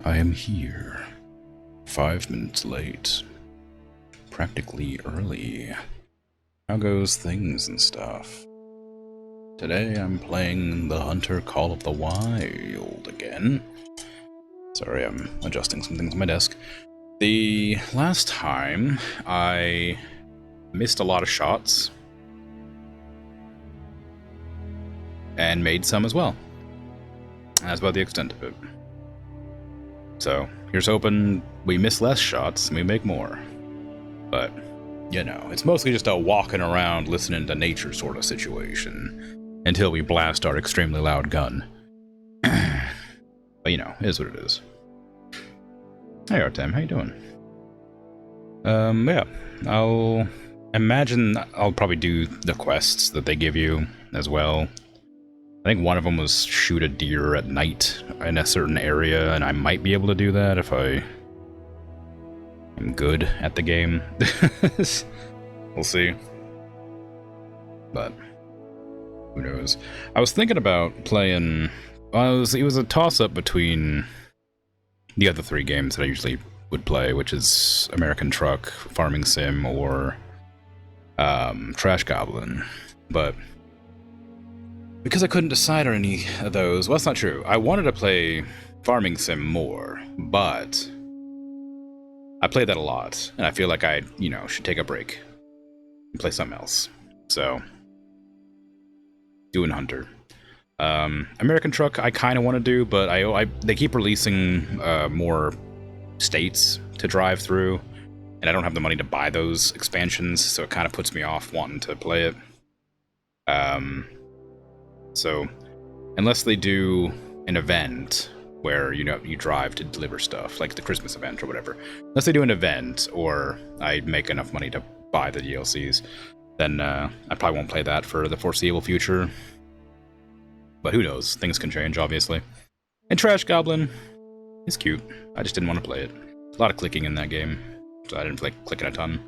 I am here. 5 minutes late. Practically early. How goes things and stuff? Today I'm playing the Hunter Call of the Wild again. Sorry, I'm adjusting some things on my desk. The last time I missed a lot of shots. And made some as well. That's about the extent of it. So, here's hoping we miss less shots and we make more. But, you know, it's mostly just a walking around listening to nature sort of situation. Until we blast our extremely loud gun. But, you know, it is what it is. Hey Artem, how you doing? Yeah, I'll imagine I'll probably do the quests that they give you as well. I think one of them was shoot a deer at night in a certain area, and I might be able to do that if I am good at the game. We'll see. But who knows? I was thinking about playing. It was a toss-up between the other 3 games that I usually would play, which is American Truck, Farming Sim, or Trash Goblin. But because I couldn't decide on any of those, well, that's not true. I wanted to play Farming Sim more, but I play that a lot, and I feel like I, you know, should take a break and play something else. So, doing Hunter. American Truck, I kind of want to do, but they keep releasing more states to drive through, and I don't have the money to buy those expansions, so it kind of puts me off wanting to play it. So, unless they do an event where, you know, you drive to deliver stuff, like the Christmas event or whatever, unless they do an event, or I make enough money to buy the DLCs, then I probably won't play that for the foreseeable future. But who knows? Things can change, obviously. And Trash Goblin is cute. I just didn't want to play it. A lot of clicking in that game, so I didn't play clicking a ton.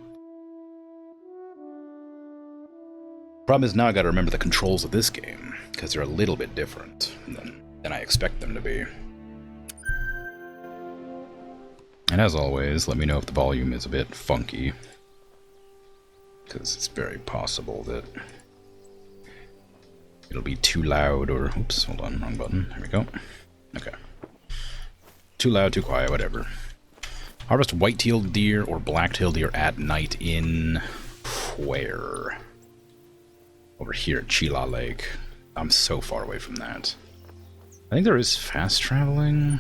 Problem is now I gotta remember the controls of this game, because they're a little bit different than I expect them to be. And as always, let me know if the volume is a bit funky, because it's very possible that it'll be too loud or... Oops, hold on, wrong button. There we go. Okay. Too loud, too quiet, whatever. Harvest white-tailed deer or black-tailed deer at night in... where? Over here at Chila Lake. I'm so far away from that. I think there is fast traveling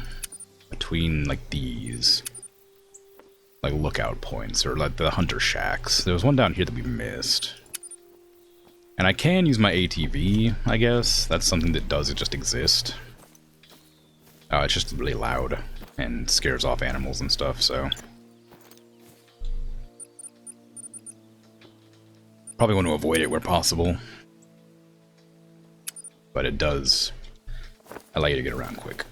between, like, these, like, lookout points, or, like, the hunter shacks. There was one down here that we missed. And I can use my ATV, I guess. That's something that does just exist. It's just really loud and scares off animals and stuff, so... Probably want to avoid it where possible. But it does allow you to get around quick.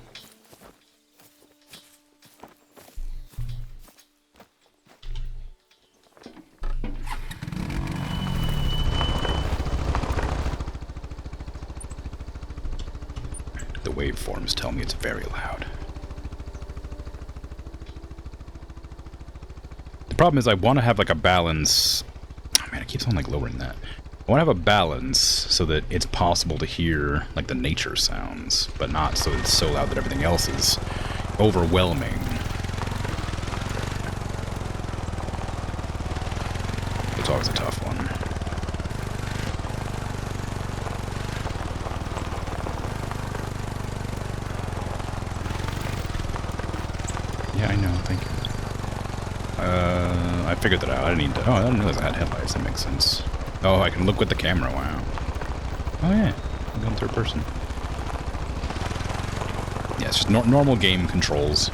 The waveforms tell me it's very loud. The problem is I want to have like a balance. Man, it keeps on like lowering that. I want to have a balance so that it's possible to hear like the nature sounds, but not so it's so loud that everything else is overwhelming. It's always a tough one. Yeah, I know, thank you. I figured that out. I didn't need to... Oh, I didn't realize I had headlights. That makes sense. Oh, I can look with the camera. Wow. Oh, yeah. I'm going third person. Yeah, it's just normal game controls.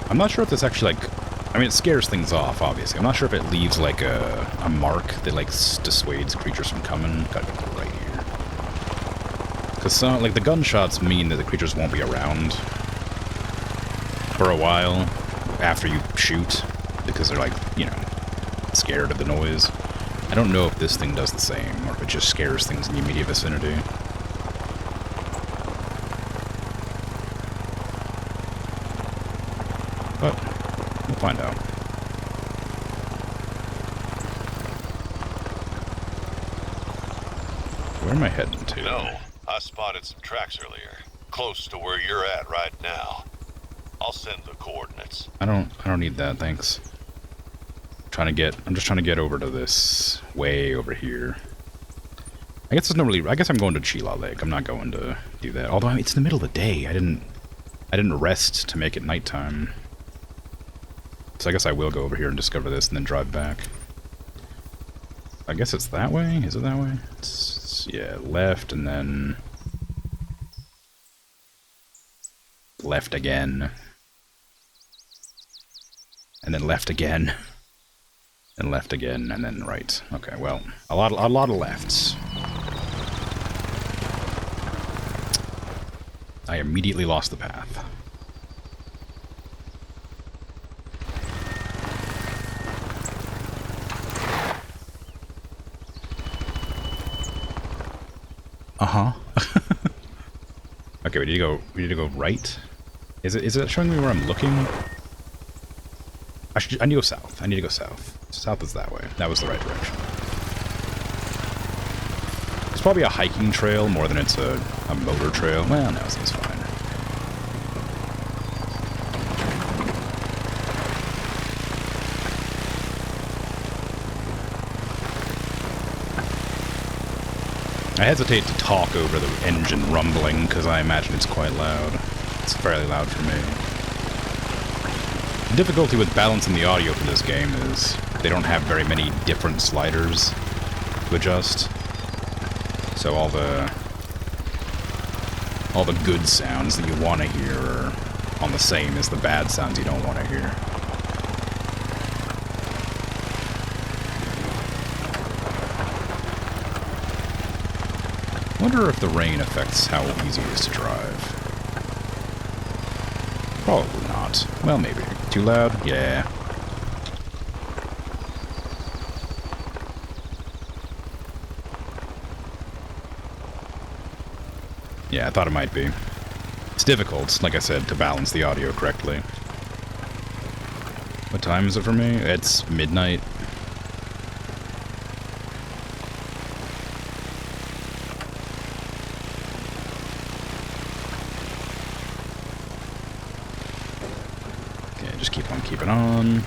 I'm not sure if this actually, like... I mean, it scares things off, obviously. I'm not sure if it leaves, like, a mark that, like, dissuades creatures from coming. Gotta go right here. Because, like, the gunshots mean that the creatures won't be around for a while after you shoot, because they're like, you know, scared of the noise. I don't know if this thing does the same, or if it just scares things in the immediate vicinity. But we'll find out. Where am I heading to? No, I spotted some tracks earlier, close to where you're at right now. I'll send the coordinates. I don't need that, thanks. I'm just trying to get over to this way over here. I guess I guess I'm going to Chila Lake. I'm not going to do that. Although it's in the middle of the day. I didn't rest to make it nighttime. So I guess I will go over here and discover this and then drive back. I guess it's that way? Is it that way? Yeah, left and then left again. And then left again. And left again, and then right. Okay, well, a lot of lefts. I immediately lost the path. Uh-huh. Okay, we need to go right. Is it showing me where I'm looking? I need to go south. I need to go south. South is that way. That was the right direction. It's probably a hiking trail more than it's a motor trail. Well, no, it's fine. I hesitate to talk over the engine rumbling because I imagine it's quite loud. It's fairly loud for me. The difficulty with balancing the audio for this game is they don't have very many different sliders to adjust. So all the good sounds that you want to hear are on the same as the bad sounds you don't want to hear. I wonder if the rain affects how easy it is to drive. Probably not. Well, maybe. Too loud? Yeah. Yeah, I thought it might be. It's difficult, like I said, to balance the audio correctly. What time is it for me? It's midnight. Just keep on keeping on.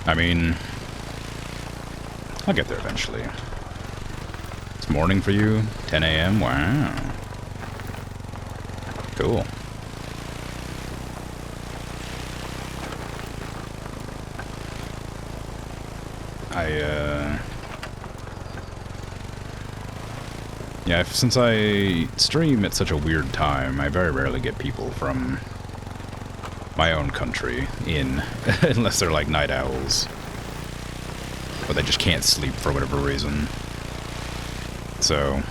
I mean, I'll get there eventually. It's morning for you? 10 a.m.? Wow. Cool. Yeah, since I stream at such a weird time, I very rarely get people from my own country in, unless they're like night owls. Or they just can't sleep for whatever reason. So,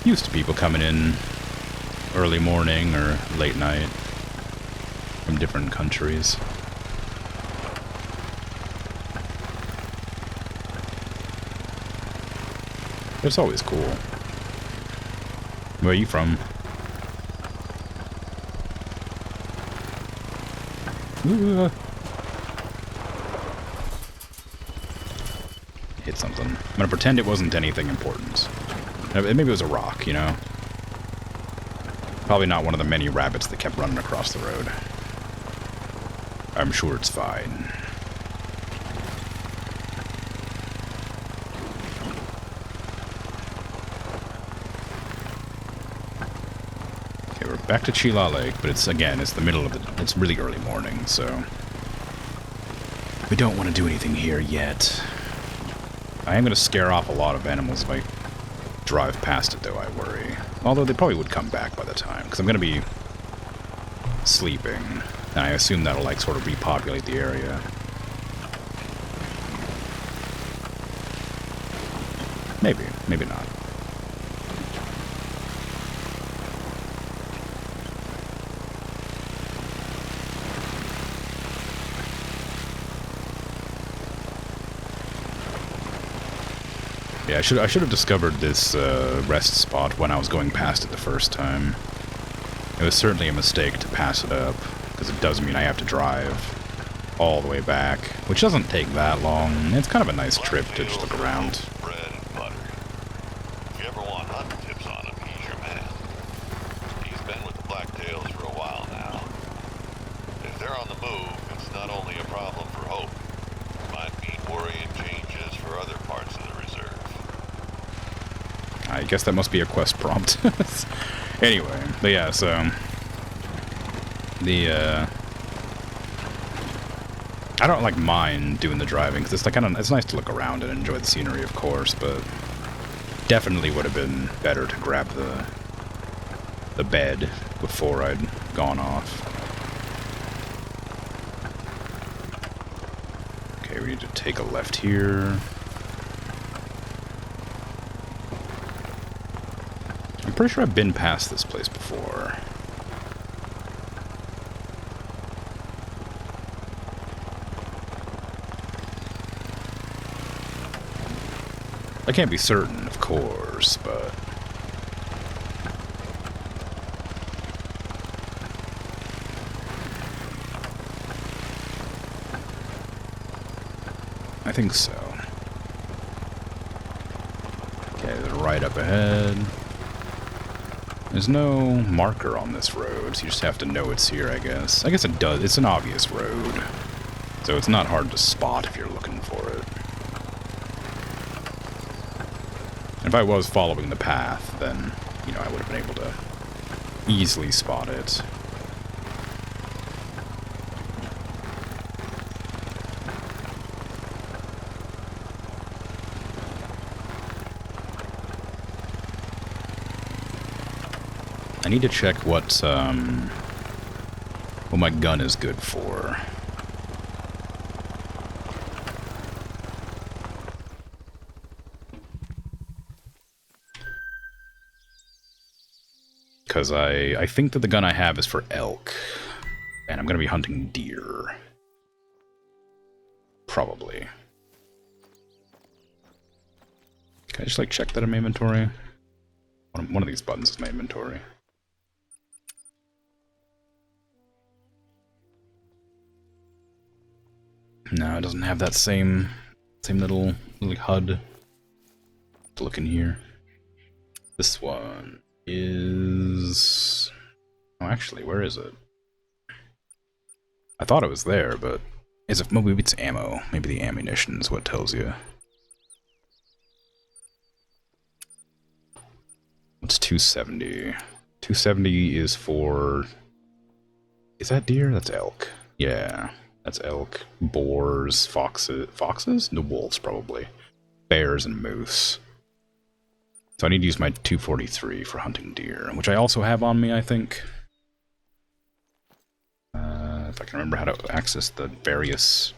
used to people coming in early morning or late night from different countries. But it's always cool. Where are you from? Hit something. I'm gonna pretend it wasn't anything important. Maybe it was a rock, you know? Probably not one of the many rabbits that kept running across the road. I'm sure it's fine. Okay, we're back to Chila Lake, but it's the middle of it's really early morning, so we don't want to do anything here yet. I am going to scare off a lot of animals if I drive past it, though, I worry. Although they probably would come back by the time, because I'm going to be sleeping, and I assume that'll, like, sort of repopulate the area. Maybe. Maybe not. Yeah, I should have discovered this rest spot when I was going past it the first time. It was certainly a mistake to pass it up, because it does mean I have to drive all the way back, which doesn't take that long. It's kind of a nice trip to just look around. Bread and butter. If you ever want hunting tips on him, he's your man. He's been with the Blacktails for a while now. If they're on the move, it's not only a problem for Hope. It might mean worrying changes for other parts of the reserve. I guess that must be a quest prompt. Anyway, but yeah, so I don't like mind doing the driving because it's like it's nice to look around and enjoy the scenery, of course, but definitely would have been better to grab the bed before I'd gone off. Okay, we need to take a left here. I'm pretty sure I've been past this place before. I can't be certain, of course, but I think so. Okay, there's a right up ahead. There's no marker on this road, so you just have to know it's here, I guess. I guess it does. It's an obvious road, so it's not hard to spot if you're looking for it. If I was following the path, then, you know, I would have been able to easily spot it. I need to check what my gun is good for. Because I think that the gun I have is for elk, and I'm going to be hunting deer. Probably. Can I just, like, check that in my inventory? One of these buttons is my inventory. No, it doesn't have that same little HUD to look in here. This one is... Oh, actually, where is it? I thought it was there, but maybe it's ammo. Maybe the ammunition is what tells you. It's 270. 270 is for... Is that deer? That's elk. Yeah. That's elk, boars, foxes? No, wolves, probably. Bears and moose. So I need to use my 243 for hunting deer, which I also have on me, I think. If I can remember how to access the various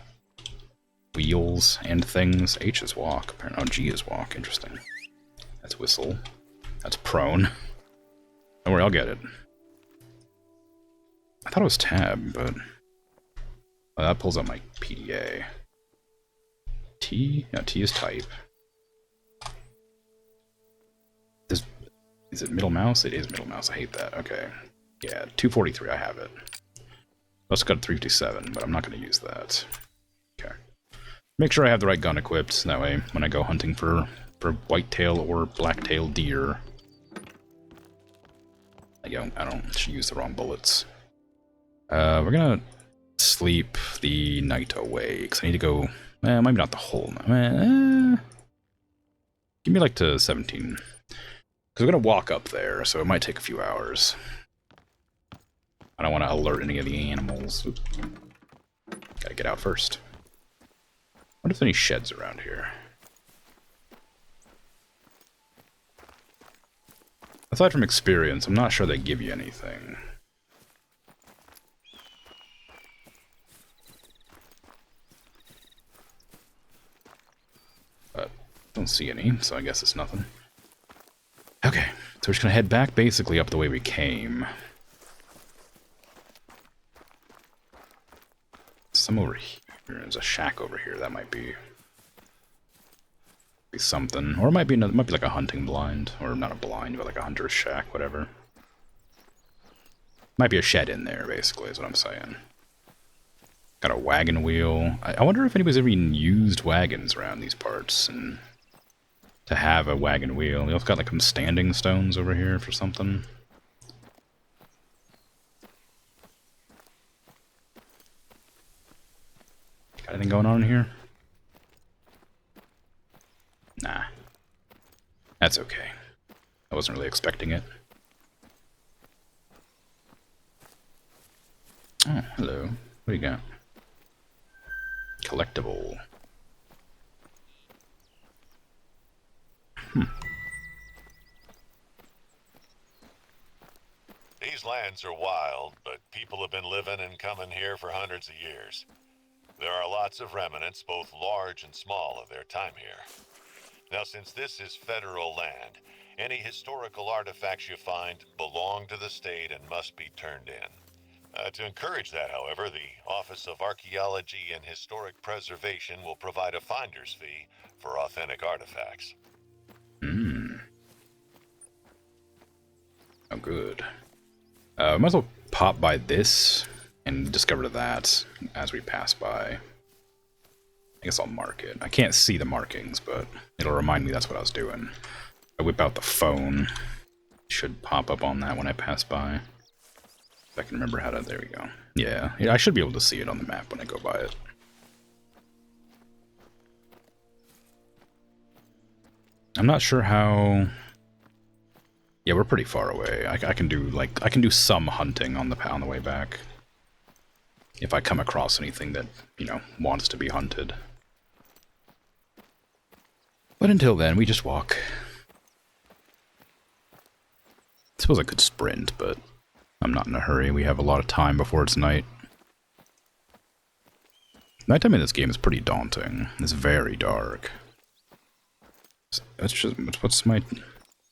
wheels and things. H is walk, apparently. Oh, G is walk, interesting. That's whistle. That's prone. Don't worry, I'll get it. I thought it was tab, but... Oh, that pulls up my PDA. T? No, T is type. Is it middle mouse? It is middle mouse. I hate that. Okay. Yeah, 243, I have it. I also got a 357, but I'm not going to use that. Okay. Make sure I have the right gun equipped. That way, when I go hunting for whitetail or blacktail deer, I don't use the wrong bullets. We're going to sleep the night away, because I need to go... Well, maybe not the whole night. Give me like to 17. Because we're going to walk up there, so it might take a few hours. I don't want to alert any of the animals. Oops. Gotta get out first. I wonder if there's any sheds around here. Aside from experience, I'm not sure they give you anything. But don't see any, so I guess it's nothing. Okay, so we're just gonna head back basically up the way we came. Some over here. There's a shack over here. That might be something, or it might be another. It might be like a hunting blind, or not a blind, but like a hunter's shack, whatever. Might be a shed in there, basically, is what I'm saying. Got a wagon wheel. I wonder if anybody's ever even used wagons around these parts, and to have a wagon wheel. We also got like some standing stones over here for something. Got anything going on in here? Nah. That's okay. I wasn't really expecting it. Oh, hello. What do you got? Collectible. These lands are wild, but people have been living and coming here for hundreds of years. There are lots of remnants, both large and small, of their time here. Now, since this is federal land, any historical artifacts you find belong to the state and must be turned in. To encourage that, however, the Office of Archaeology and Historic Preservation will provide a finder's fee for authentic artifacts. Oh, good. Might as well pop by this and discover that as we pass by. I guess I'll mark it. I can't see the markings, but it'll remind me that's what I was doing. I whip out the phone. Should pop up on that when I pass by. If I can remember how to... There we go. Yeah, I should be able to see it on the map when I go by it. I'm not sure how... Yeah, we're pretty far away. I can do some hunting on the way back. If I come across anything that, you know, wants to be hunted. But until then, we just walk. I suppose I could sprint, but I'm not in a hurry. We have a lot of time before it's night. Nighttime in this game is pretty daunting. It's very dark. What's my...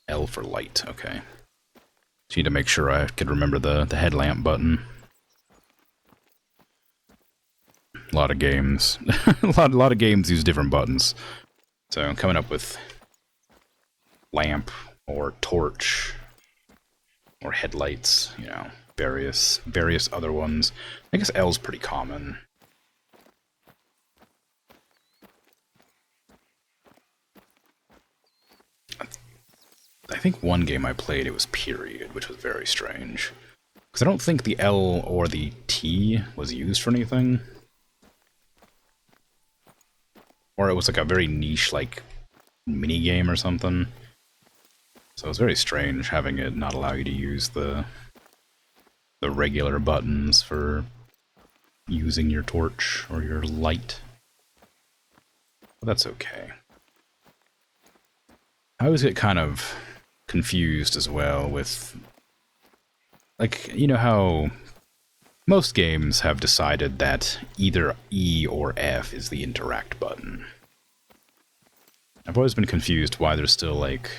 L for light, okay. Just need to make sure I could remember the headlamp button. A lot of games. a lot of games use different buttons. So coming up with lamp or torch or headlights, you know, various other ones. I guess L's pretty common. I think one game I played, it was period, which was very strange. Because I don't think the L or the T was used for anything. Or it was like a very niche, like, mini-game or something. So it was very strange having it not allow you to use the regular buttons for using your torch or your light. But that's okay. I always get kind of confused as well with, like, you know how most games have decided that either E or F is the interact button. I've always been confused why there's still, like,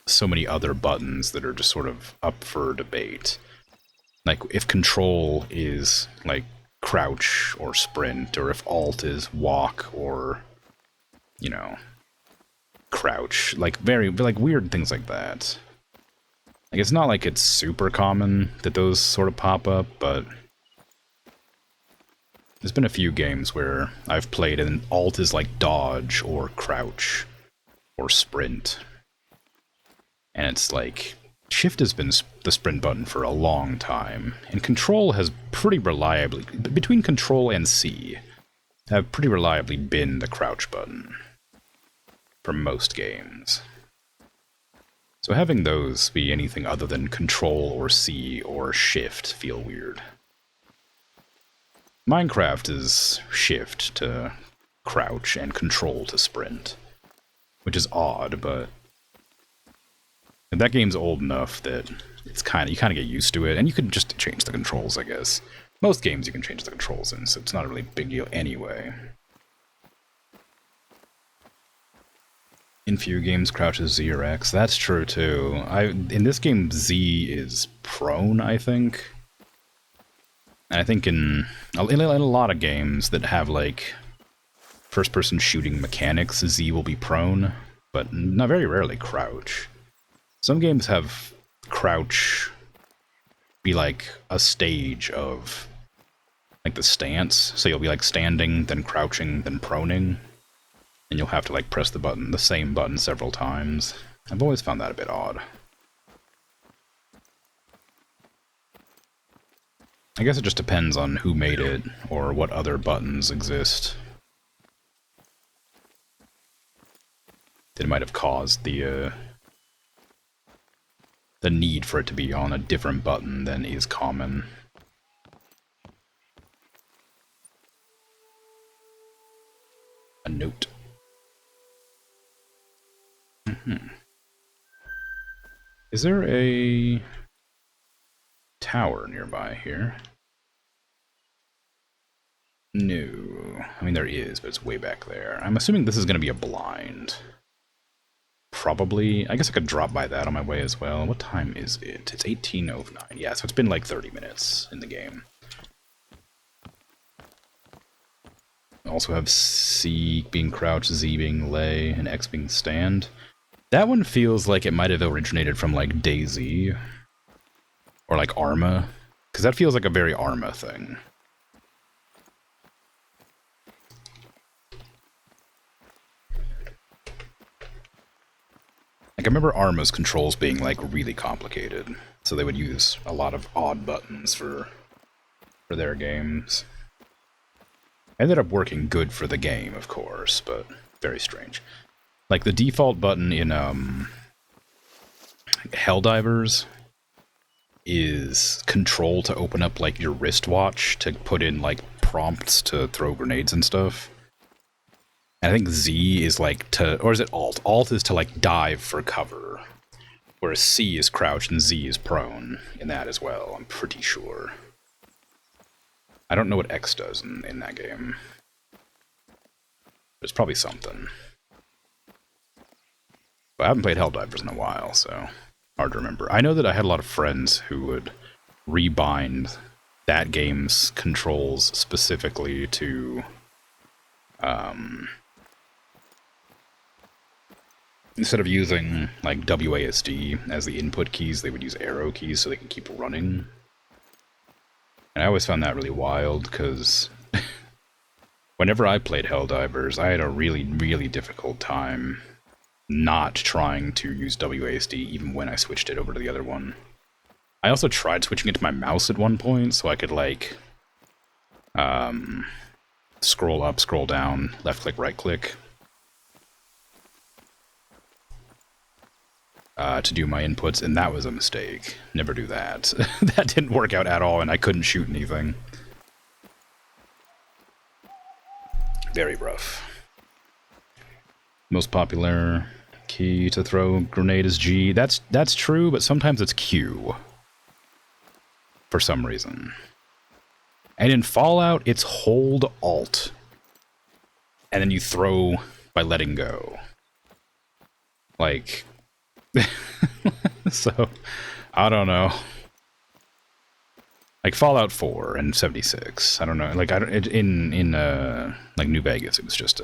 so many other buttons that are just sort of up for debate. Like, if control is, like, crouch or sprint, or if alt is walk or, you know, crouch, like weird things like that. Like, it's not like it's super common that those sort of pop up, but there's been a few games where I've played and alt is like dodge or crouch or sprint. And it's like, shift has been the sprint button for a long time, and control has pretty reliably, between control and C, have pretty reliably been the crouch button. For most games. So having those be anything other than control or C or shift feel weird. Minecraft is shift to crouch and control to sprint, which is odd, but that game's old enough that it's you kind of get used to it, and you can just change the controls, I guess. Most games you can change the controls in, so it's not a really big deal anyway. In few games, crouch is Z or X. That's true, too. In this game, Z is prone, I think. And I think in a lot of games that have, like, first-person shooting mechanics, Z will be prone, but not very rarely crouch. Some games have crouch be like a stage of like the stance. So you'll be like standing, then crouching, then proning. And you'll have to like press the same button several times. I've always found that a bit odd. I guess it just depends on who made it, or what other buttons exist. That might have caused the need for it to be on a different button than is common. A note. Is there a tower nearby here? No. I mean, there is, but it's way back there. I'm assuming this is going to be a blind. Probably. I guess I could drop by that on my way as well. What time is it? It's 18:09. Yeah, so it's been like 30 minutes in the game. I also have C being crouch, Z being lay, and X being stand. That one feels like it might have originated from like DayZ. Or like Arma. Because that feels like a very Arma thing. Like, I remember Arma's controls being like really complicated. So they would use a lot of odd buttons for their games. Ended up working good for the game, of course, but very strange. Like, the default button in Helldivers is control to open up, like, your wristwatch to put in, like, prompts to throw grenades and stuff. And I think Z is, like, to... Or is it Alt? Alt is to, like, dive for cover. Whereas C is crouch and Z is prone in that as well, I'm pretty sure. I don't know what X does in that game. There's probably something. But I haven't played Helldivers in a while, so hard to remember. I know that I had a lot of friends who would rebind that game's controls specifically to instead of using like WASD as the input keys, they would use arrow keys so they can keep running. And I always found that really wild, because whenever I played Helldivers, I had a really, really difficult time not trying to use WASD even when I switched it over to the other one. I also tried switching it to my mouse at one point, so I could, like, scroll up, scroll down, left-click, right-click, to do my inputs, and that was a mistake. Never do that. That didn't work out at all, and I couldn't shoot anything. Very rough. Most popular key to throw grenade is G. That's true, but sometimes it's Q. For some reason. And in Fallout, it's hold Alt. And then you throw by letting go. Like... So, I don't know. Like Fallout 4 and 76. I don't know. Like in like New Vegas, it was just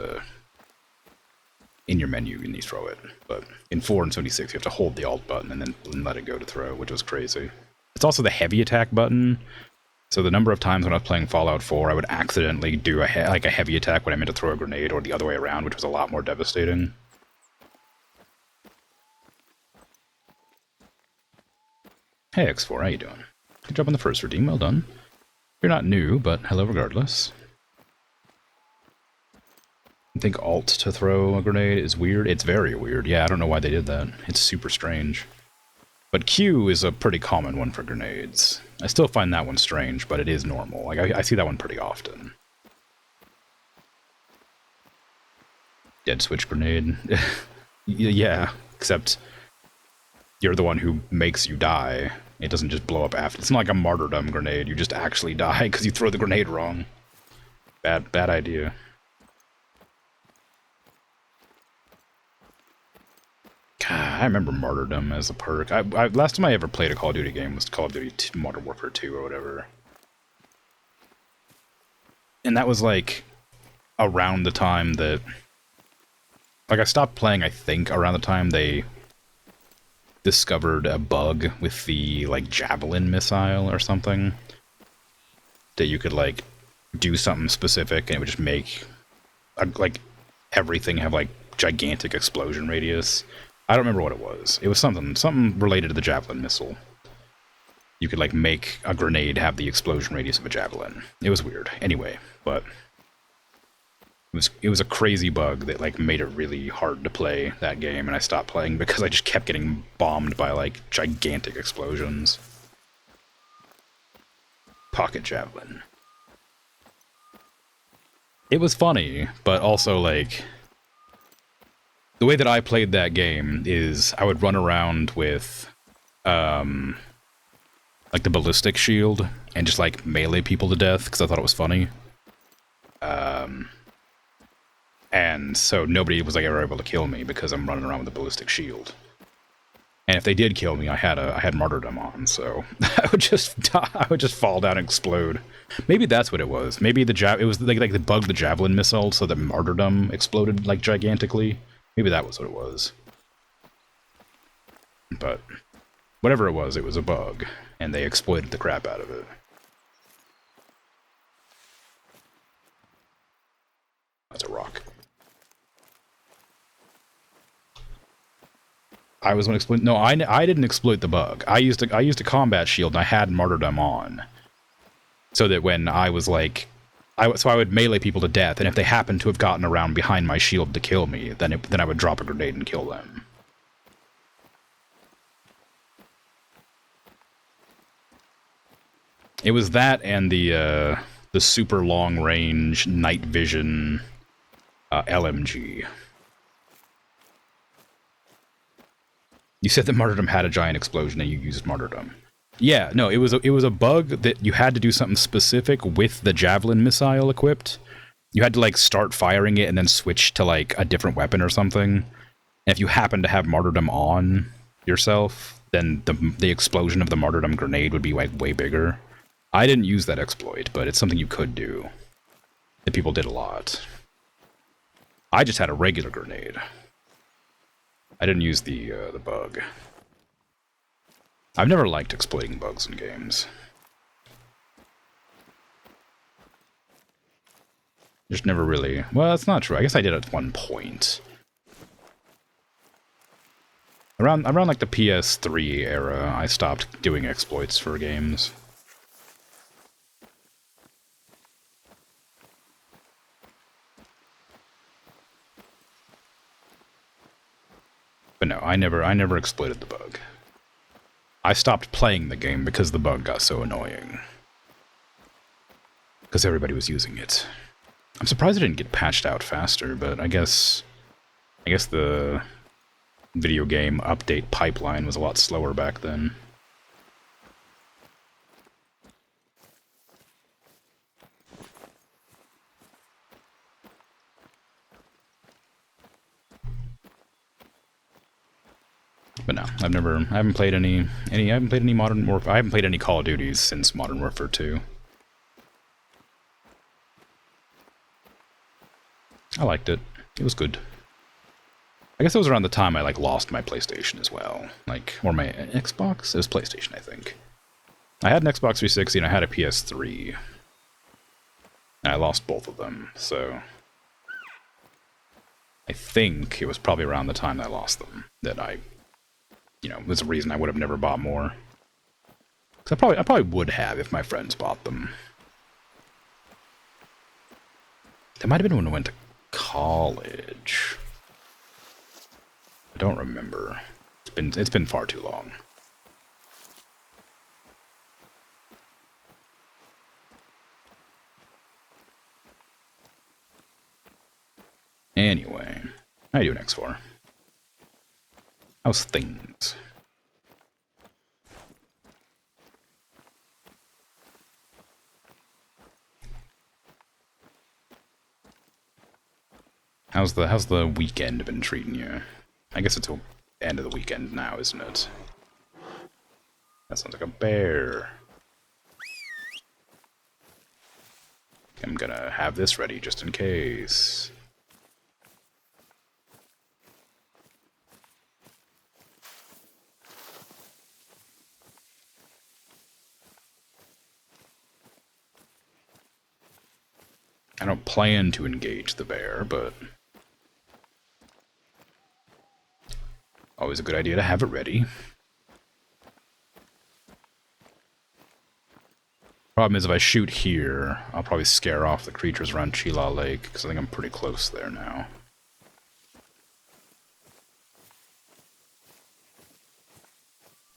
in your menu and you throw it. But in 4 and 76, you have to hold the Alt button and then let it go to throw, which was crazy. It's also the heavy attack button. So the number of times when I was playing Fallout 4, I would accidentally do a heavy attack when I meant to throw a grenade, or the other way around, which was a lot more devastating. Hey X4, how you doing? Good job on the first redeem, well done. You're not new, but hello regardless. I think Alt to throw a grenade is weird. It's very weird. Yeah, I don't know why they did that. It's super strange. But Q is a pretty common one for grenades. I still find that one strange, but it is normal. Like, I see that one pretty often. Dead switch grenade. Yeah, except you're the one who makes you die. It doesn't just blow up after. It's not like a martyrdom grenade. You just actually die because you throw the grenade wrong. Bad idea. God, I remember martyrdom as a perk. Last time I ever played a Call of Duty game was Call of Duty Modern Warfare 2 or whatever. And that was like around the time that... Like, I stopped playing, I think, around the time they discovered a bug with the, like, javelin missile or something. That you could, like, do something specific and it would just make, like, everything have, like, gigantic explosion radius. I don't remember what it was. It was something related to the javelin missile. You could, like, make a grenade have the explosion radius of a javelin. It was weird. Anyway, but it was a crazy bug that, like, made it really hard to play that game, and I stopped playing because I just kept getting bombed by, like, gigantic explosions. Pocket javelin. It was funny, but also, like, the way that I played that game is I would run around with, like, the ballistic shield and just, like, melee people to death because I thought it was funny. And so nobody was, like, ever able to kill me because I'm running around with a ballistic shield. And if they did kill me, I had martyrdom on, so I would just die, I would just fall down and explode. Maybe that's what it was. Maybe it was like the bug the javelin missile, so the martyrdom exploded, like, gigantically. Maybe that was what it was. But whatever it was a bug, and they exploited the crap out of it. That's a rock. I was going to exploit. No, I didn't exploit the bug. I used a combat shield, and I had martyrdom on, so that when I was like, I would melee people to death, and if they happened to have gotten around behind my shield to kill me, then I would drop a grenade and kill them. It was that and the super long range night vision LMG. You said that martyrdom had a giant explosion and you used martyrdom. Yeah, no, it was a bug that you had to do something specific with the javelin missile equipped. You had to, like, start firing it and then switch to, like, a different weapon or something. And if you happen to have martyrdom on yourself, then the explosion of the martyrdom grenade would be, like, way bigger. I didn't use that exploit, but it's something you could do. That people did a lot. I just had a regular grenade. I didn't use the bug. I've never liked exploiting bugs in games. Just never really... Well, that's not true. I guess I did at one point. Around like the PS3 era, I stopped doing exploits for games. But no, I never exploited the bug. I stopped playing the game because the bug got so annoying. Because everybody was using it. I'm surprised it didn't get patched out faster, but I guess the video game update pipeline was a lot slower back then. But no, I haven't played any Modern Warfare. I haven't played any Call of Duties since Modern Warfare 2. I liked it. It was good. I guess it was around the time I, like, lost my PlayStation as well. Like, or my Xbox? It was PlayStation, I think. I had an Xbox 360 and I had a PS3. And I lost both of them, so... I think it was probably around the time that I lost them that I... You know, there's a reason I would have never bought more. Because I probably would have if my friends bought them. That might have been when I went to college. I don't remember. It's been far too long. Anyway, how you doing, X4? How's things? How's the weekend been treating you? I guess it's the end of the weekend now, isn't it? That sounds like a bear. I'm gonna have this ready just in case. I don't plan to engage the bear, but always a good idea to have it ready. Problem is, if I shoot here, I'll probably scare off the creatures around Chila Lake, because I think I'm pretty close there now.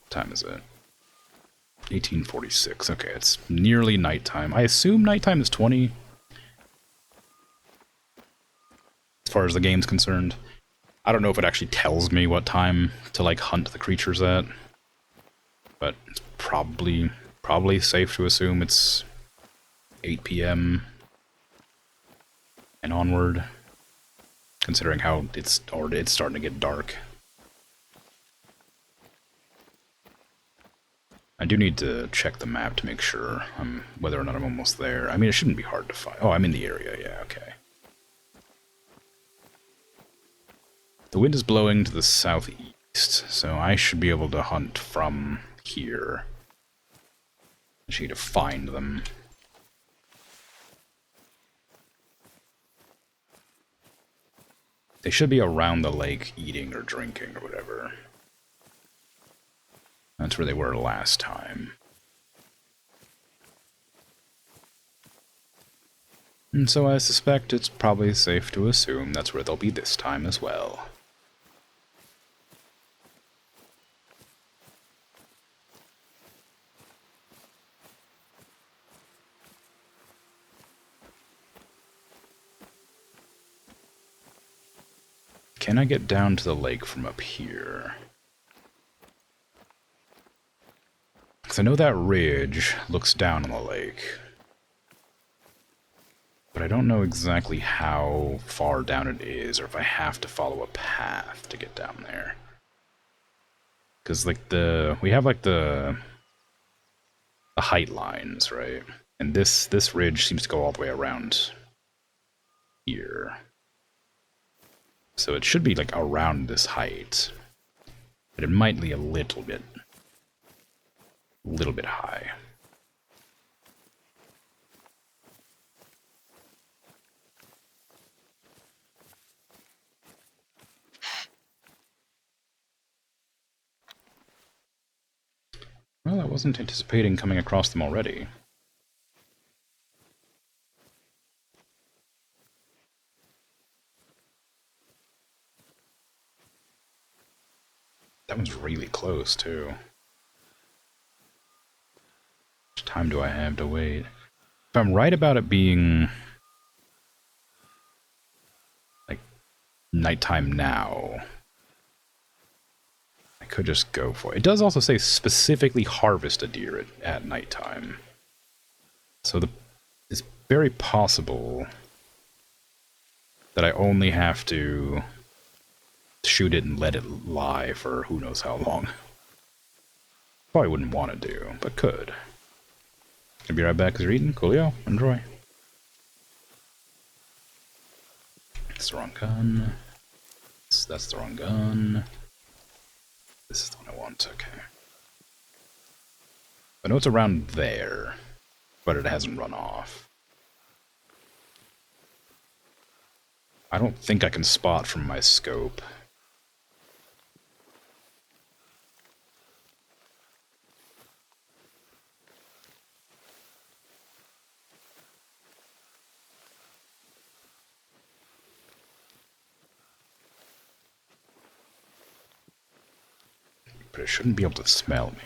What time is it? 1846. Okay, it's nearly nighttime. I assume nighttime is 20, as far as the game's concerned. I don't know if it actually tells me what time to, like, hunt the creatures at, but it's probably safe to assume it's 8 p.m. and onward, considering how it's starting to get dark. I do need to check the map to make sure whether or not I'm almost there. I mean, it shouldn't be hard to find. Oh, I'm in the area, yeah, okay. The wind is blowing to the southeast, so I should be able to hunt from here. I just need to find them. They should be around the lake eating or drinking or whatever. That's where they were last time. And so I suspect it's probably safe to assume that's where they'll be this time as well. Can I get down to the lake from up here? Because I know that ridge looks down on the lake. But I don't know exactly how far down it is, or if I have to follow a path to get down there. Because, like, we have, like, the height lines, right? And this ridge seems to go all the way around here. So it should be, like, around this height. But it might be a little bit high. Well, I wasn't anticipating coming across them already. That one's really close, too. How much time do I have to wait? If I'm right about it being like nighttime now, I could just go for it. It does also say specifically harvest a deer at nighttime. So it's very possible that I only have to shoot it and let it lie for who knows how long. Probably wouldn't want to do, but could. Gonna be right back because you're eating. Coolio. Enjoy. That's the wrong gun. That's the wrong gun. This is the one I want. Okay. I know it's around there, but it hasn't run off. I don't think I can spot from my scope. But it shouldn't be able to smell me.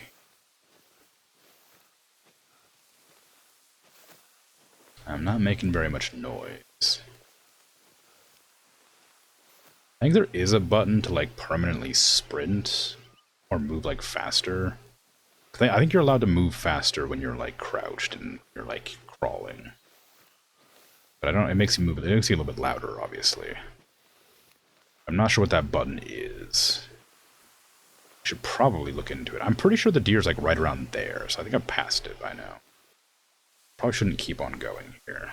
I'm not making very much noise. I think there is a button to, like, permanently sprint or move, like, faster. I think you're allowed to move faster when you're, like, crouched and you're, like, crawling. But I don't, it makes you move, it makes you a little bit louder, obviously. I'm not sure what that button is. I should probably look into it. I'm pretty sure the deer's, like, right around there, so I think I've passed it by now. Probably shouldn't keep on going here.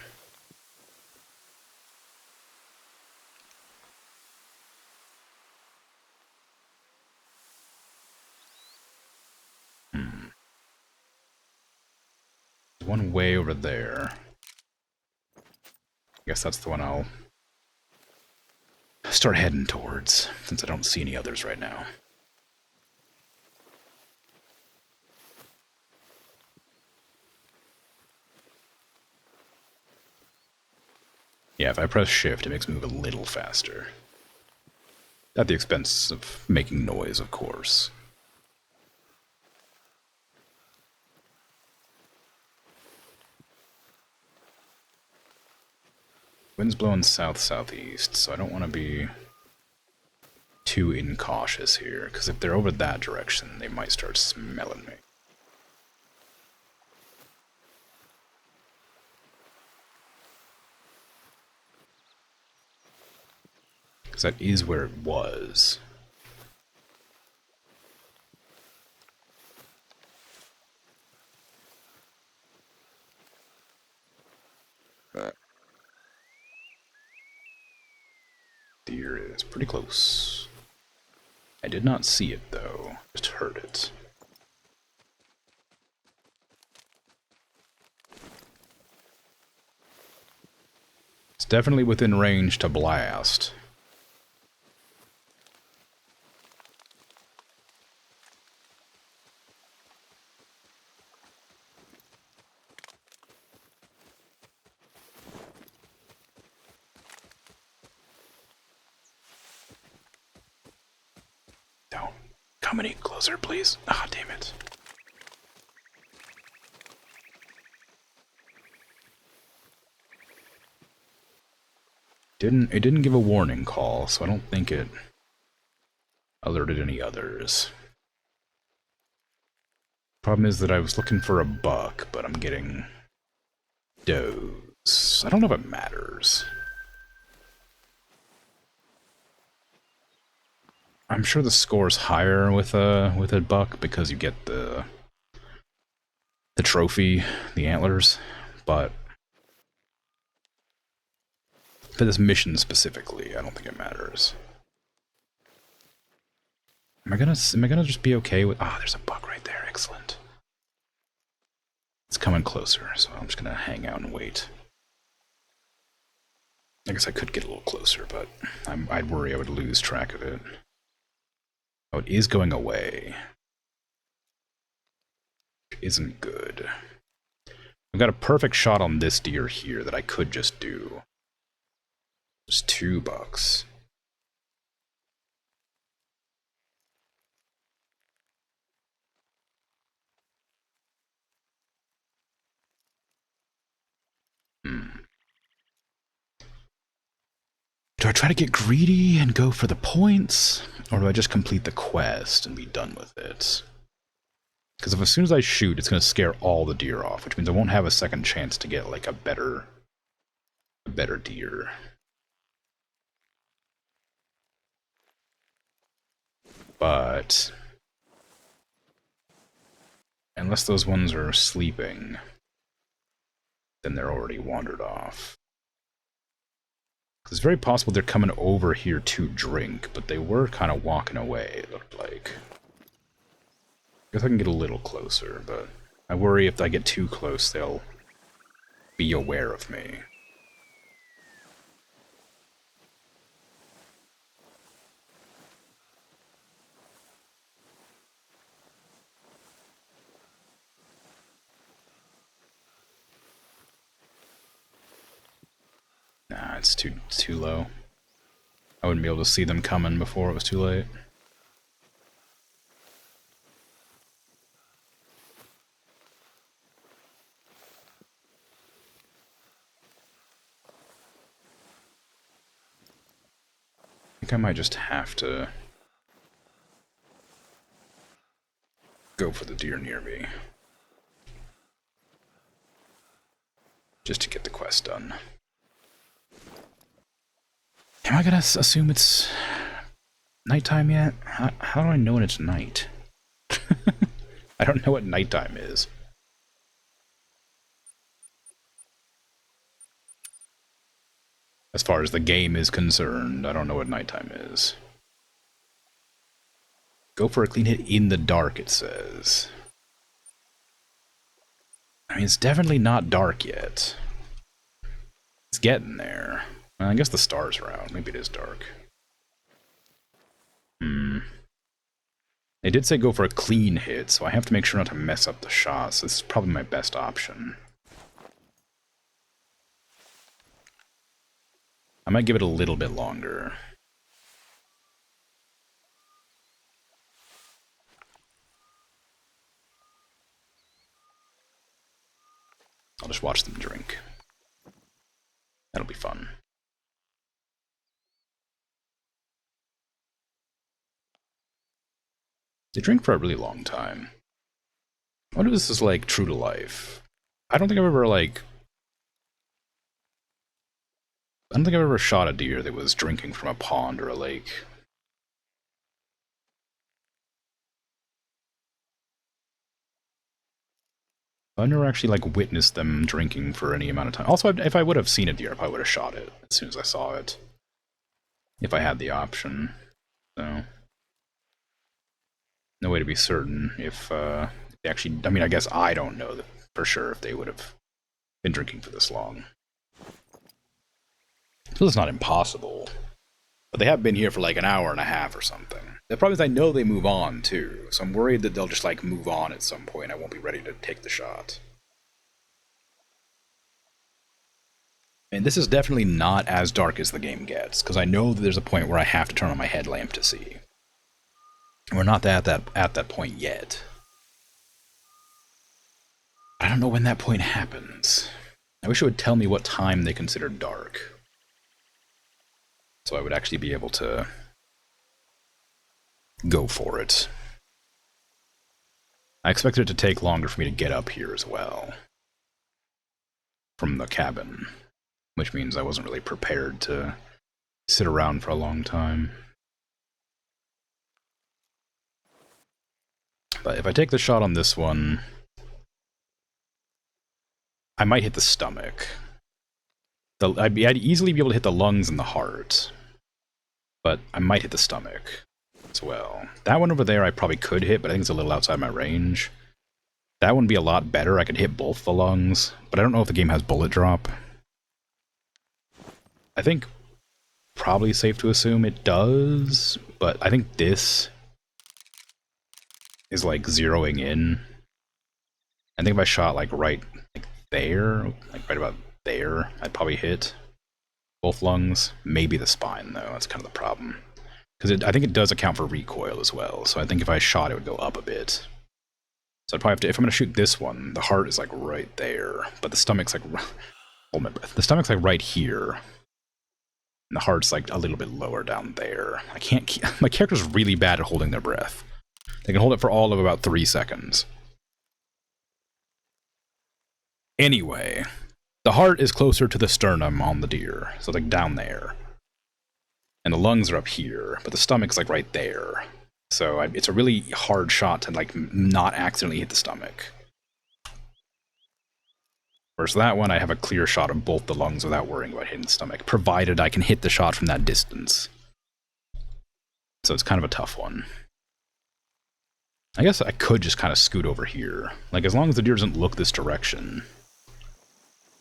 There's one way over there. guess that's the one I'll start heading towards, since I don't see any others right now. Yeah, if I press shift, it makes me move a little faster. At the expense of making noise, of course. Wind's blowing south-southeast, so I don't want to be too incautious here, because if they're over that direction, they might start smelling me. Because that is where it was. Deer is pretty close. I did not see it, though. Just heard it. It's definitely within range to blast. Don't come any closer, please. Ah, damn it. It didn't give a warning call, so I don't think it alerted any others. Problem is that I was looking for a buck, but I'm getting does. I don't know if it matters. I'm sure the score's higher with a buck because you get the trophy, the antlers, but for this mission specifically, I don't think it matters. Am I gonna just be okay with? Ah, there's a buck right there. Excellent. It's coming closer, so I'm just gonna hang out and wait. I guess I could get a little closer, but I'd worry I would lose track of it. Oh, it is going away. It isn't good. I've got a perfect shot on this deer here that I could just do. Just 2 bucks. Do I try to get greedy and go for the points? Or do I just complete the quest and be done with it? Because if as soon as I shoot, it's going to scare all the deer off, which means I won't have a second chance to get like a better deer. But unless those ones are sleeping, then they're already wandered off. It's very possible they're coming over here to drink, but they were kind of walking away, it looked like. I guess I can get a little closer, but I worry if I get too close, they'll be aware of me. Nah, it's too low. I wouldn't be able to see them coming before it was too late. I think I might just have to go for the deer near me. Just to get the quest done. Am I gonna assume it's nighttime yet? How do I know when it's night? I don't know what nighttime is. As far as the game is concerned, I don't know what nighttime is. Go for a clean hit in the dark, it says. I mean, it's definitely not dark yet. It's getting there. I guess the stars are out. Maybe it is dark. They did say go for a clean hit, so I have to make sure not to mess up the shot, so this is probably my best option. I might give it a little bit longer. I'll just watch them drink. That'll be fun. They drink for a really long time. I wonder if this is like true to life. I don't think I've ever like... I don't think I've ever shot a deer that was drinking from a pond or a lake. I've never actually like witnessed them drinking for any amount of time. Also, if I would have seen a deer, I probably would have shot it as soon as I saw it. If I had the option. So... no way to be certain if they actually... I mean, I guess I don't know for sure if they would have been drinking for this long. So it's not impossible. But they have been here for like an hour and a half or something. The problem is I know they move on, too. So I'm worried that they'll just like move on at some point. I won't be ready to take the shot. And this is definitely not as dark as the game gets, because I know that there's a point where I have to turn on my headlamp to see. We're not at that point yet. I don't know when that point happens. I wish it would tell me what time they consider dark. So I would actually be able to go for it. I expected it to take longer for me to get up here as well. From the cabin. Which means I wasn't really prepared to sit around for a long time. But if I take the shot on this one, I might hit the stomach. I'd easily be able to hit the lungs and the heart. But I might hit the stomach as well. That one over there I probably could hit, but I think it's a little outside my range. That one would be a lot better. I could hit both the lungs, but I don't know if the game has bullet drop. I think probably safe to assume it does, but I think this is like zeroing in. I think if I shot like right there, like right about there, I'd probably hit both lungs. Maybe the spine though, that's kind of the problem. Because I think it does account for recoil as well, so I think if I shot it would go up a bit. So I'd probably have to, if I'm going to shoot this one, the heart is like right there, but the stomach's like, hold my breath, the stomach's like right here. And the heart's like a little bit lower down there. I can't keep, my character's really bad at holding their breath. They can hold it for all of about 3 seconds. Anyway, the heart is closer to the sternum on the deer, so like down there. And the lungs are up here, but the stomach's like right there. So it's a really hard shot to like not accidentally hit the stomach. Whereas that one, I have a clear shot of both the lungs without worrying about hitting the stomach, provided I can hit the shot from that distance. So it's kind of a tough one. I guess I could just kind of scoot over here. Like, as long as the deer doesn't look this direction,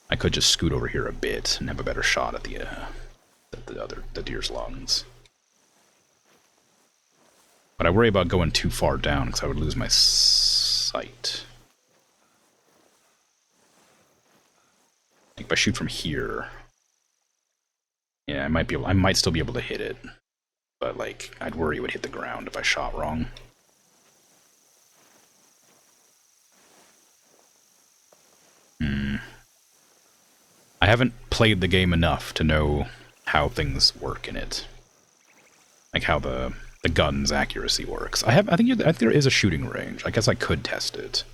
I could just scoot over here a bit and have a better shot at the deer's lungs. But I worry about going too far down because I would lose my sight. Like if I shoot from here, yeah, I might still be able to hit it, but like I'd worry it would hit the ground if I shot wrong. I haven't played the game enough to know how things work in it, like how the gun's accuracy works. I think there is a shooting range. I guess I could test it.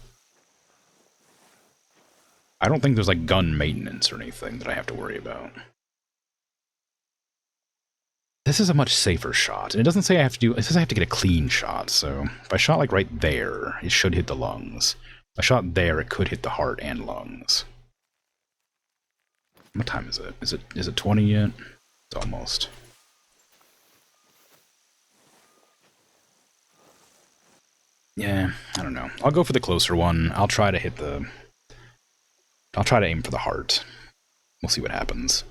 I don't think there's like gun maintenance or anything that I have to worry about. This is a much safer shot. And it doesn't say I have to do, it says I have to get a clean shot. So if I shot like right there, it should hit the lungs. If I shot there, it could hit the heart and lungs. What time is it? Is it 20 yet? It's almost. Yeah, I don't know. I'll go for the closer one. I'll try to aim for the heart. We'll see what happens.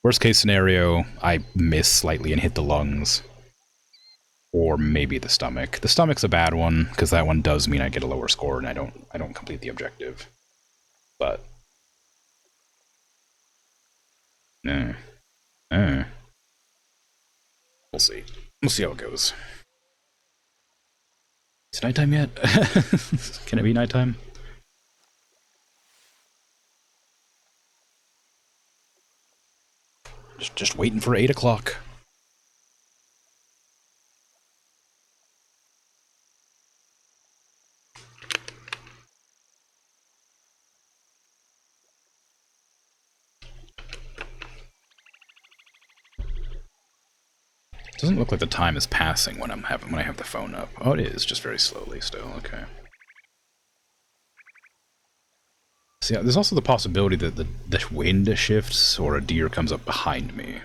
Worst case scenario, I miss slightly and hit the lungs. Or maybe the stomach. The stomach's a bad one, because that one does mean I get a lower score and I don't complete the objective. But we'll see. We'll see how it goes. Is it nighttime yet? Can it be nighttime? Just waiting for 8 o'clock. Doesn't look like the time is passing when I have the phone up. Oh, it is, just very slowly still. Okay. So yeah, there's also the possibility that the wind shifts or a deer comes up behind me.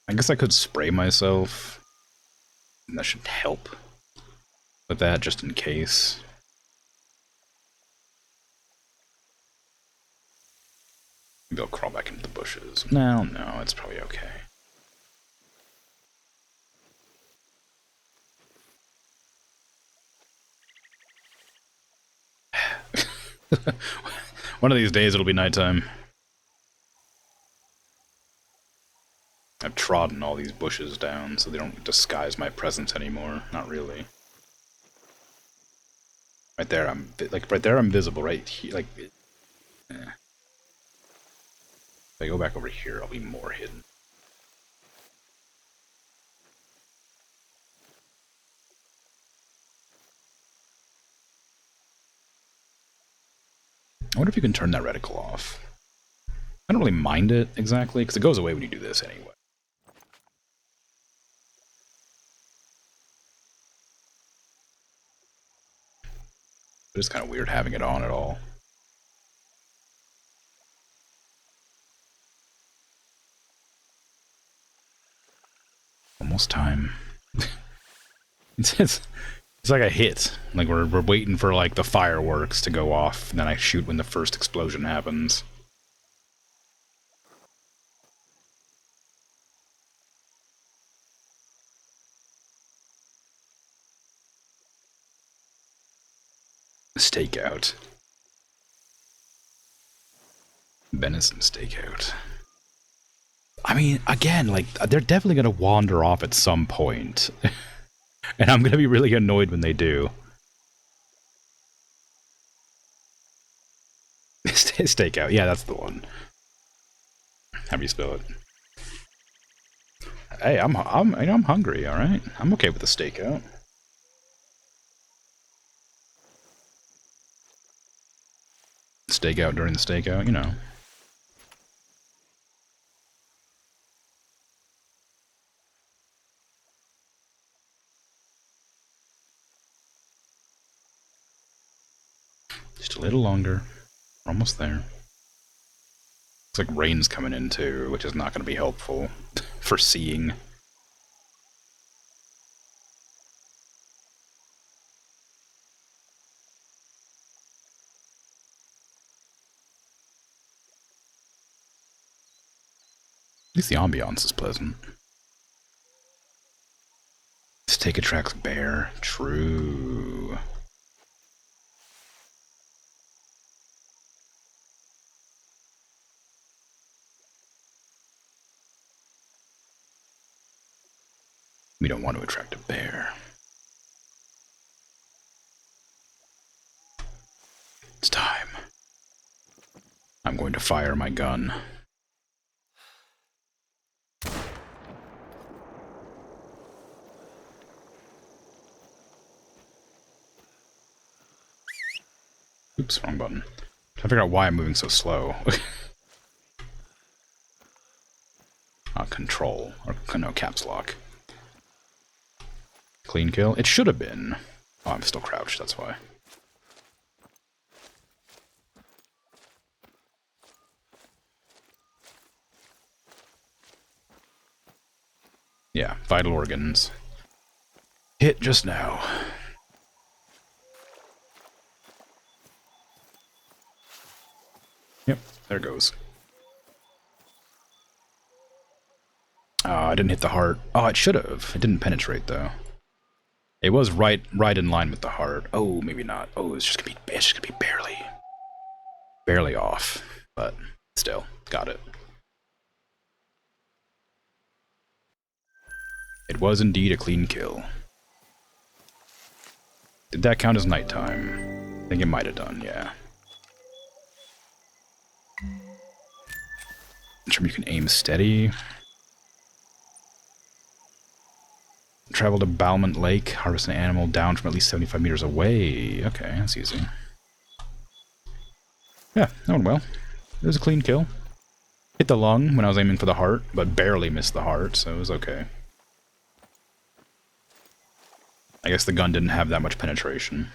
I guess I could spray myself. And that should help with that, just in case. Maybe I'll crawl back into the bushes. No, it's probably okay. One of these days it'll be nighttime. I've trodden all these bushes down so they don't disguise my presence anymore. Not really. Right there, I'm visible. Right here, like. If I go back over here, I'll be more hidden. I wonder if you can turn that reticle off. I don't really mind it exactly, because it goes away when you do this anyway. But it's kind of weird having it on at all. Almost time. It's like a hit. Like we're waiting for like the fireworks to go off, and then I shoot when the first explosion happens. Stakeout. Venison stakeout. I mean, again, like, they're definitely going to wander off at some point. And I'm going to be really annoyed when they do. Stakeout. Yeah, that's the one. How do you spell it? Hey, I'm hungry, alright? I'm okay with the stakeout. Stakeout during the stakeout, you know. Just a little longer. We're almost there. Looks like rain's coming in too, which is not going to be helpful for seeing. At least the ambiance is pleasant. Let's take a track's bear. True. We don't want to attract a bear. It's time. I'm going to fire my gun. Oops, wrong button. Trying to figure out why I'm moving so slow. Control. Or no, caps lock. Clean kill? It should have been. Oh, I'm still crouched, that's why. Yeah, vital organs. Hit just now. Yep, there it goes. I didn't hit the heart. Oh, it should have. It didn't penetrate, though. It was right in line with the heart. Oh, maybe not. Oh, it's just gonna be barely off. But still, got it. It was indeed a clean kill. Did that count as nighttime? I think it might have done, yeah. Sure, you can aim steady. Travel to Balmont Lake, harvest an animal down from at least 75 meters away. Okay, that's easy. Yeah, that went well. It was a clean kill. Hit the lung when I was aiming for the heart, but barely missed the heart, so it was okay. I guess the gun didn't have that much penetration.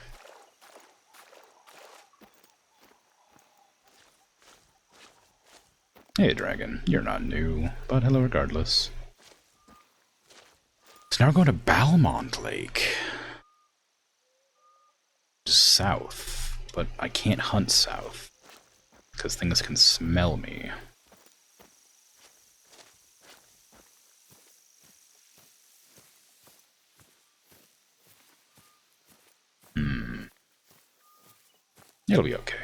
Hey, Dragon, you're not new, but hello regardless. So now we're going to Balmont Lake. South, but I can't hunt south, because things can smell me. It'll be okay.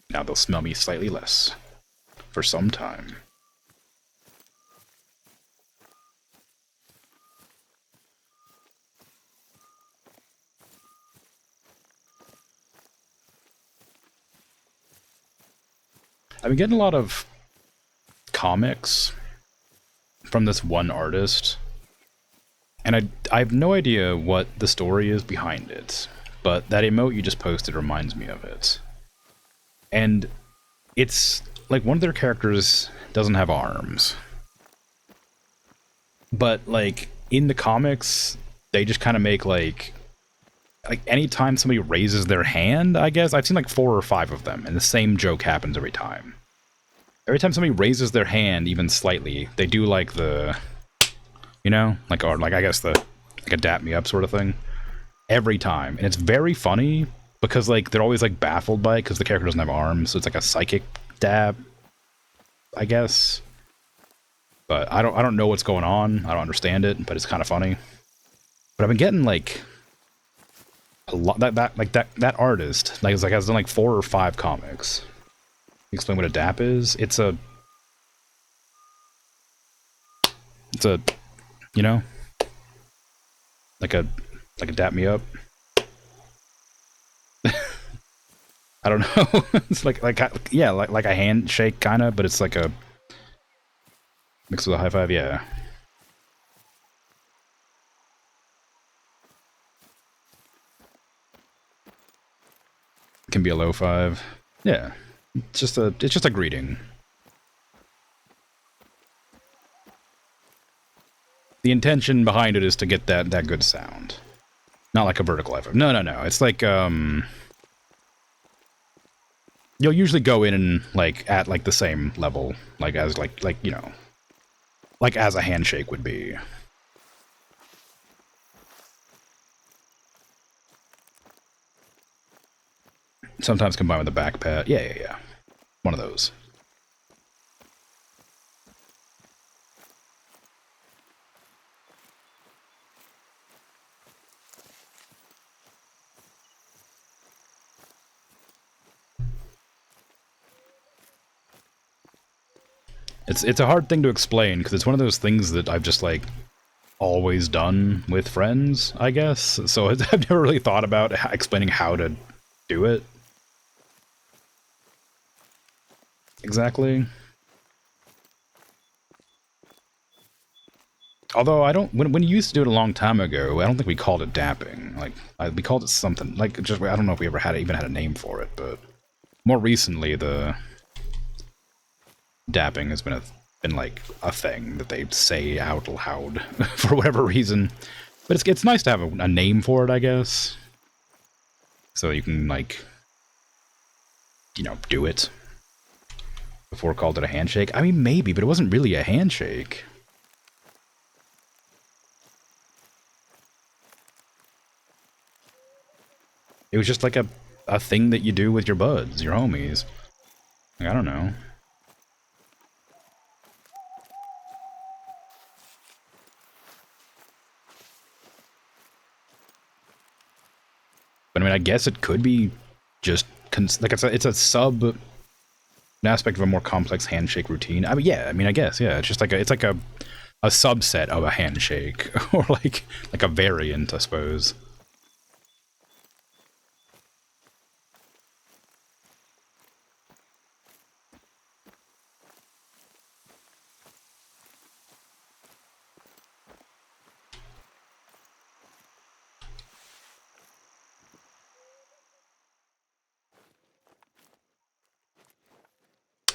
Now they'll smell me slightly less. For some time. I've been getting a lot of comics from this one artist, and I have no idea what the story is behind it, but that emote you just posted reminds me of it. And it's like one of their characters doesn't have arms, but like in the comics they just kind of make like anytime somebody raises their hand, I guess I've seen like 4 or 5 of them, and the same joke happens every time. Every time somebody raises their hand even slightly, they do like the, you know, like, or like I guess the like a dap me up sort of thing every time, and it's very funny because like they're always like baffled by it because the character doesn't have arms, so it's like a psychic dab, I guess. But I don't know what's going on. I don't understand it, but it's kind of funny. But I've been getting like a lot that artist like has done like 4 or 5 comics. Explain what a dap is. It's a you know, like a dap me up. I don't know. It's like a handshake kind of, but it's like a mixed with a high five. Yeah. It can be a low five. Yeah. It's just a greeting. The intention behind it is to get that good sound. Not like a vertical high five. No. It's like you'll usually go in and like at like the same level, like as like you know, like as a handshake would be. Sometimes combined with a back pat. Yeah. One of those. It's a hard thing to explain because it's one of those things that I've just like always done with friends, I guess. So I've never really thought about explaining how to do it. Exactly. Although I don't, when you used to do it a long time ago, I don't think we called it dapping. Like we called it something like just I don't know if we ever even had a name for it, but more recently the dapping has been like a thing that they say out loud for whatever reason. But it's nice to have a name for it, I guess, so you can like, you know, do it. before called it a handshake. I mean, maybe, but it wasn't really a handshake. It was just like a thing that you do with your buds, your homies. Like, I don't know. But I mean, I guess it could be just like it's a sub an aspect of a more complex handshake routine. I mean, yeah. I mean, I guess yeah. It's just like a subset of a handshake, or like a variant, I suppose.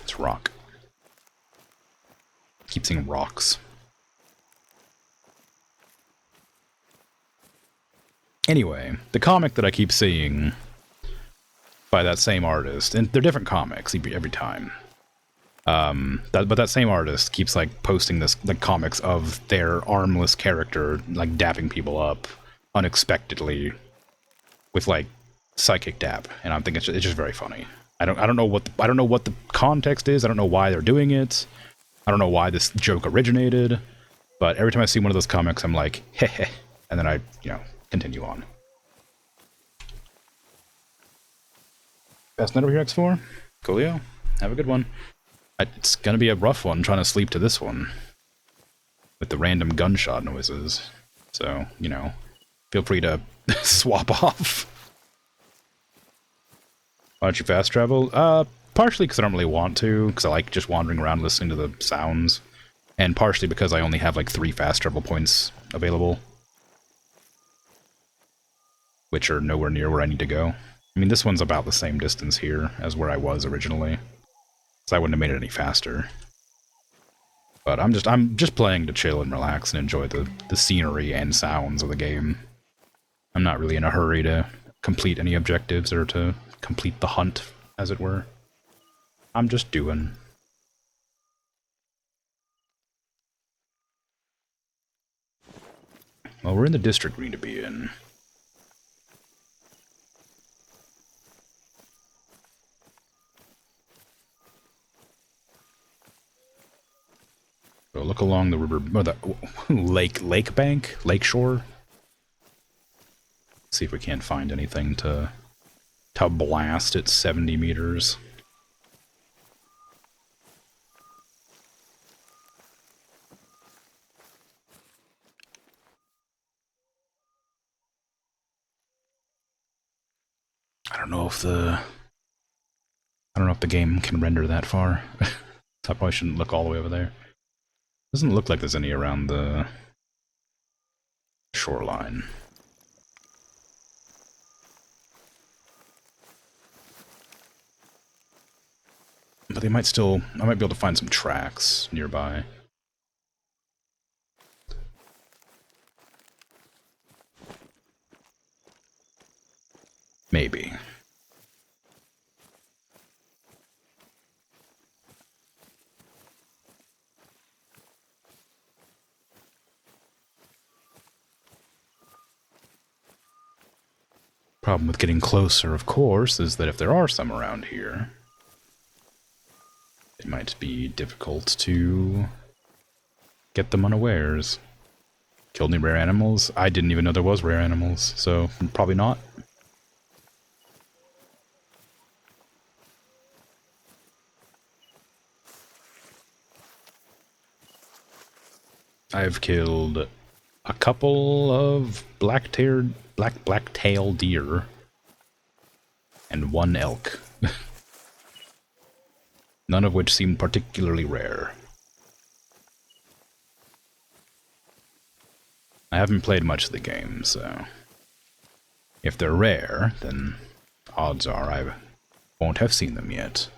It's rock. Keep seeing rocks. Anyway, the comic that I keep seeing by that same artist, and they're different comics every time. But that same artist keeps like posting the comics of their armless character like dapping people up unexpectedly with like psychic dap, and I'm thinking it's just very funny. I don't know what the context is. I don't know why they're doing it. I don't know why this joke originated. But every time I see one of those comics, I'm like, heh heh, and then I continue on. Best night over here, X4. Coolio. Have a good one. It's gonna be a rough one trying to sleep to this one with the random gunshot noises. So, feel free to swap off. Why don't you fast travel? Partially because I don't really want to, because I like just wandering around listening to the sounds. And partially because I only have like 3 fast travel points available, which are nowhere near where I need to go. I mean, this one's about the same distance here as where I was originally, so I wouldn't have made it any faster. But I'm just playing to chill and relax and enjoy the scenery and sounds of the game. I'm not really in a hurry to complete any objectives or to complete the hunt, as it were. I'm just doing. Well, we're in the district we need to be in. So look along the river, or the lake bank, lake shore. See if we can't find anything to blast at 70 meters. I don't know if the game can render that far. So I probably shouldn't look all the way over there. Doesn't look like there's any around the shoreline. But I might be able to find some tracks nearby. Maybe. Problem with getting closer, of course, is that if there are some around here, it might be difficult to get them unawares. Killed any rare animals? I didn't even know there was rare animals, so probably not. I've killed a couple of black-tailed deer and 1 elk. None of which seemed particularly rare. I haven't played much of the game, so if they're rare, then odds are I won't have seen them yet.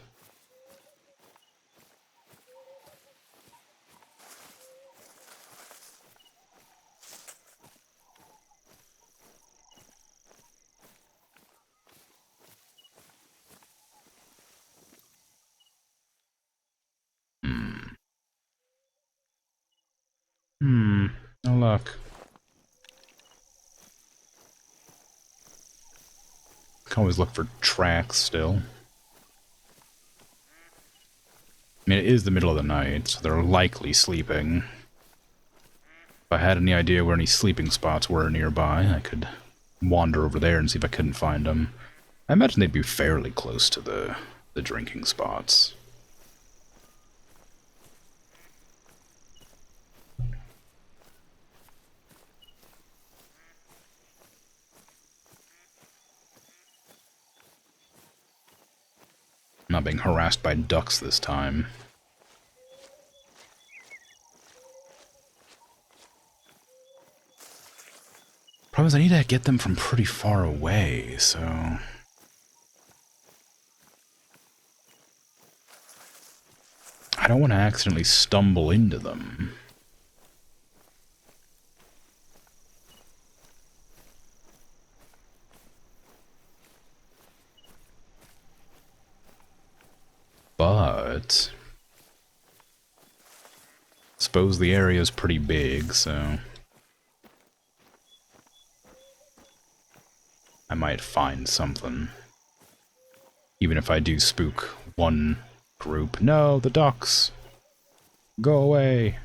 No luck. Can always look for tracks still. I mean, it is the middle of the night, so they're likely sleeping. If I had any idea where any sleeping spots were nearby, I could wander over there and see if I couldn't find them. I imagine they'd be fairly close to the drinking spots. I'm not being harassed by ducks this time. Problem is I need to get them from pretty far away, so... I don't want to accidentally stumble into them. But... suppose the area's pretty big, so... I might find something. Even if I do spook one group. No, the ducks! Go away!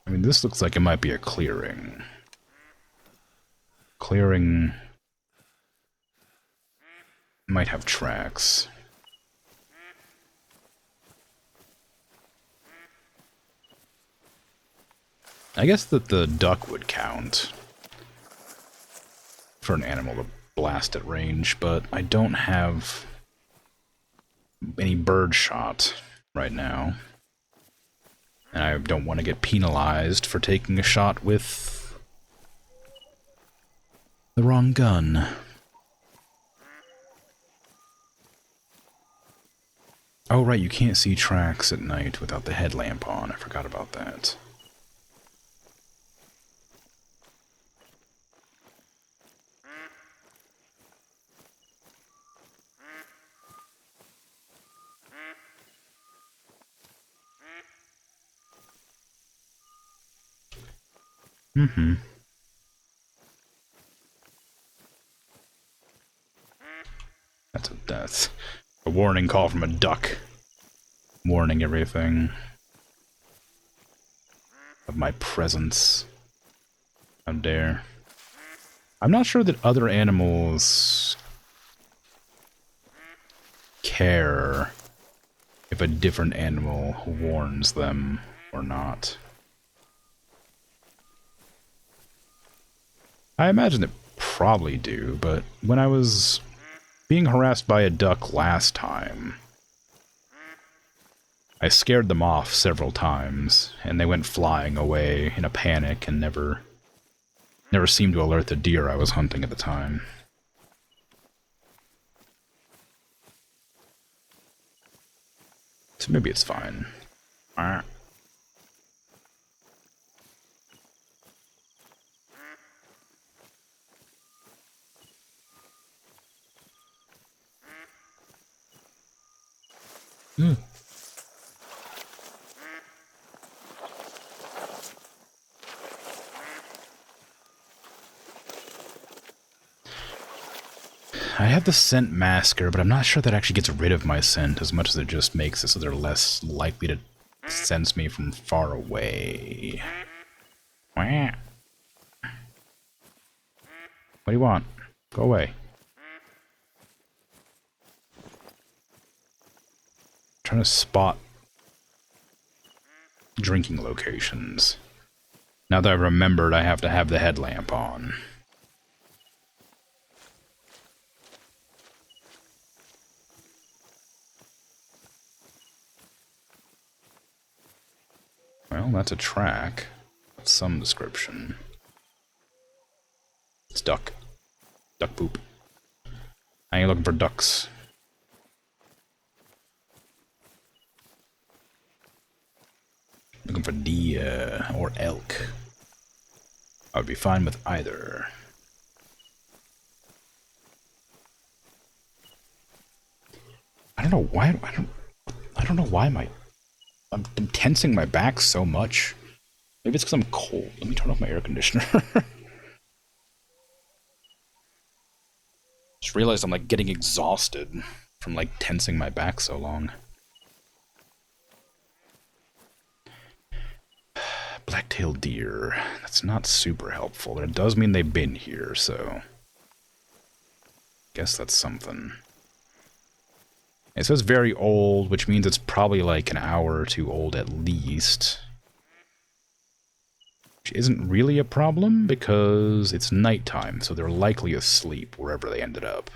I mean, this looks like it might be a clearing. Clearing... might have tracks. I guess that the duck would count for an animal to blast at range, but I don't have any bird shot right now. And I don't want to get penalized for taking a shot with the wrong gun. Oh right, you can't see tracks at night without the headlamp on. I forgot about that. Mm-hmm. That's a warning call from a duck. Warning everything of my presence. How dare. I'm not sure that other animals care if a different animal warns them or not. I imagine they probably do, but when I was being harassed by a duck last time, I scared them off several times, and they went flying away in a panic and never seemed to alert the deer I was hunting at the time. So maybe it's fine. Ah. Hmm. I have the scent masker, but I'm not sure that actually gets rid of my scent as much as it just makes it so they're less likely to sense me from far away. What do you want? Go away. Trying to spot drinking locations. Now that I remembered, I have to have the headlamp on. Well, that's a track of some description. It's duck. Duck poop. I ain't looking for ducks. Looking for deer or elk. I would be fine with either. I don't know why. I don't know why my I'm tensing my back so much. Maybe it's because I'm cold. Let me turn off my air conditioner. Just realized I'm like getting exhausted from like tensing my back so long. Black-tailed deer. That's not super helpful, but it does mean they've been here, so guess that's something. It says very old, which means it's probably like an hour or two old at least. Which isn't really a problem because it's nighttime, so they're likely asleep wherever they ended up.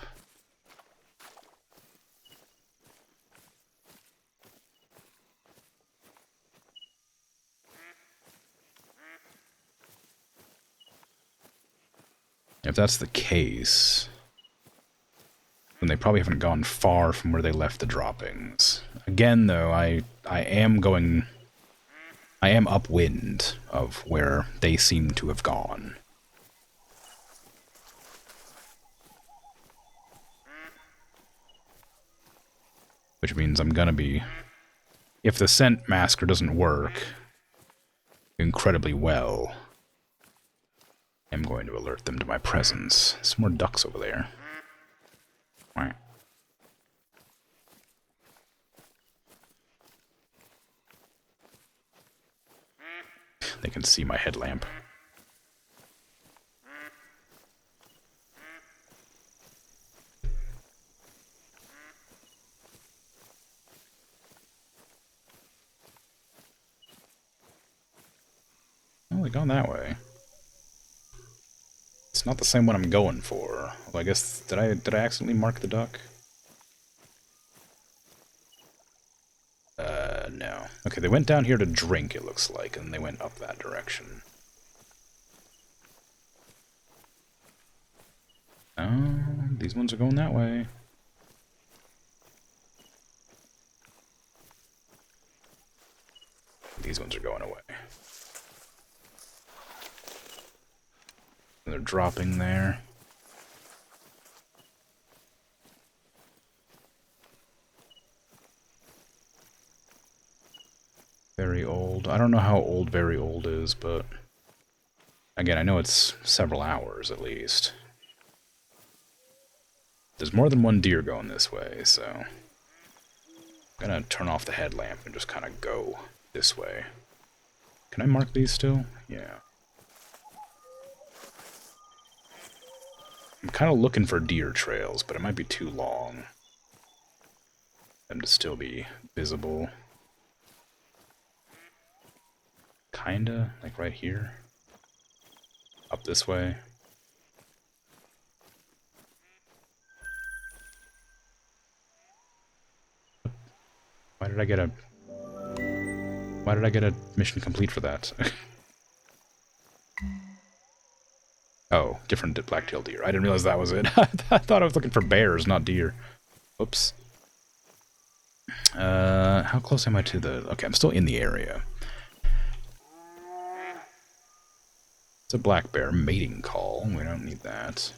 If that's the case, then they probably haven't gone far from where they left the droppings. Again, though, I am upwind of where they seem to have gone. Which means I'm gonna be... If the scent masker doesn't work incredibly well, I'm going to alert them to my presence. Some more ducks over there. Right. They can see my headlamp. Oh, they gone that way. It's not the same one I'm going for. Well, I guess did I accidentally mark the duck? No. Okay, they went down here to drink, it looks like, and they went up that direction. Oh, these ones are going that way. These ones are going away. And they're dropping there. Very old. I don't know how old very old is, but... Again, I know it's several hours, at least. There's more than one deer going this way, so... I'm gonna turn off the headlamp and just kind of go this way. Can I mark these still? Yeah. I'm kind of looking for deer trails, but it might be too long. Them to still be visible. Kinda, like right here. Up this way. Why did I get a mission complete for that? Oh, different black-tailed deer. I didn't realize that was it. I thought I was looking for bears, not deer. Oops. How close am I to the... Okay, I'm still in the area. It's a black bear mating call. We don't need that.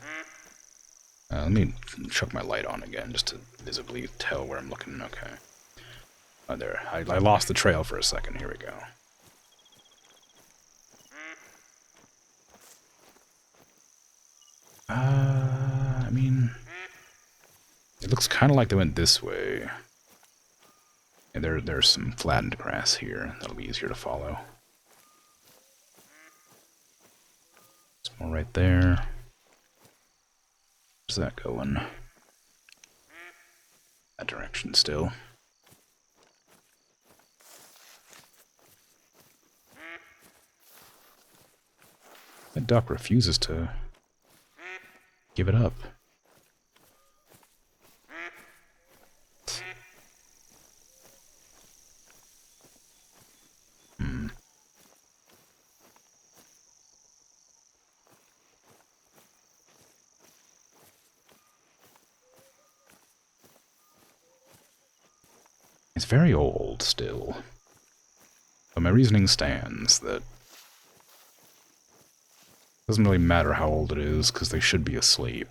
Let me chuck my light on again, just to visibly tell where I'm looking. Okay. Oh, there. I lost the trail for a second. Here we go. I mean... It looks kind of like they went this way. And there's some flattened grass here. That'll be easier to follow. There's more right there. Where's that going? That direction still. That duck refuses to give it up. It's very old still. But my reasoning stands that it doesn't really matter how old it is, because they should be asleep.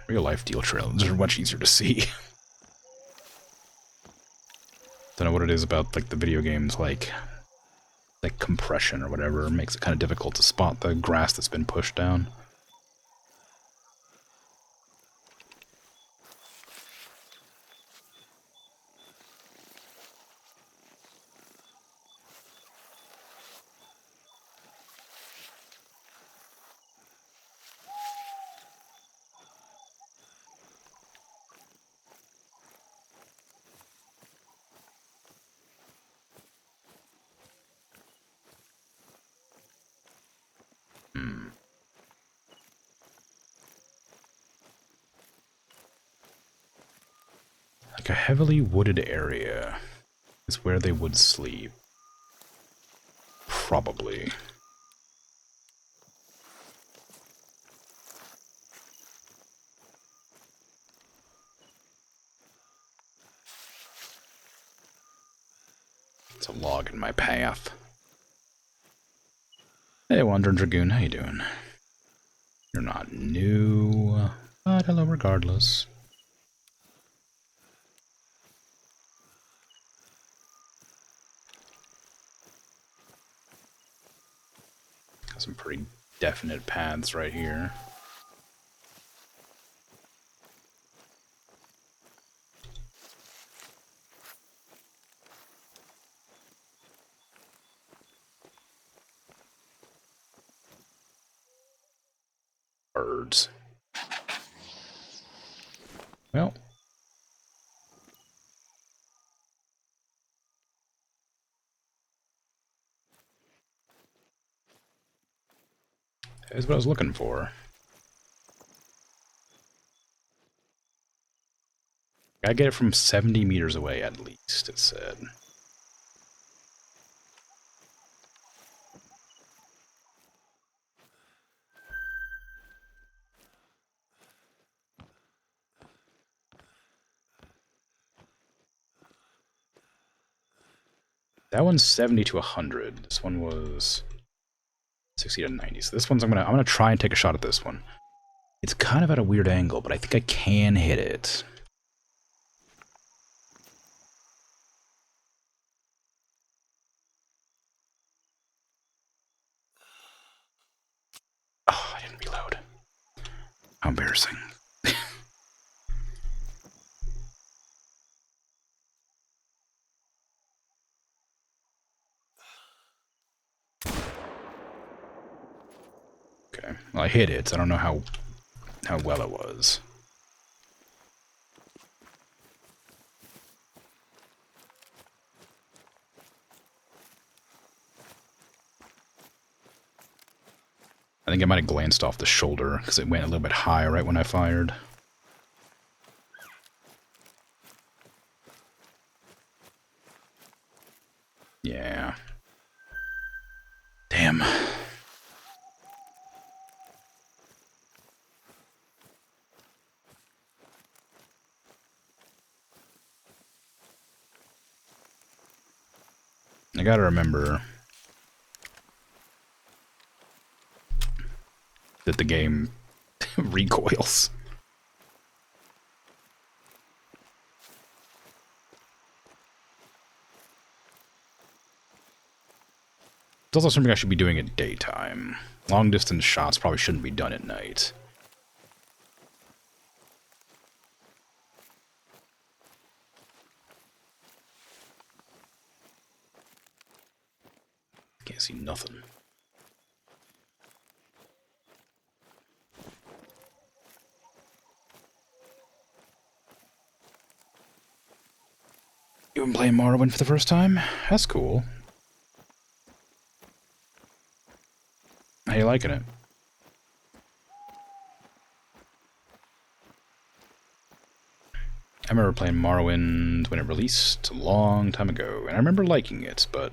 Real life deal trailers are much easier to see. Don't know what it is about like the video games, like compression or whatever, makes it kind of difficult to spot the grass that's been pushed down. Like a heavily wooded area is where they would sleep. Probably. It's a log in my path. Hey, Wandering Dragoon, how you doing? You're not new, but hello regardless. Got some pretty definite paths right here. Birds. Well. That's what I was looking for. Gotta get it from 70 meters away at least, it said. That one's 70 to 100. This one was 60 to 90. So this one's I'm gonna try and take a shot at this one. It's kind of at a weird angle, but I think I can hit it. Oh, I didn't reload. How embarrassing. Okay, well I hit it, so I don't know how well it was. I think I might have glanced off the shoulder because it went a little bit high right when I fired. Yeah. Damn. I gotta remember that the game recoils. It's also something I should be doing at daytime. Long distance shots probably shouldn't be done at night. Can't see nothing. You been playing Morrowind for the first time? That's cool. How you liking it? I remember playing Morrowind when it released a long time ago, and I remember liking it, but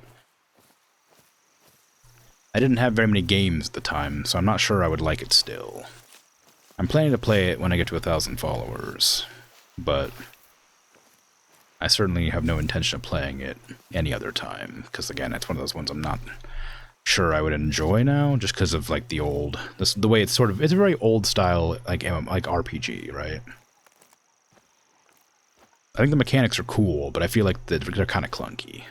I didn't have very many games at the time, so I'm not sure I would like it still. I'm planning to play it when I get to 1,000 followers, but I certainly have no intention of playing it any other time, because again, it's one of those ones I'm not sure I would enjoy now, just because of like the old, the way it's sort of, it's a very old style like RPG, right? I think the mechanics are cool, but I feel like they're kind of clunky.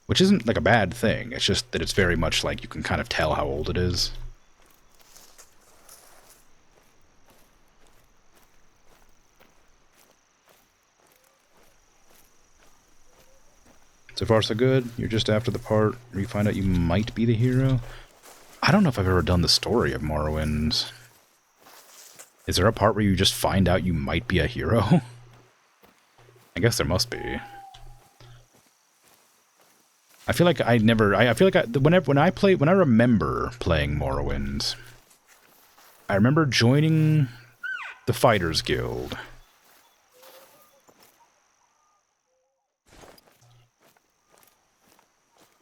Which isn't like a bad thing, it's just that it's very much like you can kind of tell how old it is. So far so good, you're just after the part where you find out you might be the hero. I don't know if I've ever done the story of Morrowind. Is there a part where you just find out you might be a hero? I guess there must be. I feel like I never. I feel like when I remember playing Morrowind, I remember joining the Fighters Guild.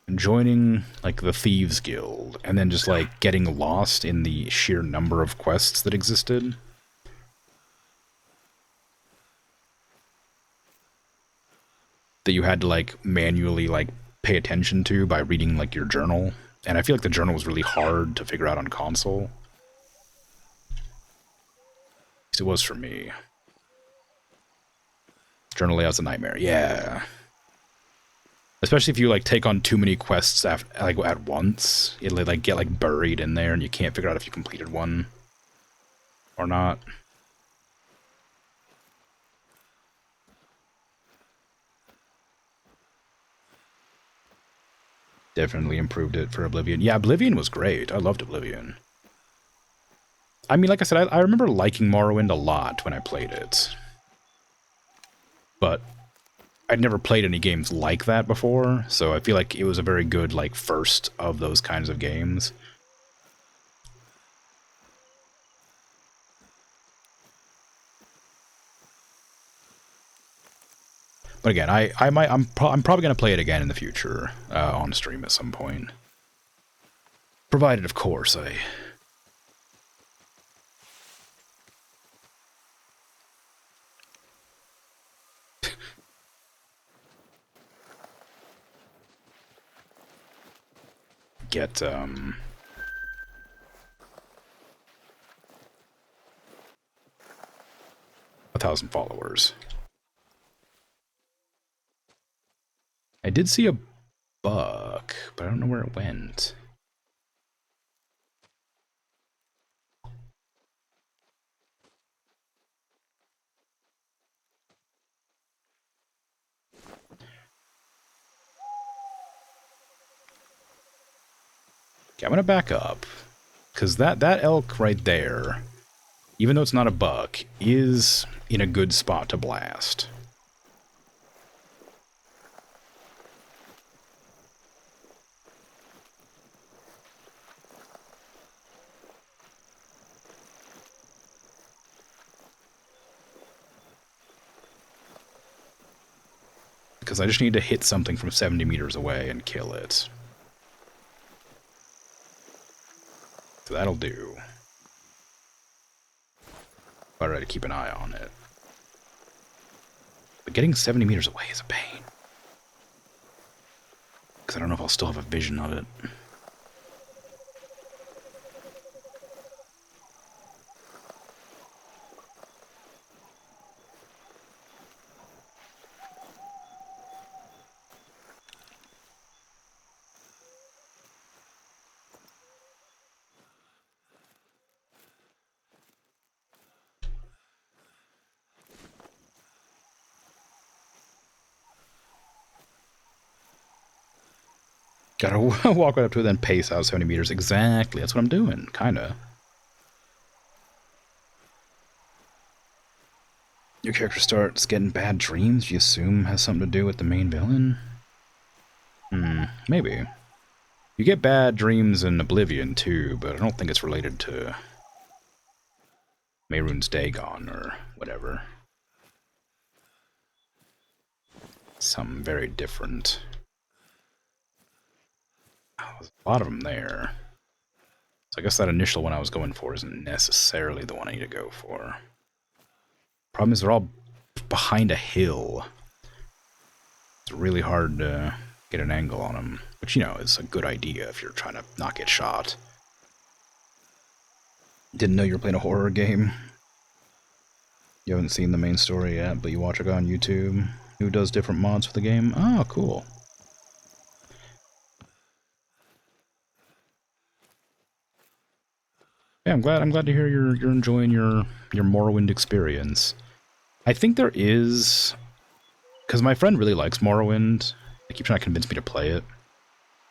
And joining like the Thieves Guild, and then just like getting lost in the sheer number of quests that existed. That you had to like manually like pay attention to by reading like your journal. And I feel like the journal was really hard to figure out on console. At least it was for me. Journal layout's a nightmare. Yeah. Especially if you like take on too many quests at once, it'll like get like buried in there and you can't figure out if you completed one or not. Definitely improved it for Oblivion. Yeah, Oblivion was great. I loved Oblivion. I mean, like I said, I remember liking Morrowind a lot when I played it. But I'd never played any games like that before, so I feel like it was a very good, like, first of those kinds of games. But again, I'm probably gonna play it again in the future on stream at some point, provided, of course, I get 1,000 followers. I did see a bug, but I don't know where it went. Okay, I'm gonna back up, because that elk right there, even though it's not a buck, is in a good spot to blast. Because I just need to hit something from 70 meters away and kill it. So that'll do. But I gotta keep an eye on it. But getting 70 meters away is a pain. Because I don't know if I'll still have a vision of it. Gotta walk right up to it, then pace out 70 meters. Exactly, that's what I'm doing, kinda. Your character starts getting bad dreams, you assume has something to do with the main villain? Maybe. You get bad dreams in Oblivion too, but I don't think it's related to Mehrunes Dagon or whatever. Something very different. Oh, there's a lot of them there. So I guess that initial one I was going for isn't necessarily the one I need to go for. Problem is they're all behind a hill. It's really hard to get an angle on him, which, you know, is a good idea if you're trying to not get shot. Didn't know you were playing a horror game. You haven't seen the main story yet, but you watch a guy on YouTube who does different mods for the game. Oh, cool. Yeah, I'm glad to hear you're enjoying your Morrowind experience. I think there is, because my friend really likes Morrowind. They keep trying to convince me to play it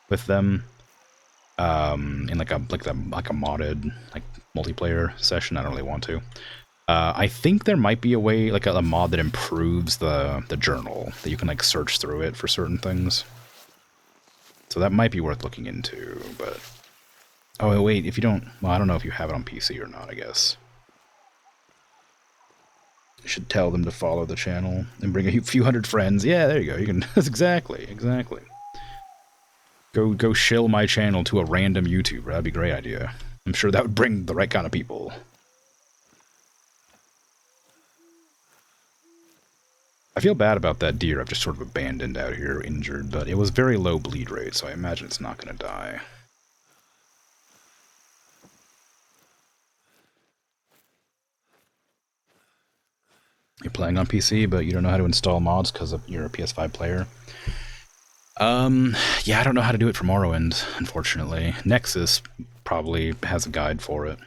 with them, in like a modded like multiplayer session. I don't really want to. I think there might be a way, like a mod that improves the journal, that you can like search through it for certain things. So that might be worth looking into, but... Oh, wait, if you don't... Well, I don't know if you have it on PC or not, I guess. You should tell them to follow the channel and bring a few hundred friends. Yeah, there you go. You can... That's exactly. Go shill my channel to a random YouTuber. That'd be a great idea. I'm sure that would bring the right kind of people. I feel bad about that deer I've just sort of abandoned out here, injured, but it was very low bleed rate, so I imagine it's not going to die. You're playing on PC, but you don't know how to install mods because you're a PS5 player? Yeah, I don't know how to do it for Morrowind, unfortunately. Nexus probably has a guide for it.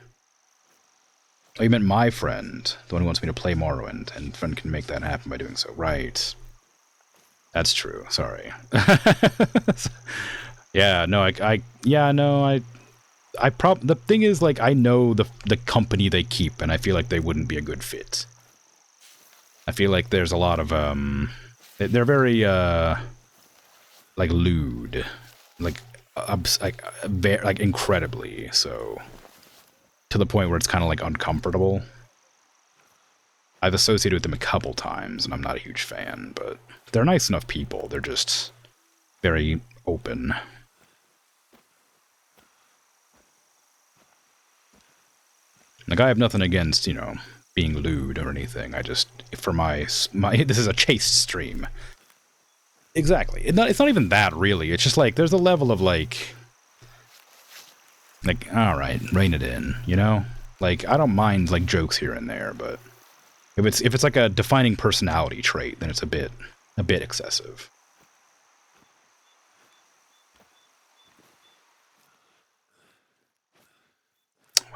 Oh, you meant my friend, the one who wants me to play Morrowind, and friend can make that happen by doing so. Right. That's true, sorry. Yeah, no, the thing is, like, I know the company they keep, and I feel like they wouldn't be a good fit. I feel like there's a lot of, they're very, like, lewd. Like incredibly so. To the point where it's kind of, like, uncomfortable. I've associated with them a couple times, and I'm not a huge fan, but they're nice enough people. They're just very open. Like, I have nothing against, you know, being lewd or anything. I just, for my this is a chaste stream. Exactly. It's not even that, really. It's just, like, there's a level of, like, alright, rein it in, you know? Like, I don't mind, like, jokes here and there, but if it's like a defining personality trait, then it's a bit excessive.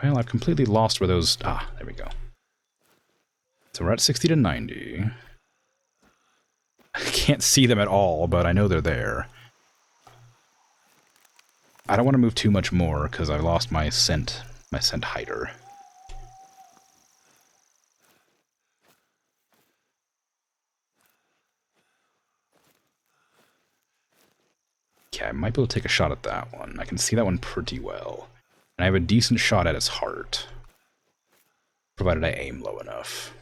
Well, I've completely lost where those... Ah, there we go. So we're at 60 to 90. I can't see them at all, but I know they're there. I don't want to move too much more, because I lost my scent hider. Okay, I might be able to take a shot at that one. I can see that one pretty well. And I have a decent shot at its heart. Provided I aim low enough.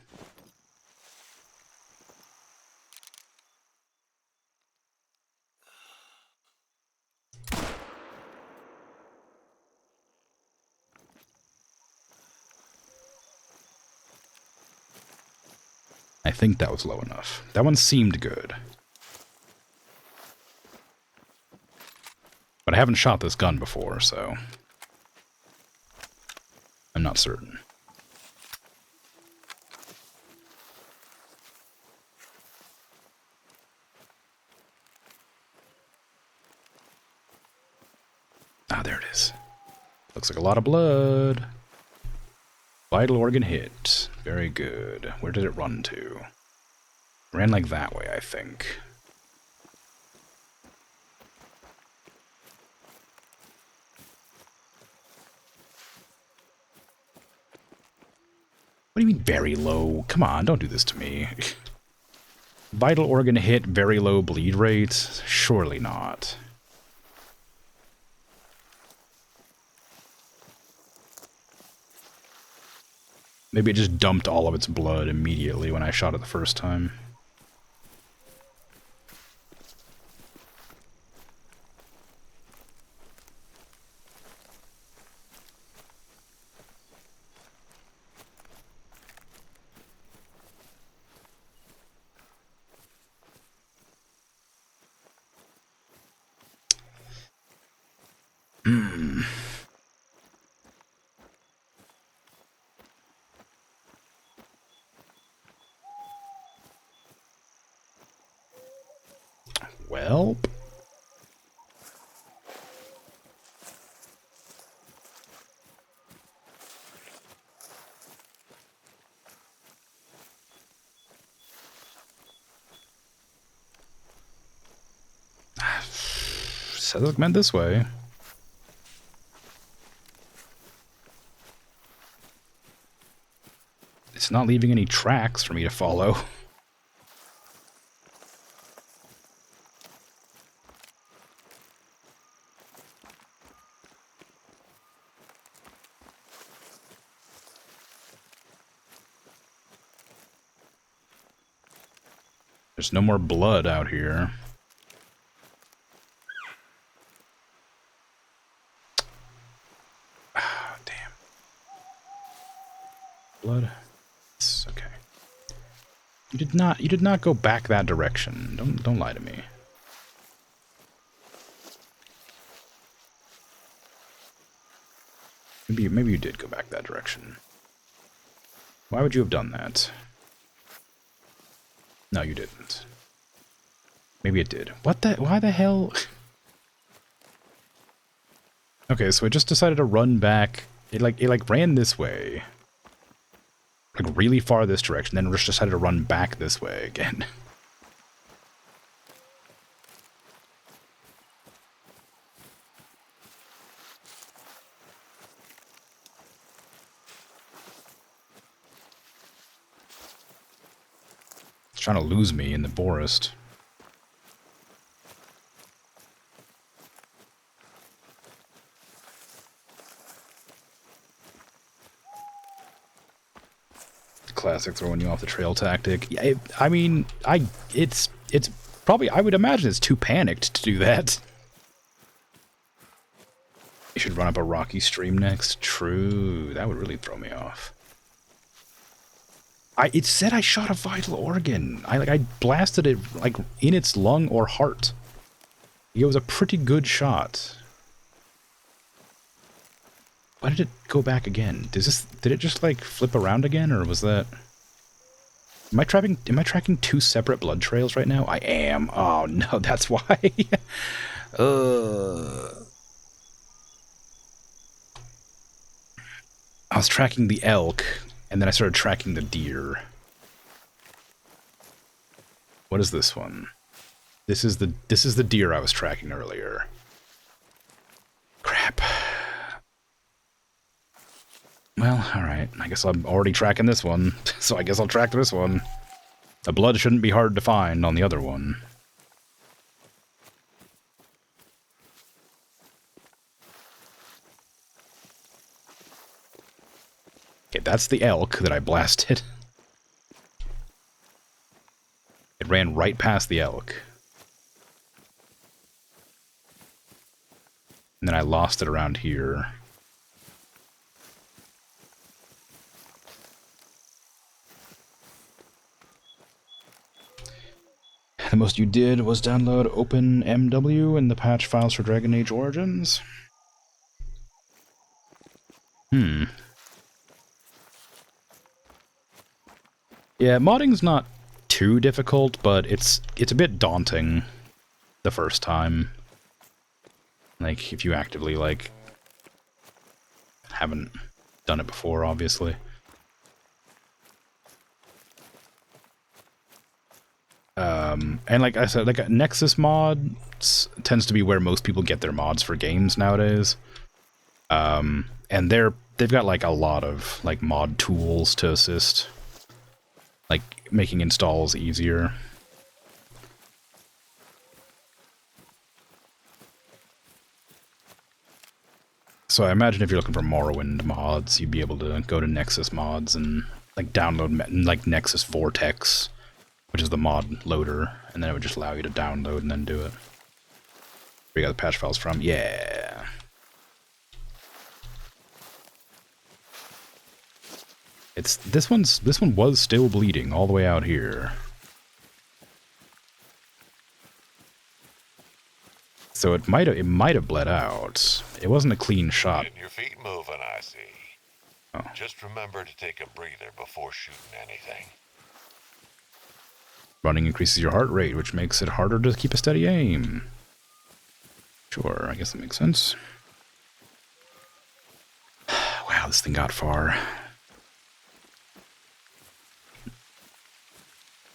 I think that was low enough. That one seemed good. But I haven't shot this gun before, so... I'm not certain. Ah, there it is. Looks like a lot of blood. Vital organ hit. Very good. Where did it run to? Ran like that way, I think. What do you mean very low? Come on, don't do this to me. Vital organ hit, very low bleed rate? Surely not. Maybe it just dumped all of its blood immediately when I shot it the first time. Hmm. Well. Says it meant this way. It's not leaving any tracks for me to follow. There's no more blood out here. Ah, damn. Blood. It's okay. You did not go back that direction. Don't lie to me. Maybe you did go back that direction. Why would you have done that? No, you didn't. Maybe it did. Why the hell? Okay, so it just decided to run back. It ran this way. Like really far this direction, then just decided to run back this way again. It's trying to lose me in the forest. Classic throwing you off the trail tactic. Yeah, I mean, it's probably, I would imagine it's too panicked to do that. You should run up a rocky stream next. True, that would really throw me off. It said I shot a vital organ. I blasted it like in its lung or heart. It was a pretty good shot. Why did it go back again? Did it just like flip around again, or was that? Am I tracking two separate blood trails right now? I am. Oh no, that's why. I was tracking the elk, and then I started tracking the deer. What is this one? This is the deer I was tracking earlier. Crap. Well, alright. I guess I'm already tracking this one, so I guess I'll track this one. The blood shouldn't be hard to find on the other one. Okay, that's the elk that I blasted. It ran right past the elk. And then I lost it around here. The most you did was download OpenMW and the patch files for Dragon Age Origins? Yeah, modding's not too difficult, but it's a bit daunting the first time. Like, if you actively, like, haven't done it before, obviously. And like I said, like Nexus mods tends to be where most people get their mods for games nowadays. And they've got like a lot of like mod tools to assist, like making installs easier. So I imagine if you're looking for Morrowind mods, you'd be able to go to Nexus mods and like download like Nexus Vortex, which is the mod loader, and then it would just allow you to download and then do it. Where you got the patch files from? Yeah. This one was still bleeding all the way out here. So it might have bled out. It wasn't a clean shot. Getting your feet moving, I see. Oh. Just remember to take a breather before shooting anything. Running increases your heart rate, which makes it harder to keep a steady aim. Sure, I guess that makes sense. Wow, this thing got far.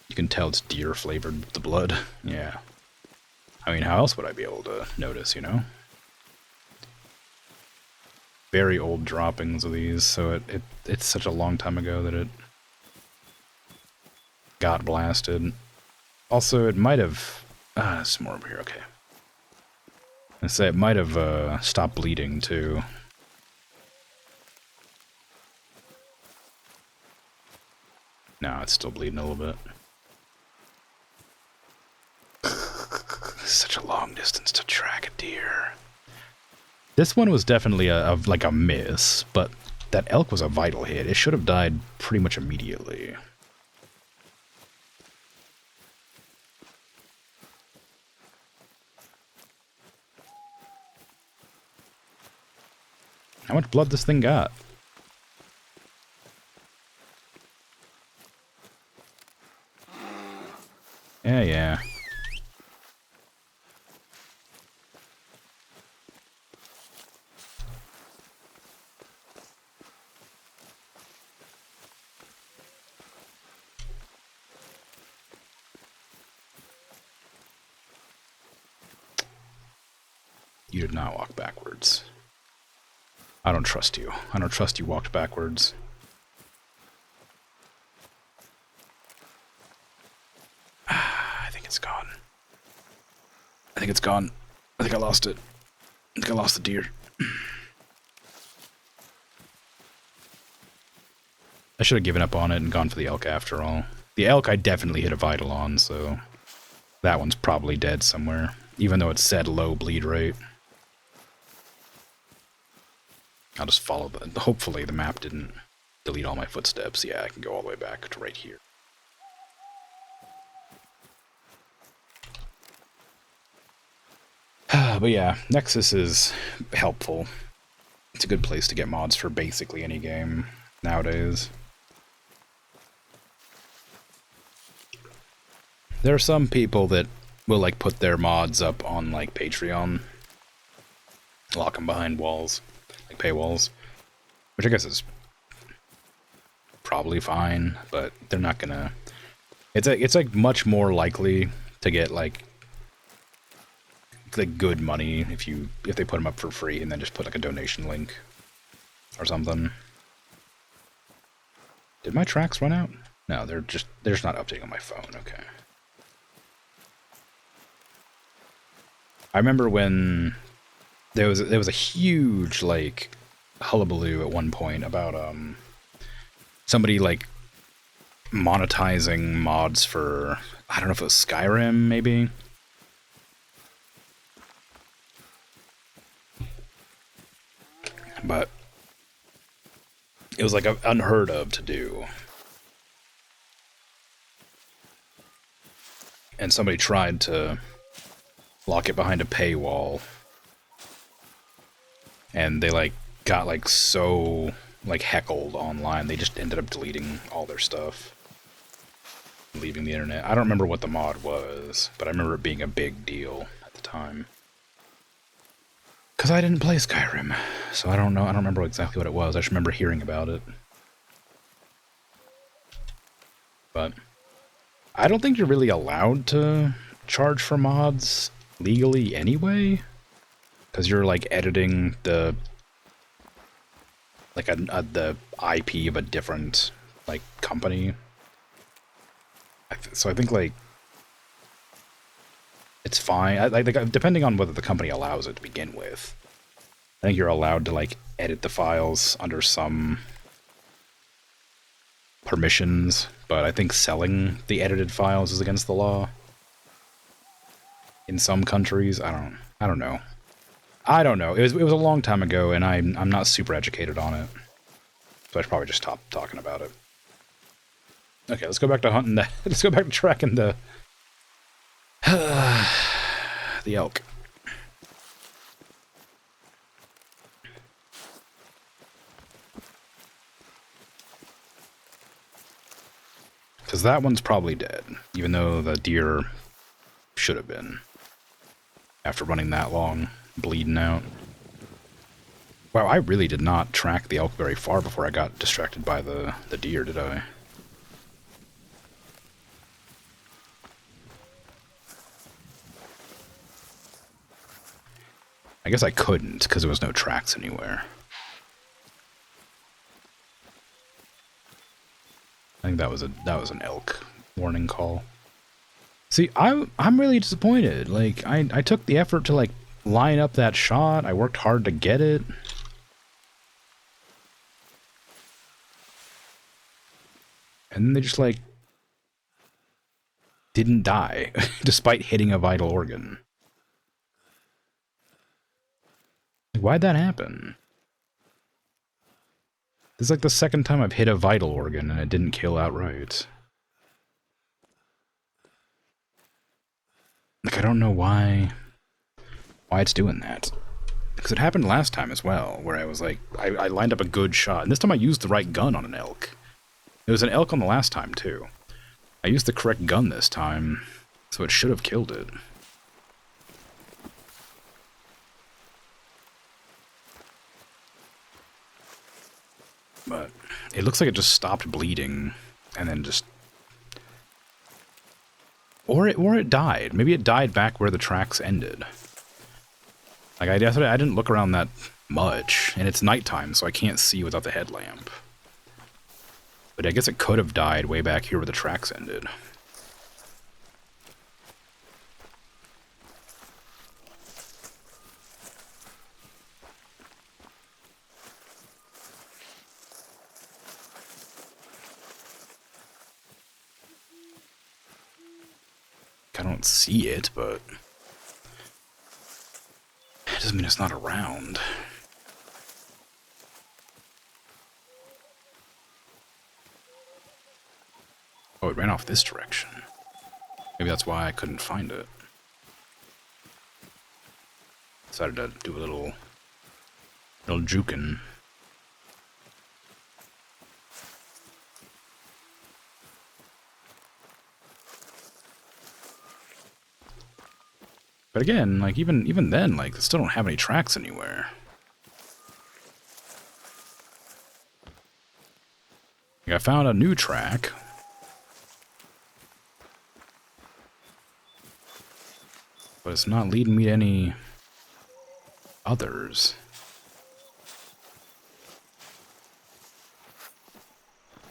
You can tell it's deer flavored with the blood. Yeah. I mean, how else would I be able to notice, you know? Very old droppings of these, so it's such a long time ago that it got blasted. Also, it might have... there's more over here, okay. I say it might have stopped bleeding, too. No, it's still bleeding a little bit. Such a long distance to track a deer. This one was definitely like a miss, but that elk was a vital hit. It should have died pretty much immediately. How much blood this thing got? Yeah. You did not walk backwards. I don't trust you. I don't trust you walked backwards. I think it's gone. I think it's gone. I think I lost it. I think I lost the deer. I should have given up on it and gone for the elk after all. The elk I definitely hit a vital on, so that one's probably dead somewhere, even though it said low bleed rate. I'll just follow the... Hopefully the map didn't delete all my footsteps. Yeah, I can go all the way back to right here. But yeah, Nexus is helpful. It's a good place to get mods for basically any game nowadays. There are some people that will like put their mods up on like Patreon, lock them behind walls, like paywalls, which I guess is probably fine, but they're not gonna. It's like much more likely to get like good money if they put them up for free and then just put like a donation link or something. Did my tracks run out? No, they're just not updating on my phone. Okay. I remember when there was a huge like hullabaloo at one point about somebody like monetizing mods for, I don't know if it was Skyrim maybe. But it was like unheard of to do. And somebody tried to lock it behind a paywall. And they like got like so like heckled online, they just ended up deleting all their stuff. Leaving the internet. I don't remember what the mod was, but I remember it being a big deal at the time. Because I didn't play Skyrim, so I don't know. I don't remember exactly what it was. I just remember hearing about it. But I don't think you're really allowed to charge for mods legally anyway, because you're like editing the like the IP of a different like company. So I think like it's fine. I think depending on whether the company allows it to begin with. I think you're allowed to like edit the files under some permissions, but I think selling the edited files is against the law. In some countries, I don't know. I don't know. It was a long time ago, and I'm not super educated on it, so I should probably just stop talking about it. Okay, let's go back to hunting the. Let's go back to tracking the elk. Because that one's probably dead, even though the deer should have been. After running that long, bleeding out. Wow, I really did not track the elk very far before I got distracted by the deer, did I? I guess I couldn't, because there was no tracks anywhere. I think that was an elk warning call. See, I'm really disappointed. Like, I took the effort to, like, line up that shot. I worked hard to get it. And then they just, like, didn't die, despite hitting a vital organ. Why'd that happen? This is like the second time I've hit a vital organ and it didn't kill outright. Like, I don't know why it's doing that. Because it happened last time as well, where I was like, I lined up a good shot, and this time I used the right gun on an elk. It was an elk on the last time, too. I used the correct gun this time, so it should have killed it. But it looks like it just stopped bleeding, and then just... Or it died. Maybe it died back where the tracks ended. Like, I didn't look around that much, and it's nighttime, so I can't see without the headlamp. But I guess it could have died way back here where the tracks ended. I don't see it, but... It doesn't mean it's not around. Oh, it ran off this direction. Maybe that's why I couldn't find it. Decided to do a little jukin'. But again, like, even then, like, I still don't have any tracks anywhere. Like, I found a new track. But it's not leading me to any others.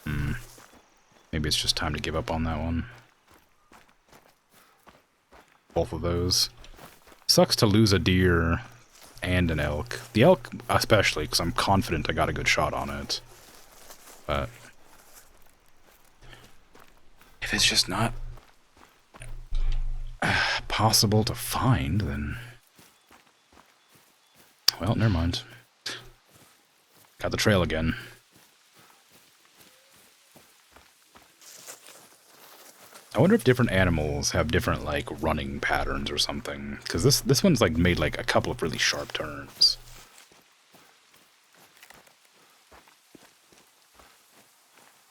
Maybe it's just time to give up on that one. Both of those. Sucks to lose a deer and an elk. The elk especially, because I'm confident I got a good shot on it. But if it's just not possible to find, then... Well, never mind. Got the trail again. I wonder if different animals have different, like, running patterns or something. Because this one's, like, made, like, a couple of really sharp turns.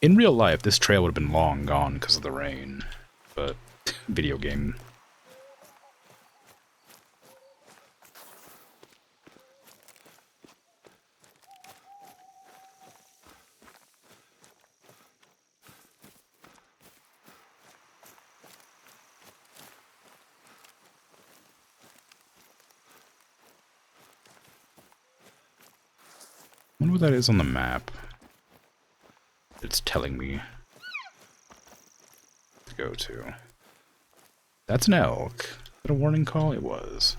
In real life, this trail would have been long gone because of the rain. But, video game... I wonder what that is on the map. It's telling me to go to. That's an elk. Is that a warning call? It was.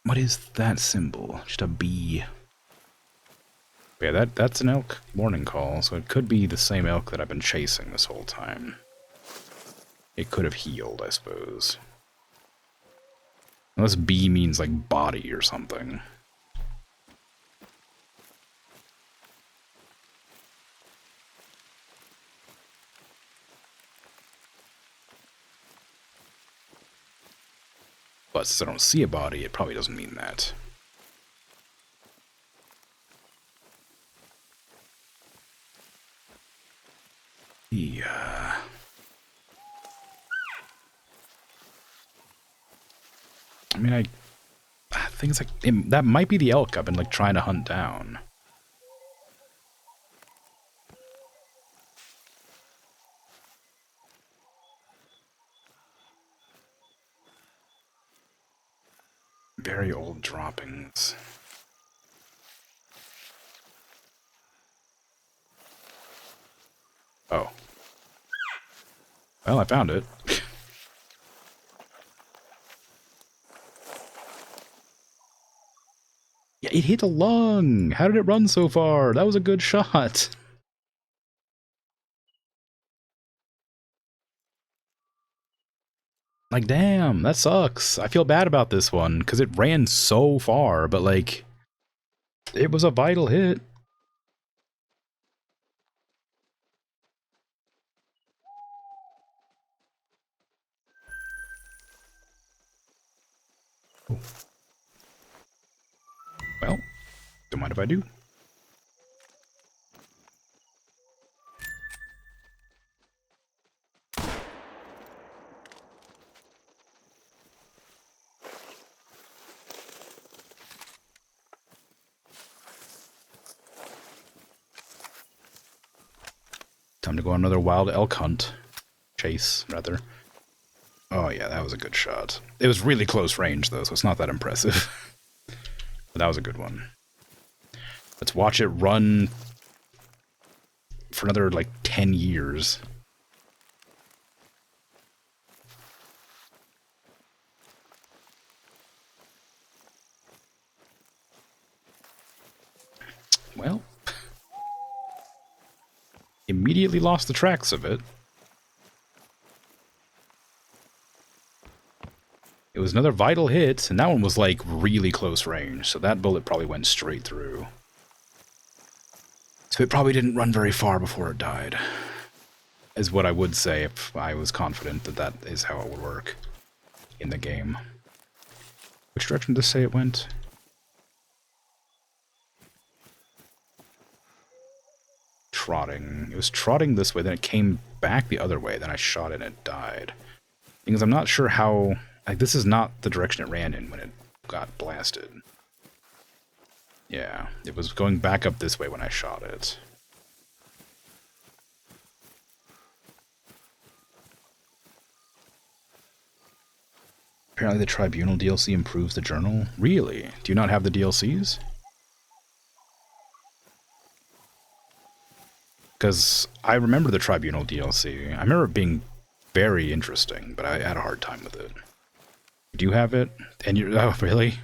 What is that symbol? Just a bee. Yeah, that's an elk warning call, so it could be the same elk that I've been chasing this whole time. It could have healed, I suppose. Unless B means, like, body or something. But since I don't see a body, it probably doesn't mean that. I mean, I think it's like that might be the elk I've been like trying to hunt down. Very old droppings. Oh. Well, I found it. Yeah, it hit a lung! How did it run so far? That was a good shot. Like, damn, that sucks. I feel bad about this one, because it ran so far, but, like, it was a vital hit. Well, don't mind if I do. Time to go on another wild elk hunt. Chase, rather. Oh yeah, that was a good shot. It was really close range, though, so it's not that impressive. But that was a good one. Let's watch it run for another, like, 10 years. Well, immediately lost the tracks of it. It was another vital hit, and that one was, like, really close range, so that bullet probably went straight through. So it probably didn't run very far before it died, is what I would say if I was confident that that is how it would work in the game. Which direction did this say it went? Trotting. It was trotting this way, then it came back the other way, then I shot it and it died. Because I'm not sure how... Like, this is not the direction it ran in when it got blasted. Yeah, it was going back up this way when I shot it. Apparently the Tribunal DLC improves the journal? Really? Do you not have the DLCs? Because I remember the Tribunal DLC. I remember it being very interesting, but I had a hard time with it. Do you have it? And you... Oh, really?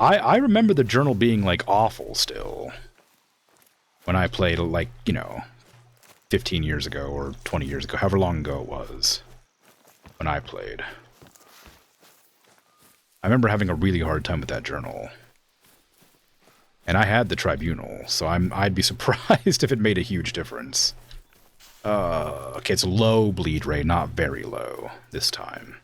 I remember the journal being, like, awful still. When I played, like, you know, 15 years ago or 20 years ago, however long ago it was. When I played. I remember having a really hard time with that journal. And I had the Tribunal, so I'd be surprised if it made a huge difference. Okay, it's low bleed rate, not very low this time.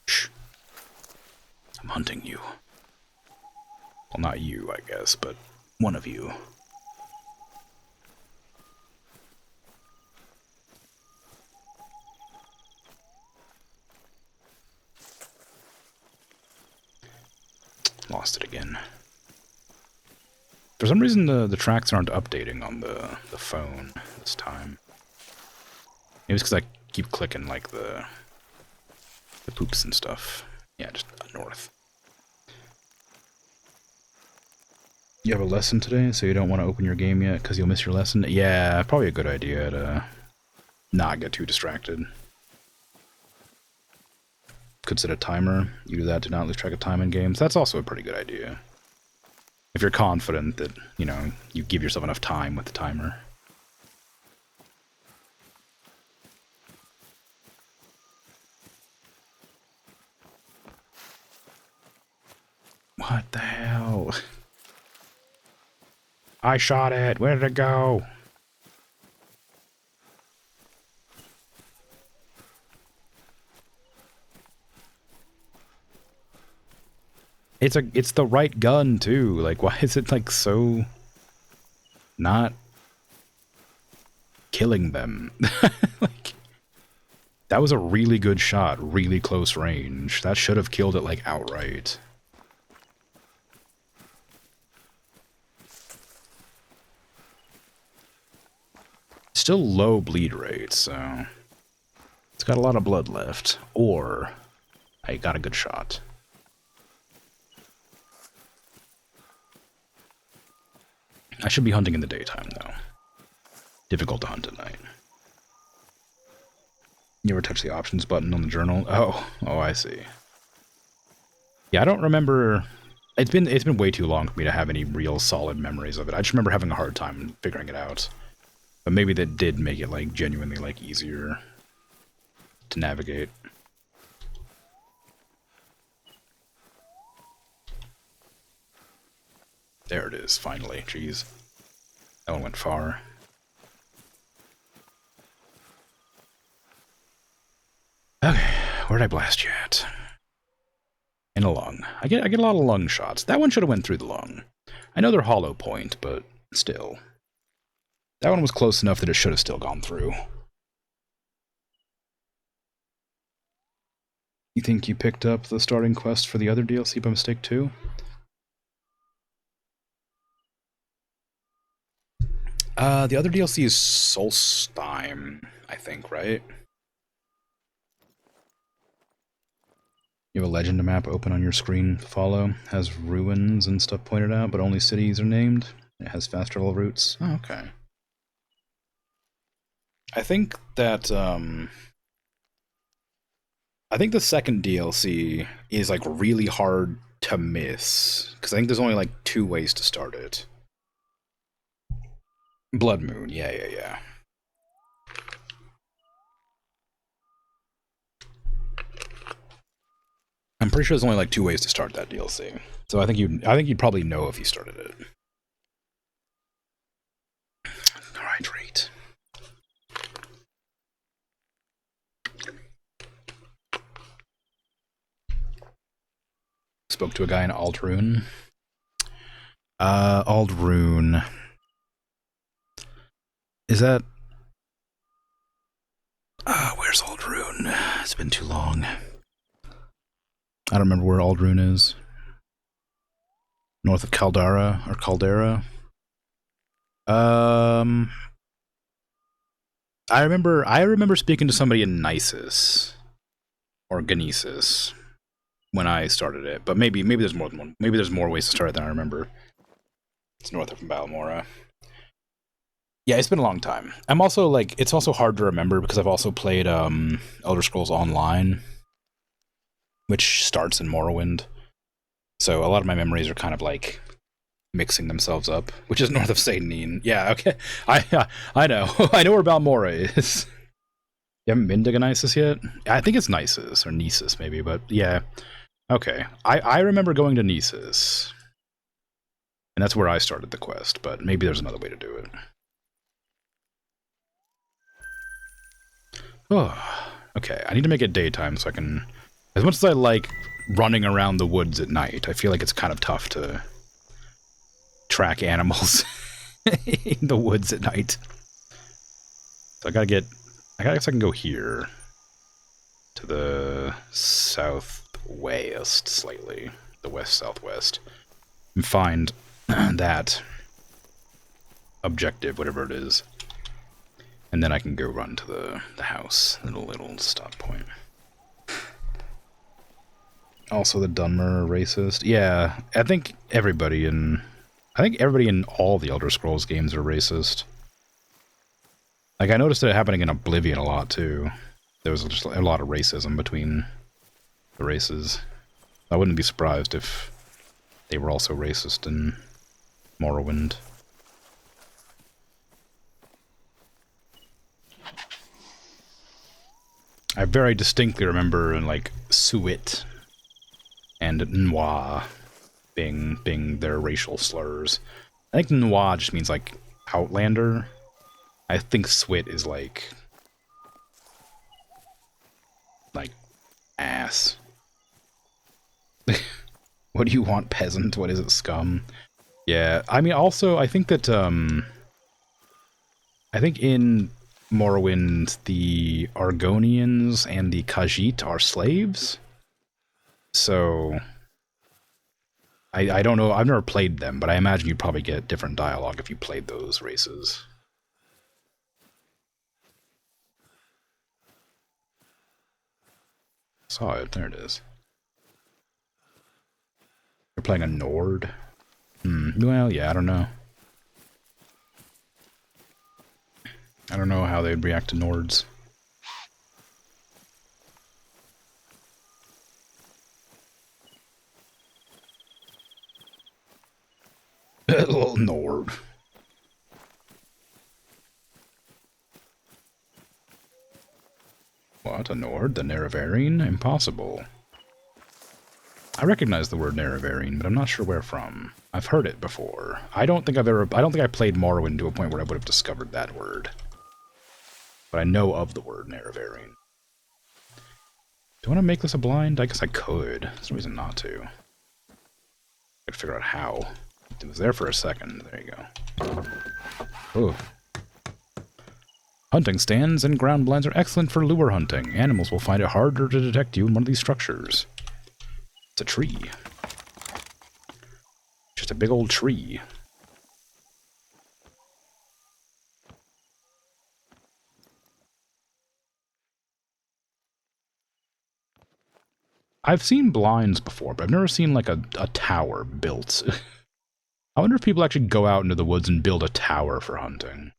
Shh. I'm hunting you. Well, not you, I guess, but one of you. Lost it again. For some reason, the tracks aren't updating on the phone this time. Maybe it's because I keep clicking, like, the poops and stuff. Yeah, just north. You have a lesson today, so you don't want to open your game yet because you'll miss your lesson? Yeah, probably a good idea to not get too distracted. Could set a timer. You do that to not lose track of time in games. That's also a pretty good idea. If you're confident that, you know, you give yourself enough time with the timer. What the hell? I shot it. Where did it go? It's the right gun too. Like, why is it like so not killing them? Like, that was a really good shot, really close range. That should have killed it like outright. Still low bleed rate, so it's got a lot of blood left. Or I got a good shot. I should be hunting in the daytime, though. Difficult to hunt at night. You ever touch the options button on the journal? Oh, I see. Yeah, I don't remember. It's been way too long for me to have any real solid memories of it. I just remember having a hard time figuring it out. But maybe that did make it like genuinely like easier to navigate. There it is, finally. Jeez. That one went far. Okay, where'd I blast you at? In a lung. I get a lot of lung shots. That one should have went through the lung. I know they're hollow point, but still. That one was close enough that it should have still gone through. You think you picked up the starting quest for the other DLC by mistake too? The other DLC is Solstheim, I think, right? You have a legend map open on your screen to follow. Has ruins and stuff pointed out, but only cities are named. It has fast travel routes. Oh, okay. I think that, I think the second DLC is, like, really hard to miss. Because I think there's only, like, 2 ways to start it. Blood Moon, yeah. I'm pretty sure there's only like 2 ways to start that DLC. So I think you'd probably know if you started it. Alright, great. Spoke to a guy in Aldrune. Aldrune. Is that... where's Aldrune? It's been too long. I don't remember where Aldrune is. North of Caldera, or Caldera. I remember speaking to somebody in Nisus. Or Ganesis. When I started it. But maybe there's more than one. Maybe there's more ways to start it than I remember. It's north of Balmora. Yeah, it's been a long time. I'm also, like, it's also hard to remember because I've also played Elder Scrolls Online, which starts in Morrowind. So a lot of my memories are kind of, like, mixing themselves up, which is north of Satanine. Yeah, okay. I know. I know where Balmora is. You haven't been to Gnisis yet? I think it's Nisus, or Nisus, maybe, but yeah. Okay. I remember going to Nisus. And that's where I started the quest, but maybe there's another way to do it. Oh, okay. I need to make it daytime so I can... As much as I like running around the woods at night, I feel like it's kind of tough to track animals in the woods at night. So I guess I can go here to the southwest slightly, the west-southwest, and find that objective, whatever it is. And then I can go run to the house, little stop point. Also, the Dunmer racist. Yeah, I think everybody in all the Elder Scrolls games are racist. Like, I noticed it happening in Oblivion a lot too. There was just a lot of racism between the races. I wouldn't be surprised if they were also racist in Morrowind. I very distinctly remember in, like, Suit and Noir being their racial slurs. I think Noir just means, like, Outlander. I think Suit is, like, ass. What do you want, peasant? What is it, scum? Yeah, I mean, also, I think that, I think in Morrowind, the Argonians and the Khajiit are slaves. So, I don't know, I've never played them, but I imagine you'd probably get different dialogue if you played those races. Saw it, there it is. You're playing a Nord? Well, yeah, I don't know. I don't know how they'd react to Nords. Little Nord. What, a Nord? The Nerevarine? Impossible. I recognize the word Nerevarine, but I'm not sure where from. I've heard it before. I don't think I played Morrowind to a point where I would have discovered that word. But I know of the word Nerevarine. Do I want to make this a blind? I guess I could. There's no reason not to. I gotta figure out how. It was there for a second. There you go. Oh. Hunting stands and ground blinds are excellent for lure hunting. Animals will find it harder to detect you in one of these structures. It's a tree. Just a big old tree. I've seen blinds before, but I've never seen like a tower built. I wonder if people actually go out into the woods and build a tower for hunting.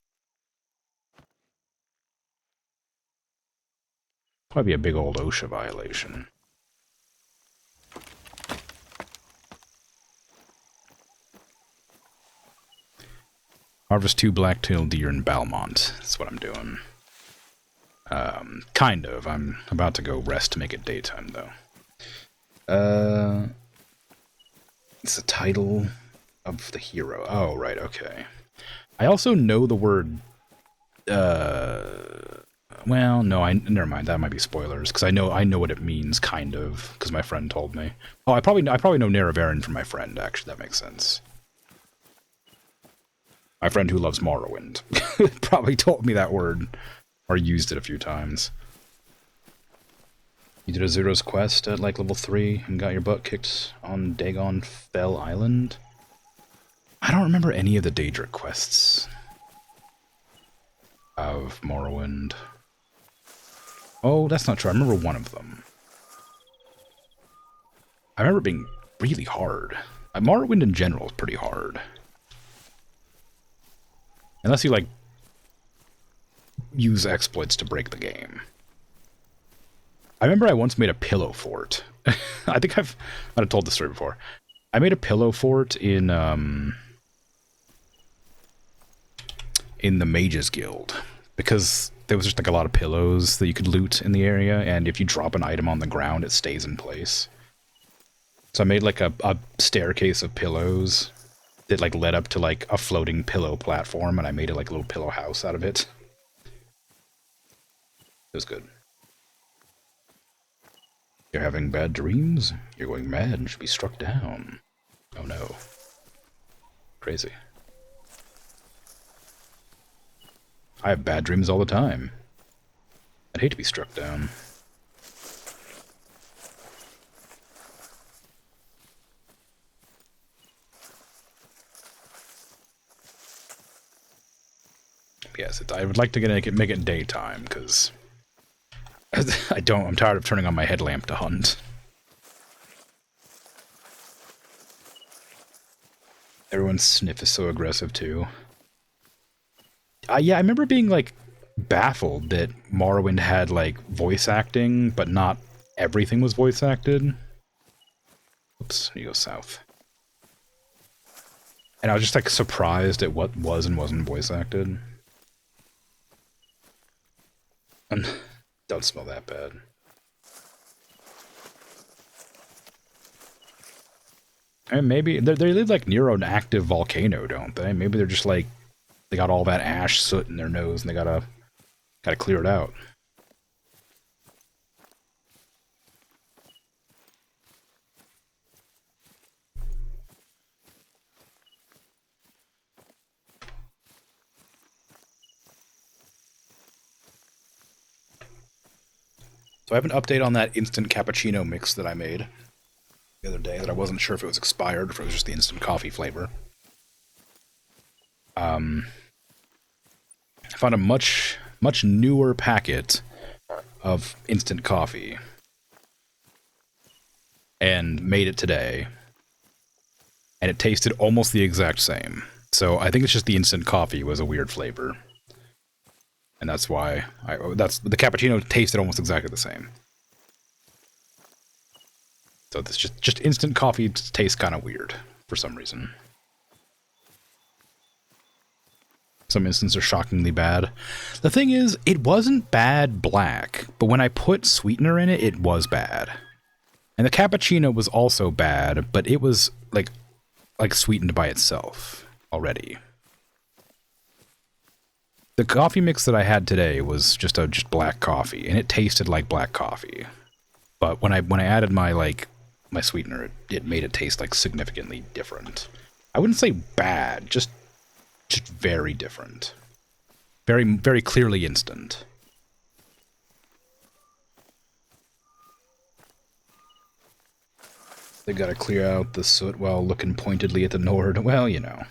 Probably be a big old OSHA violation. Harvest 2 black-tailed deer in Balmont. That's what I'm doing. Kind of. I'm about to go rest to make it daytime, though. It's the title of the hero. Oh, right, okay. I also know the word, well, no, never mind, that might be spoilers, because I know what it means, kind of, because my friend told me. Oh, I probably know Nerevarine from my friend, actually, that makes sense. My friend who loves Morrowind probably told me that word, or used it a few times. You did a Zero's quest at, like, level 3 and got your butt kicked on Dagon Fell Island? I don't remember any of the Daedric quests of Morrowind. Oh, that's not true. I remember one of them. I remember it being really hard. Morrowind in general is pretty hard. Unless you, like, use exploits to break the game. I remember I once made a pillow fort. I think might have told this story before. I made a pillow fort in the Mages Guild, because there was just like a lot of pillows that you could loot in the area, and if you drop an item on the ground, it stays in place. So I made like a staircase of pillows that like led up to like a floating pillow platform, and I made it like a little pillow house out of it. It was good. You're having bad dreams? You're going mad and should be struck down. Oh no. Crazy. I have bad dreams all the time. I'd hate to be struck down. Yes, I would like to make it daytime, because I'm tired of turning on my headlamp to hunt. Everyone's sniff is so aggressive, too. Yeah, I remember being, like, baffled that Morrowind had, like, voice acting, but not everything was voice acted. Oops, you go south. And I was just, like, surprised at what was and wasn't voice acted. Don't smell that bad. And maybe they live like near an active volcano, don't they? Maybe they're just like they got all that ash soot in their nose and they gotta clear it out. So I have an update on that instant cappuccino mix that I made the other day that I wasn't sure if it was expired or if it was just the instant coffee flavor. I found a much newer packet of instant coffee and made it today, and it tasted almost the exact same. So I think it's just the instant coffee was a weird flavor, and that's why the cappuccino tasted almost exactly the same. So this just instant coffee tastes kind of weird for some reason. Some instances are shockingly bad. The thing is, it wasn't bad black, but when I put sweetener in it, it was bad. And the cappuccino was also bad, but it was like sweetened by itself already. The coffee mix that I had today was just black coffee, and it tasted like black coffee. But when I added my sweetener, it made it taste like significantly different. I wouldn't say bad, just very different. Very, very clearly instant. They gotta clear out the soot while looking pointedly at the Nord. Well, you know.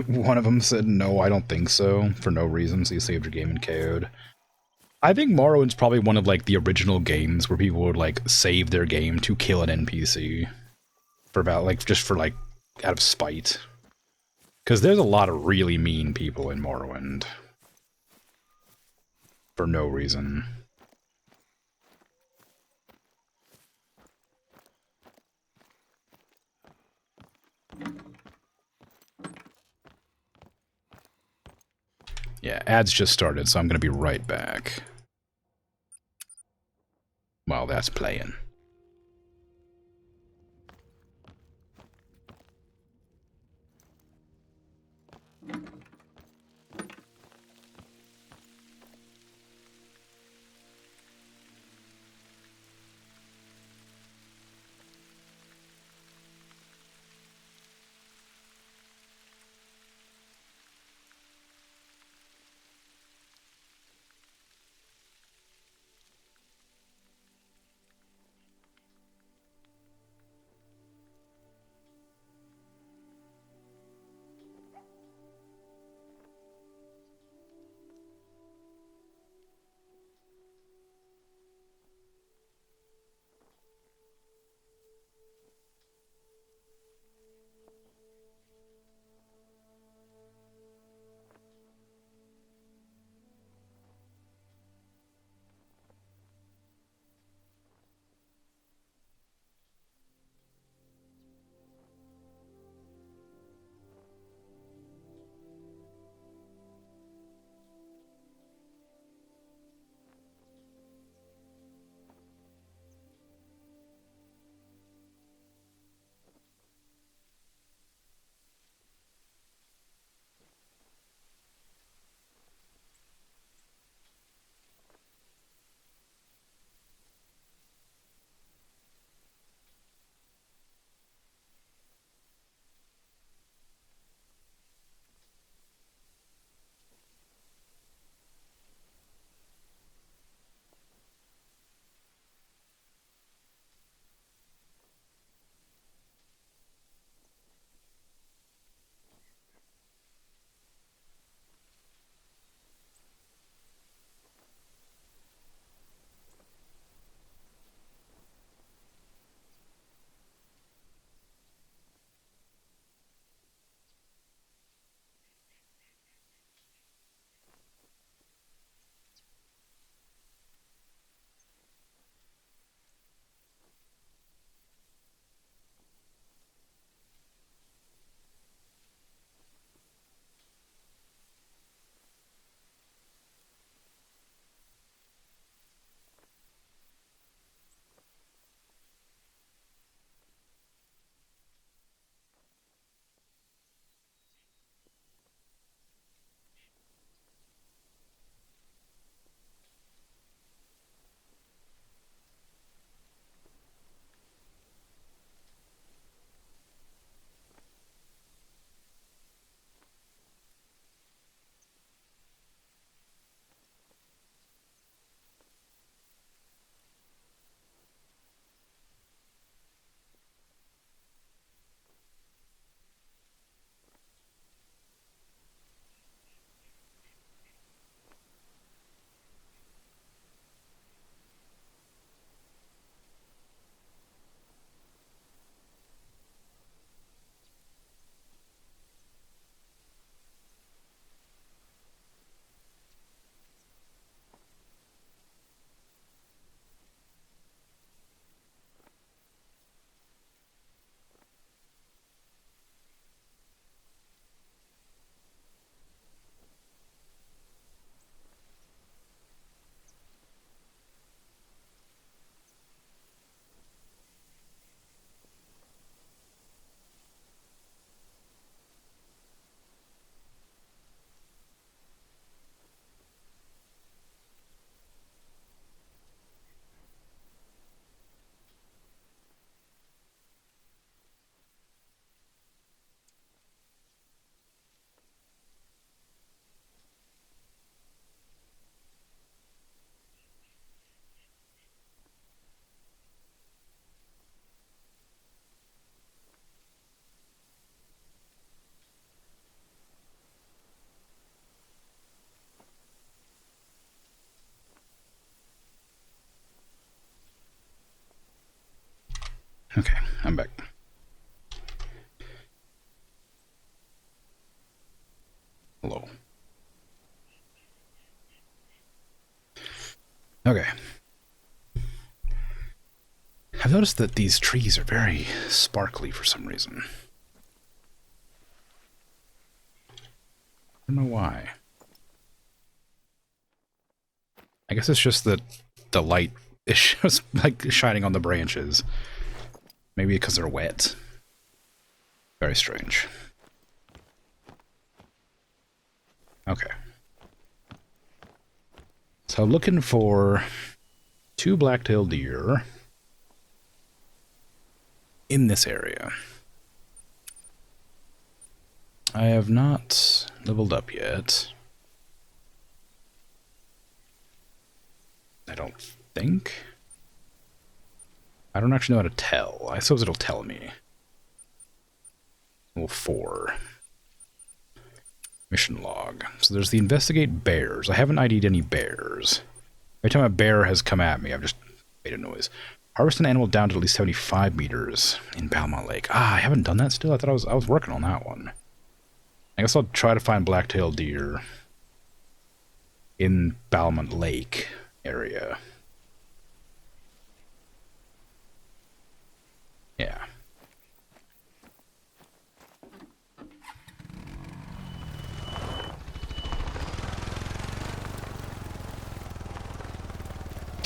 One of them said, no, I don't think so, for no reason, so you saved your game and KO'd. I think Morrowind's probably one of, like, the original games where people would, like, save their game to kill an NPC. For about, like, just for, like, out of spite. Because there's a lot of really mean people in Morrowind. For no reason. Yeah, ads just started, so I'm gonna be right back. While that's playing. Okay, I'm back. Hello. Okay. I've noticed that these trees are very sparkly for some reason. I don't know why. I guess it's just that the light is just like shining on the branches. Maybe because they're wet. Very strange. Okay. So looking for 2 black-tailed deer in this area. I have not leveled up yet. I don't think. I don't actually know how to tell. I suppose it'll tell me. Level 4. Mission log. So there's the investigate bears. I haven't ID'd any bears. Every time a bear has come at me, I've just made a noise. Harvest an animal down to at least 75 meters in Belmont Lake. Ah, I haven't done that still. I thought I was working on that one. I guess I'll try to find black-tailed deer in Belmont Lake area. Yeah.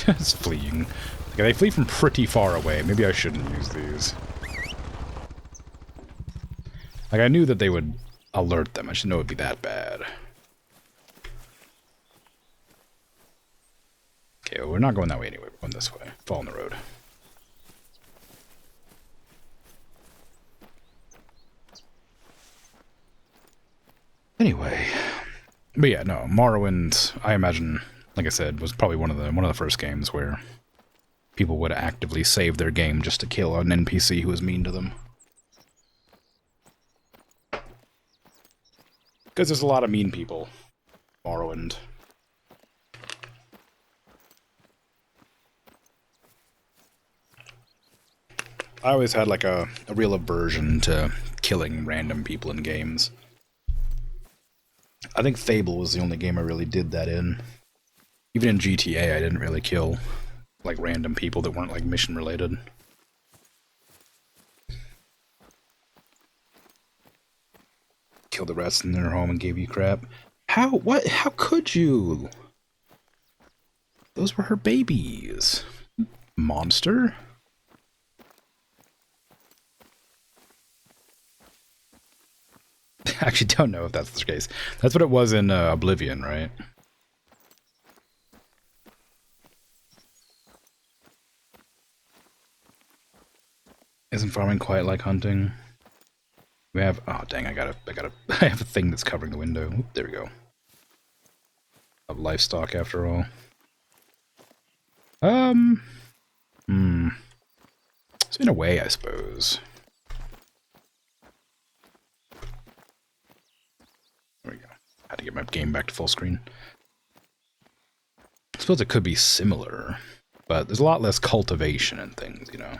It's fleeing. Okay, they flee from pretty far away. Maybe I shouldn't use these. Like, I knew that they would alert them. I should know it would be that bad. Okay, well, we're not going that way anyway. We're going this way. Fall in the road. Anyway. But yeah, no, Morrowind, I imagine, like I said, was probably one of the first games where people would actively save their game just to kill an NPC who was mean to them. Because there's a lot of mean people. Morrowind. I always had like a real aversion to killing random people in games. I think Fable was the only game I really did that in. Even in GTA, I didn't really kill like random people that weren't like mission related. Killed the rest in their home and gave you crap. How? What? How could you? Those were her babies. Monster? I actually don't know if that's the case. That's what it was in Oblivion, right? Isn't farming quite like hunting? We have... Oh, dang, I have a thing that's covering the window. Oop, there we go. Of livestock, after all. So in a way, I suppose. There we go. Had to get my game back to full screen. I suppose it could be similar, but there's a lot less cultivation and things, you know.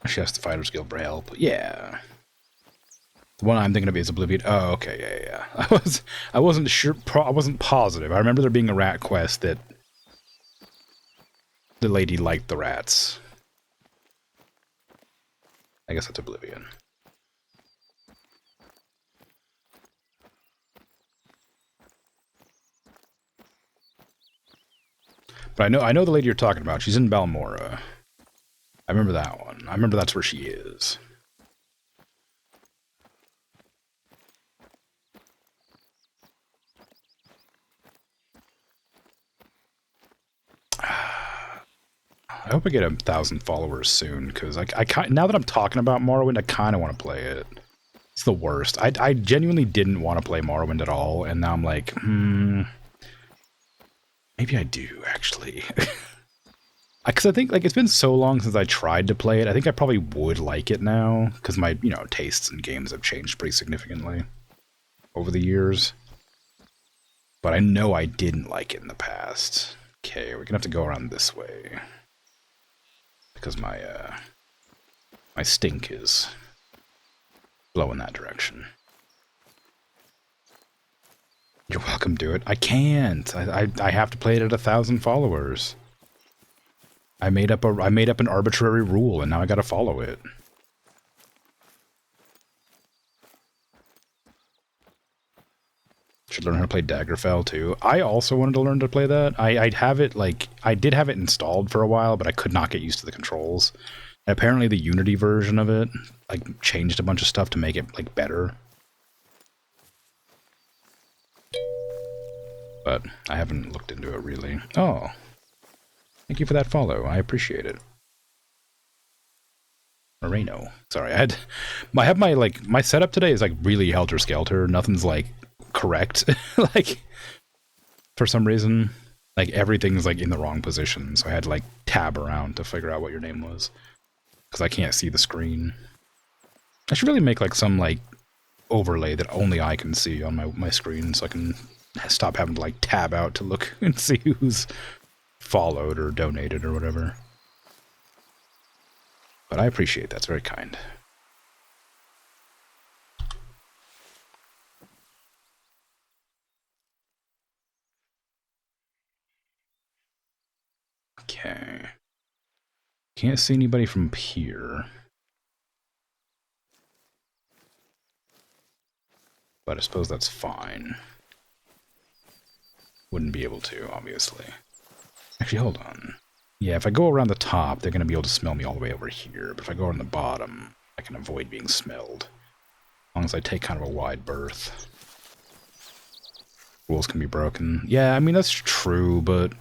She asked the Fighters Guild for help. Yeah. The one I'm thinking of is Oblivion. Oh, okay, yeah. I wasn't sure. I wasn't positive. I remember there being a rat quest that the lady liked the rats. I guess that's Oblivion. But I know the lady you're talking about. She's in Balmora. I remember that one. I remember that's where she is. I hope I get 1,000 followers soon, because now that I'm talking about Morrowind, I kind of want to play it. It's the worst. I genuinely didn't want to play Morrowind at all, and now I'm like, maybe I do, actually. Because I think, like, it's been so long since I tried to play it, I think I probably would like it now, because my, you know, tastes in games have changed pretty significantly over the years. But I know I didn't like it in the past. Okay, we're gonna have to go around this way. because my stink is blowing that direction. You're welcome to it. I can't. I have to play it at 1,000 followers. I made up an arbitrary rule, and now I gotta follow it. Should learn how to play Daggerfell too. I also wanted to learn to play that. I'd have it I did have it installed for a while, but I could not get used to the controls. And apparently the Unity version of it changed a bunch of stuff to make it better. But I haven't looked into it really. Oh. Thank you for that follow. I appreciate it. Moreno. Sorry, I have my setup today is really helter-skelter. Nothing's correct. For some reason, everything's in the wrong position. So I had to tab around to figure out what your name was. Because I can't see the screen. I should really make some overlay that only I can see on my screen so I can stop having to tab out to look and see who's followed or donated or whatever. But I appreciate that. It's very kind. Okay. Can't see anybody from here. But I suppose that's fine. Wouldn't be able to, obviously. Actually, hold on. Yeah, if I go around the top, they're going to be able to smell me all the way over here. But if I go on the bottom, I can avoid being smelled. As long as I take kind of a wide berth. Rules can be broken. Yeah, I mean, that's true, but...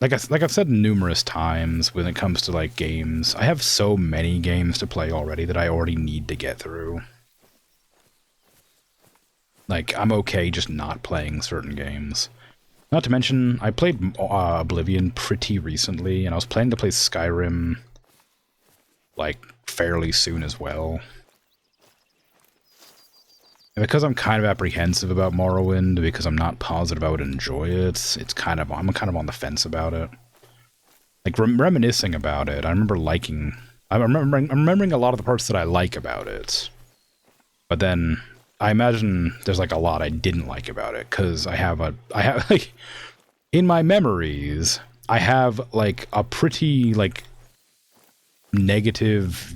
Like I've said numerous times when it comes to, games, I have so many games to play already that I already need to get through. I'm okay just not playing certain games. Not to mention, I played Oblivion pretty recently, and I was planning to play Skyrim, fairly soon as well. And because I'm kind of apprehensive about Morrowind, because I'm not positive I would enjoy it, I'm kind of on the fence about it. Reminiscing about it, I'm remembering a lot of the parts that I like about it. But then, I imagine there's a lot I didn't like about it, because I have in my memories, I have a pretty negative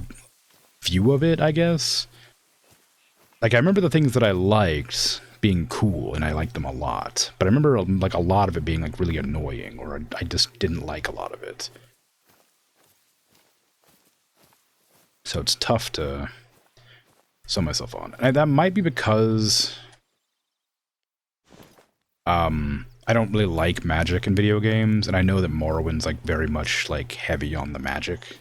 view of it, I guess. I remember the things that I liked being cool, and I liked them a lot. But I remember a lot of it being really annoying, or I just didn't like a lot of it. So it's tough to sell myself on. And that might be because I don't really like magic in video games, and I know that Morrowind's very much heavy on the magic.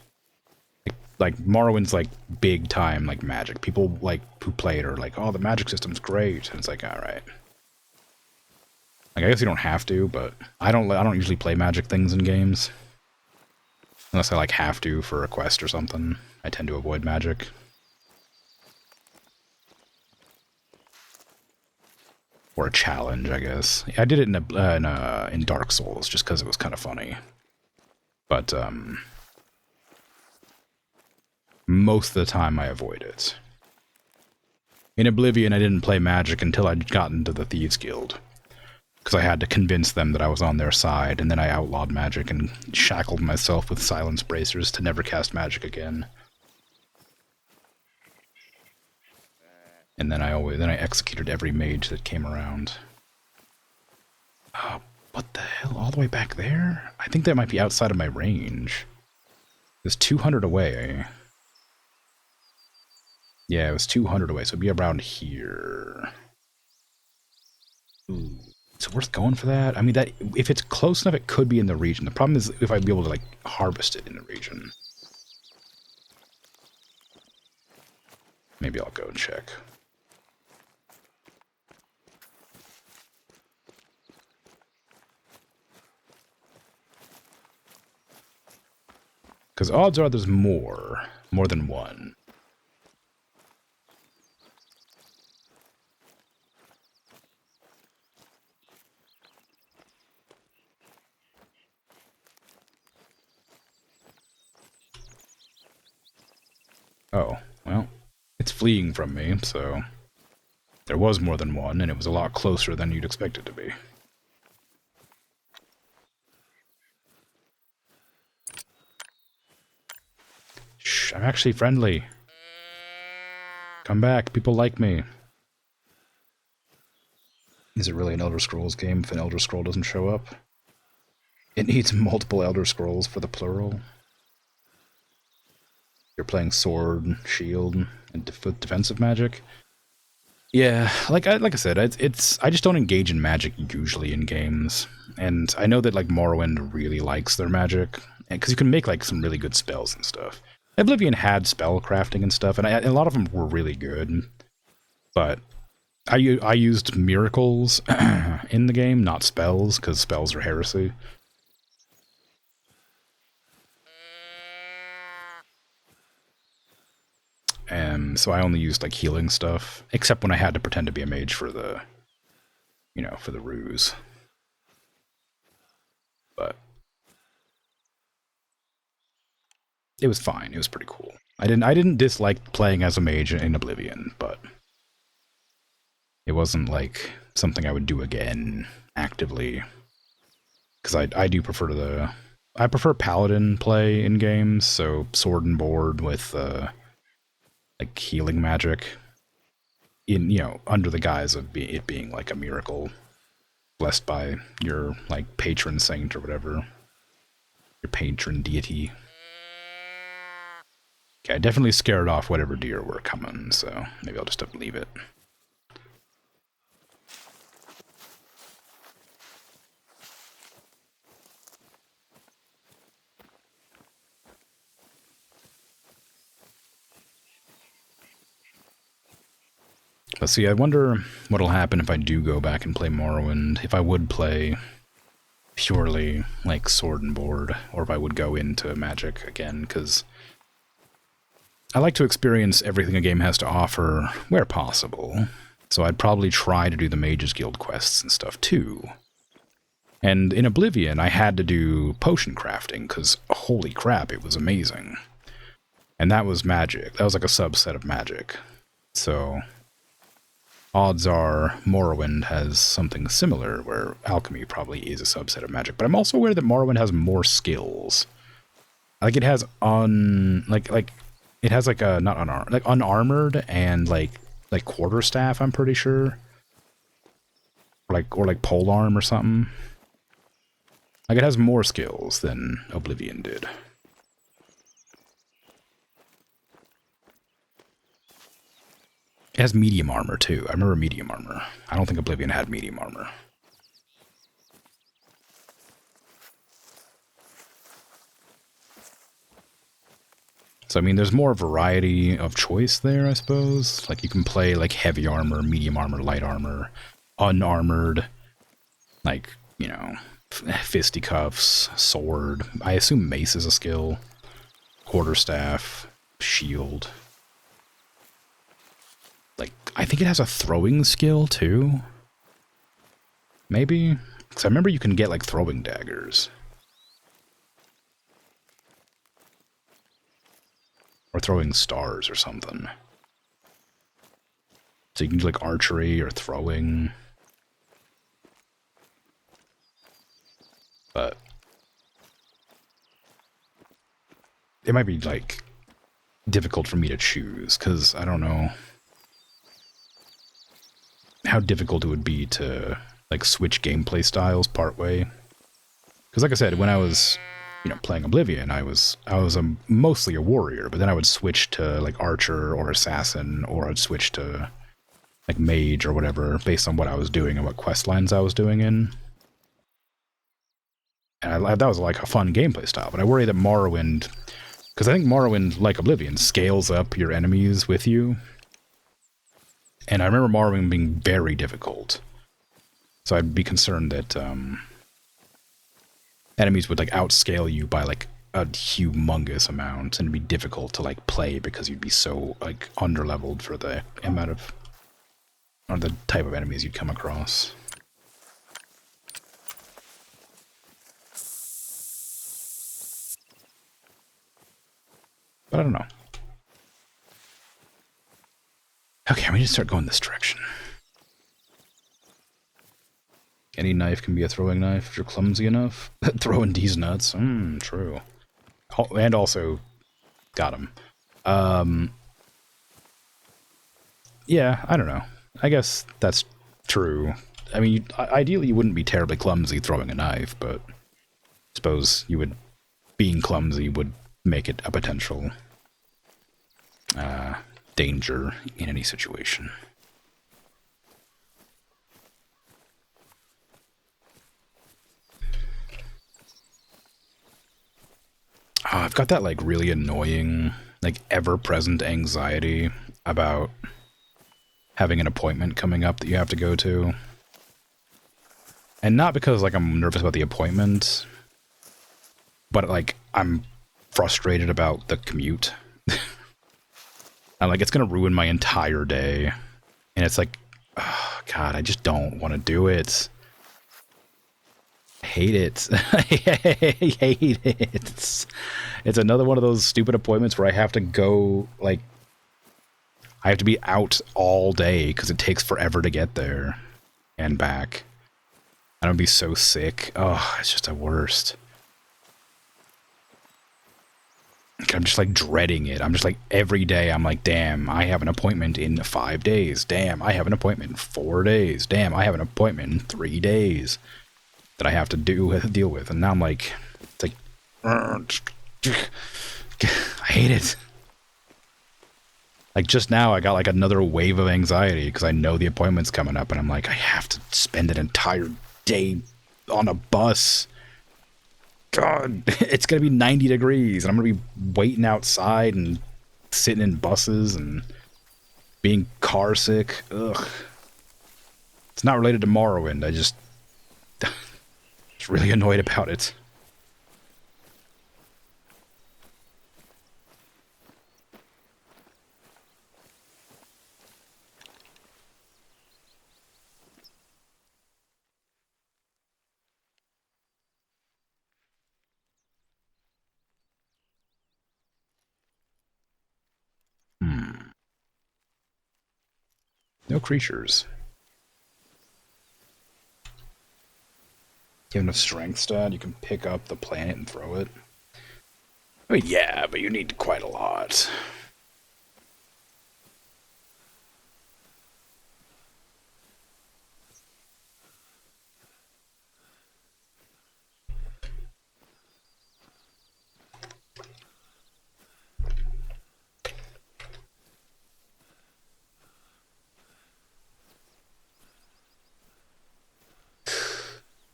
Morrowind's big time magic. People who play it are oh, the magic system's great, and it's alright. I guess you don't have to, but I don't usually play magic things in games. Unless I have to for a quest or something. I tend to avoid magic. Or a challenge, I guess. I did it in Dark Souls just because it was kind of funny. But most of the time I avoid it. In Oblivion, I didn't play magic until I'd gotten to the Thieves Guild. Because I had to convince them that I was on their side, and then I outlawed magic and shackled myself with silence bracers to never cast magic again. And then I executed every mage that came around. Oh, what the hell? All the way back there? I think that might be outside of my range. It's 200 away. Yeah, it was 200 away, so it'd be around here. Ooh. Is it worth going for that? I mean, that if it's close enough, it could be in the region. The problem is if I'd be able to, harvest it in the region. Maybe I'll go and check. Because odds are there's more than one. Oh, well, it's fleeing from me, so there was more than one, and it was a lot closer than you'd expect it to be. Shh, I'm actually friendly. Come back, people like me. Is it really an Elder Scrolls game if an Elder Scroll doesn't show up? It needs multiple Elder Scrolls for the plural. You're playing sword, shield, and defensive magic. Yeah, like I said, I just don't engage in magic usually in games, and I know that like Morrowind really likes their magic, because you can make like some really good spells and stuff. Oblivion had spell crafting and stuff, and a lot of them were really good, but I used miracles in the game, not spells, because spells are heresy. And so I only used like healing stuff, except when I had to pretend to be a mage for the, for the ruse. But it was fine. It was pretty cool. I didn't dislike playing as a mage in Oblivion, but it wasn't like something I would do again actively. Because I do prefer I prefer paladin play in games, so sword and board with like healing magic in under the guise of it being like a miracle blessed by your like patron saint or whatever, your patron deity. Okay, I definitely scared off whatever deer were coming, so maybe I'll just leave it. But see, I wonder what'll happen if I do go back and play Morrowind, if I would play purely like sword and board, or if I would go into magic again, because I like to experience everything a game has to offer where possible. So I'd probably try to do the Mages Guild quests and stuff too. And in Oblivion, I had to do potion crafting, because holy crap, it was amazing. And that was magic. That was like a subset of magic. So odds are Morrowind has something similar, where alchemy probably is a subset of magic. But I'm also aware that Morrowind has more skills. Like it has it has like a not unarmed, like unarmored and like quarterstaff. I'm pretty sure, or like polearm or something. Like it has more skills than Oblivion did. It has medium armor too. I remember medium armor. I don't think Oblivion had medium armor. So I mean, there's more variety of choice there, I suppose. Like you can play like heavy armor, medium armor, light armor, unarmored, like, fisticuffs, sword. I assume mace is a skill. Quarterstaff, shield. Like, I think it has a throwing skill too. Maybe? Because I remember you can get like throwing daggers. Or throwing stars or something. So you can do like archery or throwing. But it might be like difficult for me to choose, because I don't know how difficult it would be to like switch gameplay styles partway. Because like I said, when I was playing Oblivion, I was mostly a warrior, but then I would switch to like archer or assassin, or I'd switch to like mage or whatever based on what I was doing and what quest lines I was doing in. And that was like a fun gameplay style. But I worry that Morrowind, because I think Morrowind, like Oblivion, scales up your enemies with you. And I remember Morrowind being very difficult. So I'd be concerned that enemies would like outscale you by like a humongous amount, and it'd be difficult to like play because you'd be so like underleveled for the amount of, or the type of enemies you'd come across. But I don't know. Okay, we need to start going this direction. Any knife can be a throwing knife if you're clumsy enough. Throwing these nuts. True. And also, got him. Yeah, I don't know. I guess that's true. I mean, ideally you wouldn't be terribly clumsy throwing a knife, but I suppose being clumsy would make it a potential danger in any situation. Oh, I've got that, like, really annoying, like, ever-present anxiety about having an appointment coming up that you have to go to. And not because, like, I'm nervous about the appointment, but, like, I'm frustrated about the commute. I'm like, it's gonna ruin my entire day. And it's like, oh, God, I just don't want to do it. I hate it. I hate it. It's another one of those stupid appointments where I have to go, like, I have to be out all day because it takes forever to get there and back. I'm gonna be so sick. Oh, it's just the worst. I'm just, like, dreading it. I'm just, like, every day I'm like, damn, I have an appointment in 5 days. Damn, I have an appointment in 4 days. Damn, I have an appointment in 3 days that I have to deal with. And now I'm like, it's like, I hate it. Like, just now I got, like, another wave of anxiety because I know the appointment's coming up and I'm like, I have to spend an entire day on a bus. God, it's going to be 90 degrees and I'm going to be waiting outside and sitting in buses and being car sick. Ugh. It's not related to Morrowind. I just really annoyed about it. No creatures. You have enough strength stat, you can pick up the planet and throw it. I mean, yeah, but you need quite a lot.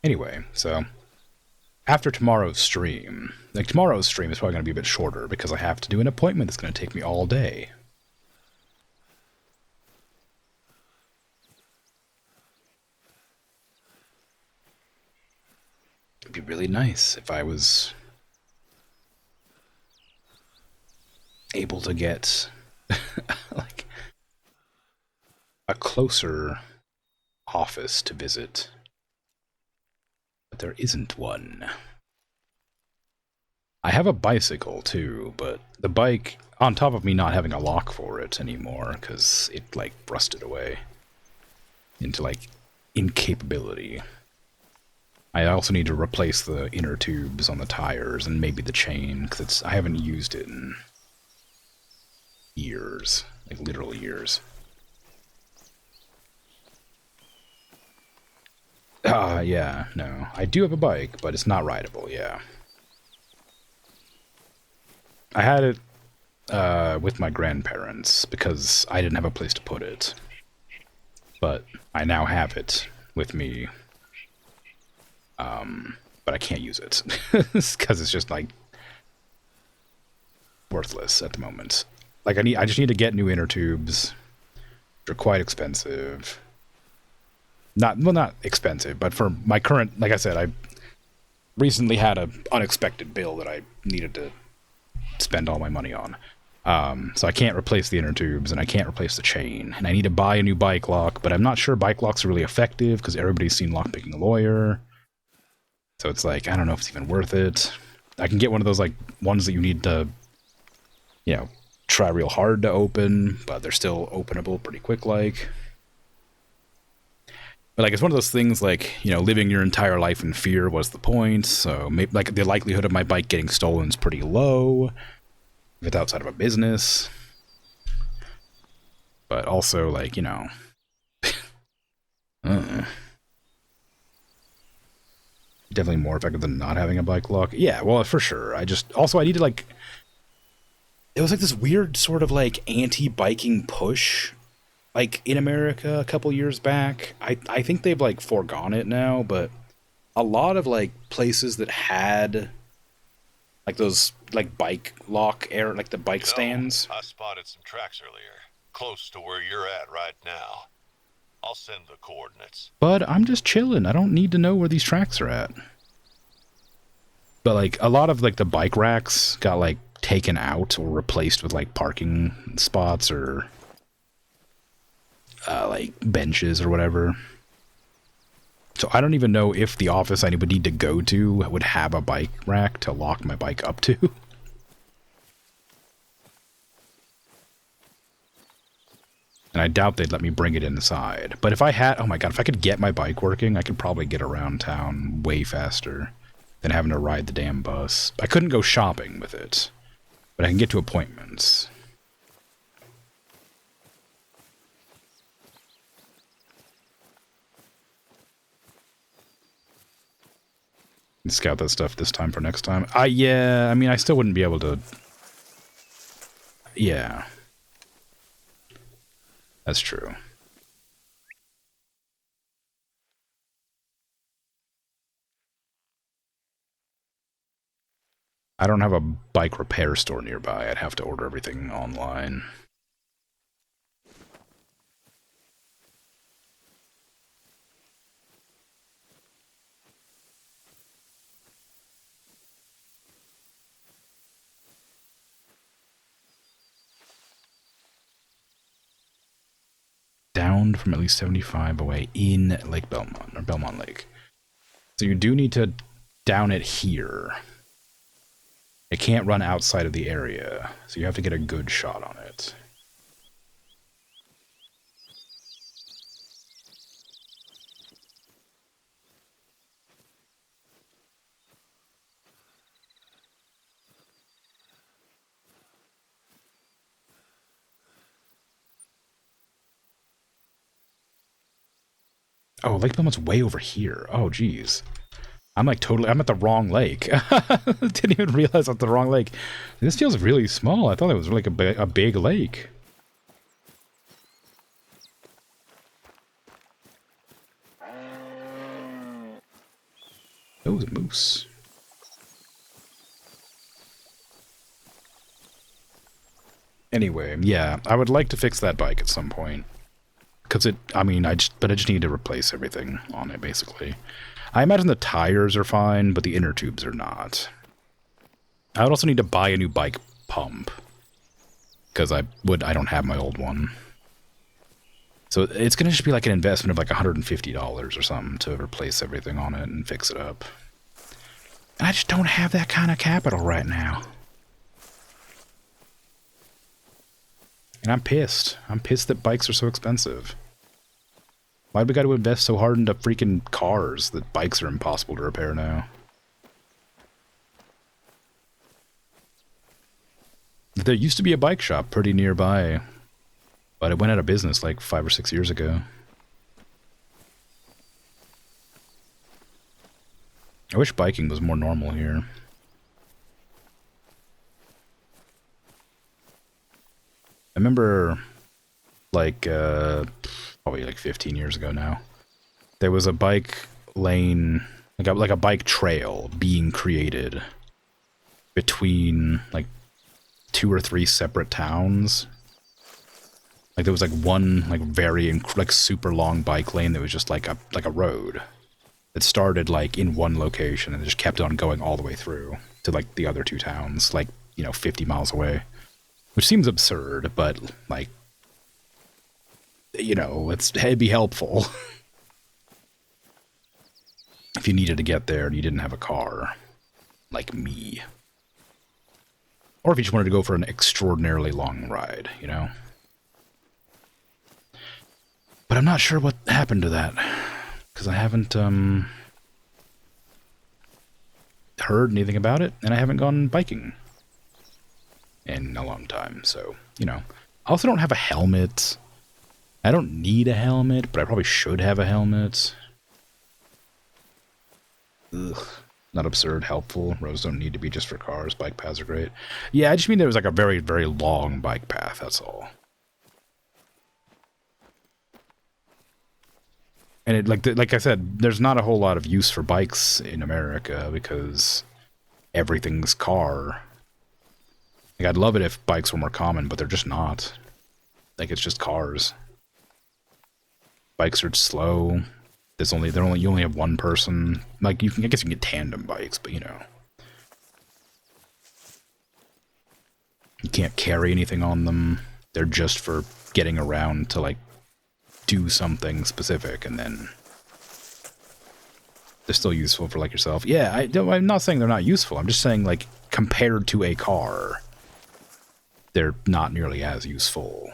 Anyway, so after tomorrow's stream, like, tomorrow's stream is probably going to be a bit shorter because I have to do an appointment that's going to take me all day. It'd be really nice if I was able to get like a closer office to visit. But there isn't one. I have a bicycle too, but the bike, on top of me not having a lock for it anymore, because it, like, rusted away into, like, incapability. I also need to replace the inner tubes on the tires and maybe the chain, because I haven't used it in years, like, literal years. Yeah, no. I do have a bike, but it's not rideable, yeah. I had it with my grandparents because I didn't have a place to put it. But I now have it with me. But I can't use it because it's just, like, worthless at the moment. Like, I just need to get new inner tubes. They're quite expensive. Not expensive, but for my current, like I said, I recently had an unexpected bill that I needed to spend all my money on. So I can't replace the inner tubes, and I can't replace the chain, and I need to buy a new bike lock, but I'm not sure bike locks are really effective, because everybody's seen Lockpicking a Lawyer. So it's like, I don't know if it's even worth it. I can get one of those, like, ones that you need to, you know, try real hard to open, but they're still openable pretty quick like. But like, it's one of those things like, you know, living your entire life in fear was the point, so maybe, like, the likelihood of my bike getting stolen is pretty low if it's outside of a business. But also, like, you know, definitely more effective than not having a bike lock. Yeah, well, for sure. I need to, like, it was like this weird sort of like anti-biking push, like, in America a couple years back. I think they've like foregone it now, but a lot of like places that had like those like bike lock air, like the bike stands. I spotted some tracks earlier, close to where you're at right now. I'll send the coordinates. But I'm just chilling. I don't need to know where these tracks are at. But like a lot of like the bike racks got like taken out or replaced with like parking spots or like benches or whatever. So I don't even know if the office I would need to go to would have a bike rack to lock my bike up to. And I doubt they'd let me bring it inside. But if I had, oh my god, if I could get my bike working, I could probably get around town way faster than having to ride the damn bus. I couldn't go shopping with it, but I can get to appointments. Scout that stuff this time for next time. Yeah, I mean, I still wouldn't be able to... Yeah. That's true. I don't have a bike repair store nearby. I'd have to order everything online. Downed from at least 75 away in Lake Belmont, or Belmont Lake. So you do need to down it here. It can't run outside of the area, so you have to get a good shot on it. Oh, Lake Belmont's way over here. Oh, geez. I'm like totally... I'm at the wrong lake. Didn't even realize I'm at the wrong lake. This feels really small. I thought it was like a big lake. Oh, the moose. Anyway, yeah, I would like to fix that bike at some point. Because I just need to replace everything on it, basically. I imagine the tires are fine, but the inner tubes are not. I would also need to buy a new bike pump. Because I don't have my old one. So it's going to just be like an investment of like $150 or something to replace everything on it and fix it up. And I just don't have that kind of capital right now. And I'm pissed. I'm pissed that bikes are so expensive. Why'd we got to invest so hard into freaking cars that bikes are impossible to repair now? There used to be a bike shop pretty nearby, but it went out of business like 5 or 6 years ago. I wish biking was more normal here. I remember, like, probably like 15 years ago now, there was a bike lane, like a bike trail being created between, like, 2 or 3 separate towns. Like, there was, like, one, like, very, like, super long bike lane that was just, like a road. It started, like, in one location and it just kept on going all the way through to, like, the other 2 towns, like, 50 miles away. Which seems absurd, but, like, it'd be helpful. If you needed to get there and you didn't have a car. Like me. Or if you just wanted to go for an extraordinarily long ride, you know? But I'm not sure what happened to that, because I haven't heard anything about it, and I haven't gone biking in a long time, so, you know. I also don't have a helmet. I don't need a helmet, but I probably should have a helmet. Ugh. Not absurd, helpful. Roads don't need to be just for cars. Bike paths are great. Yeah, I just mean there was like a very, very long bike path, that's all. And it, like I said, there's not a whole lot of use for bikes in America because everything's car. Like, I'd love it if bikes were more common, but they're just not. Like, it's just cars. Bikes are slow. You only have one person. Like, I guess you can get tandem bikes, but you know. You can't carry anything on them. They're just for getting around to, like, do something specific, and then they're still useful for, like, yourself. Yeah, I'm not saying they're not useful. I'm just saying, like, compared to a car, they're not nearly as useful.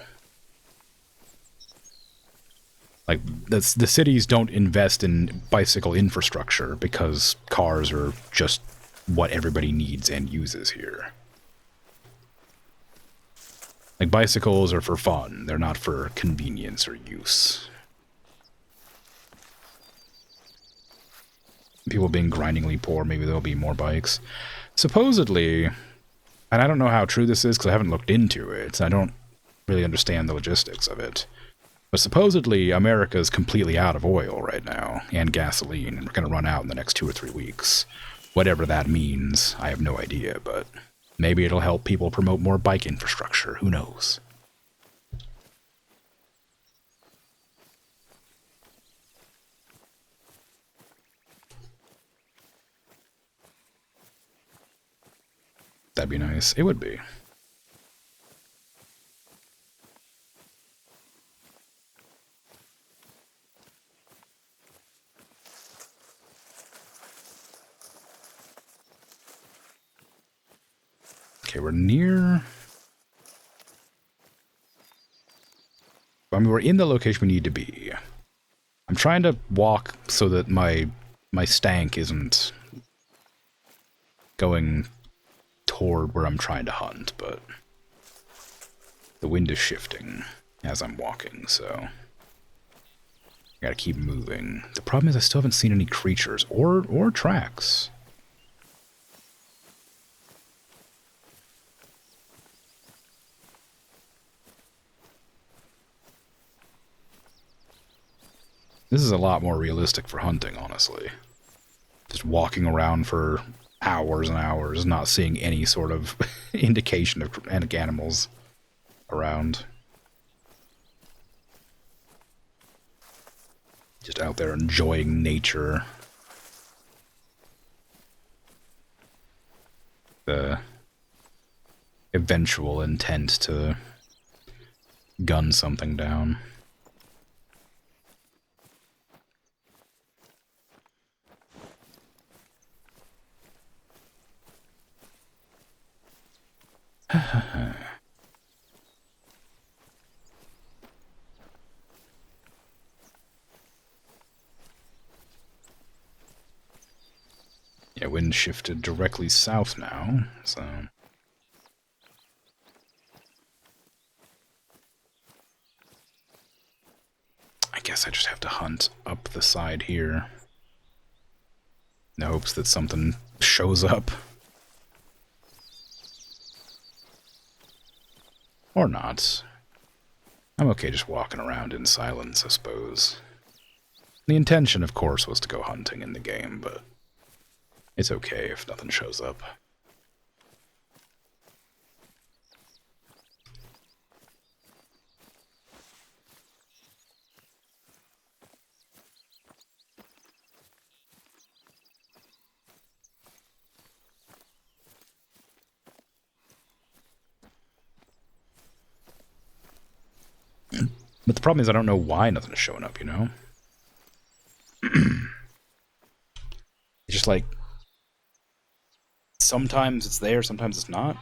Like, the cities don't invest in bicycle infrastructure because cars are just what everybody needs and uses here. Like, bicycles are for fun. They're not for convenience or use. People being grindingly poor, maybe there'll be more bikes. Supposedly, and I don't know how true this is because I haven't looked into it, so I don't really understand the logistics of it. But supposedly, America is completely out of oil right now, and gasoline, and we're going to run out in the next 2 or 3 weeks. Whatever that means, I have no idea, but maybe it'll help people promote more bike infrastructure. Who knows? That'd be nice. It would be. Okay, we're near... I mean, we're in the location we need to be. I'm trying to walk so that my stank isn't going toward where I'm trying to hunt, but the wind is shifting as I'm walking, so I gotta keep moving. The problem is I still haven't seen any creatures or tracks. This is a lot more realistic for hunting, honestly. Just walking around for hours and hours, not seeing any sort of indication of animals around. Just out there enjoying nature. The eventual intent to gun something down. Yeah, wind shifted directly south now, so... I guess I just have to hunt up the side here. In the hopes that something shows up. Or not. I'm okay just walking around in silence, I suppose. The intention, of course, was to go hunting in the game, but it's okay if nothing shows up. But the problem is I don't know why nothing is showing up, you know? It's just like... sometimes it's there, sometimes it's not.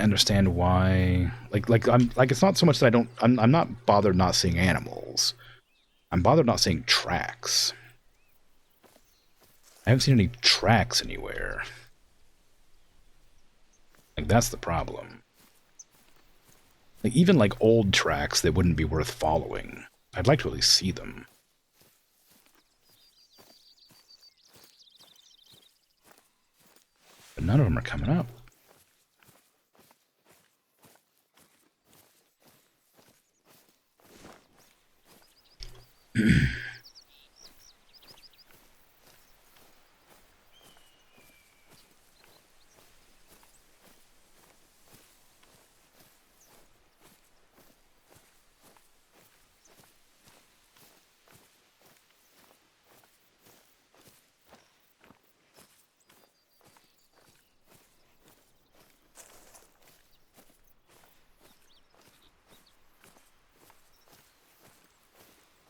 understand why. Like it's not so much that I don't. I'm not bothered not seeing animals. I'm bothered not seeing tracks. I haven't seen any tracks anywhere. Like, that's the problem. Like, even like old tracks that wouldn't be worth following. I'd like to at least see them. But none of them are coming up.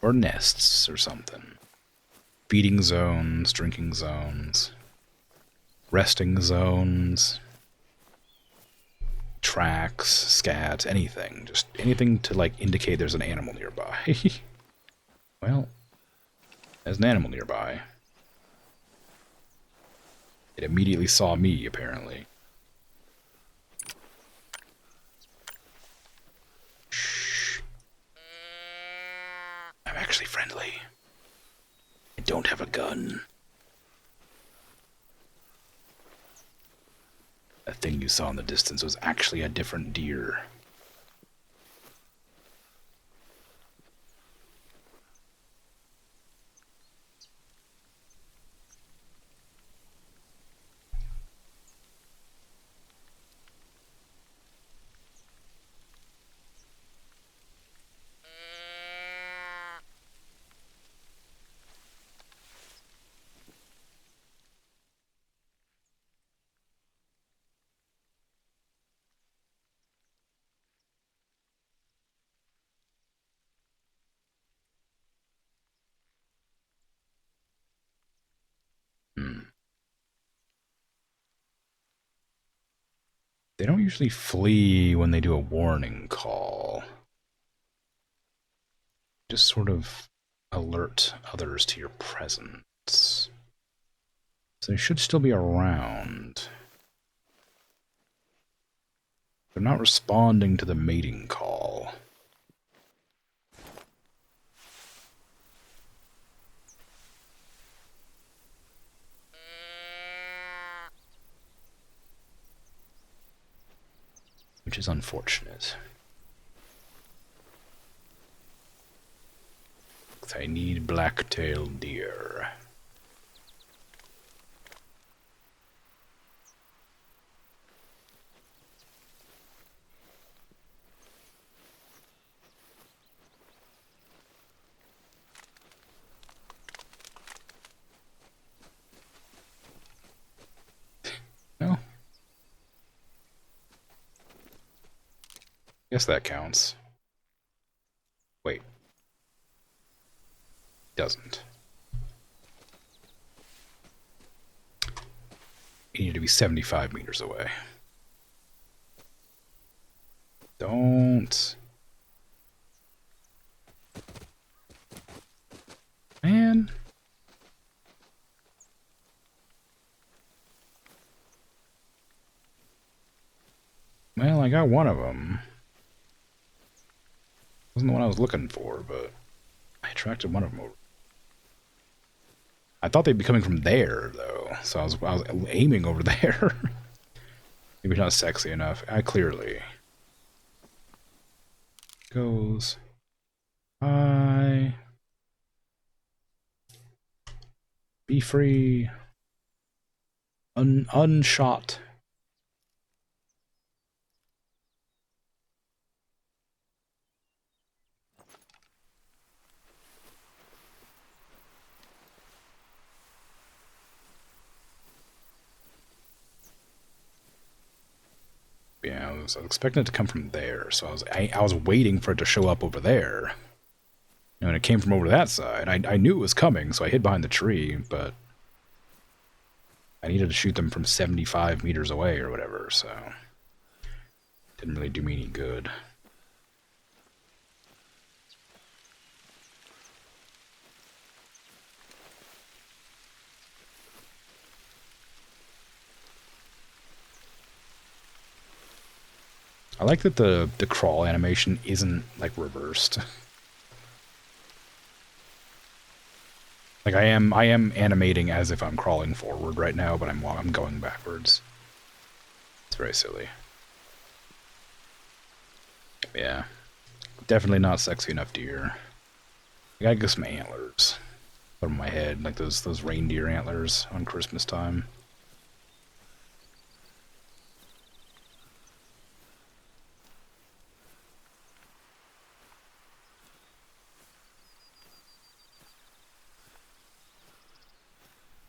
Or nests or something. Feeding zones, drinking zones, resting zones, tracks, scat, anything. Just anything to, like, indicate there's an animal nearby. Well, there's an animal nearby. It immediately saw me, apparently. Shh. I'm actually friendly. I don't have a gun. That thing you saw in the distance was actually a different deer. They don't usually flee when they do a warning call. Just sort of alert others to your presence. So they should still be around. They're not responding to the mating call. Which is unfortunate. I need black-tailed deer. No. Guess that counts. Wait. Doesn't. You need to be 75 meters away. Don't. Man. Well, I got one of them. Wasn't the one I was looking for, but I attracted one of them over. I thought they'd be coming from there, though, so I was aiming over there. Maybe not sexy enough. I clearly goes. Hi. Be free. Unshot. Yeah, I was expecting it to come from there, so I was waiting for it to show up over there. And when it came from over that side, I knew it was coming, so I hid behind the tree, but I needed to shoot them from 75 meters away or whatever, so Didn't really do me any good. I like that the crawl animation isn't, like, reversed. Like, I am animating as if I'm crawling forward right now, but I'm going backwards. It's very silly. Yeah. Definitely not sexy enough deer. I gotta get some antlers. Put on my head, like those reindeer antlers on Christmas time.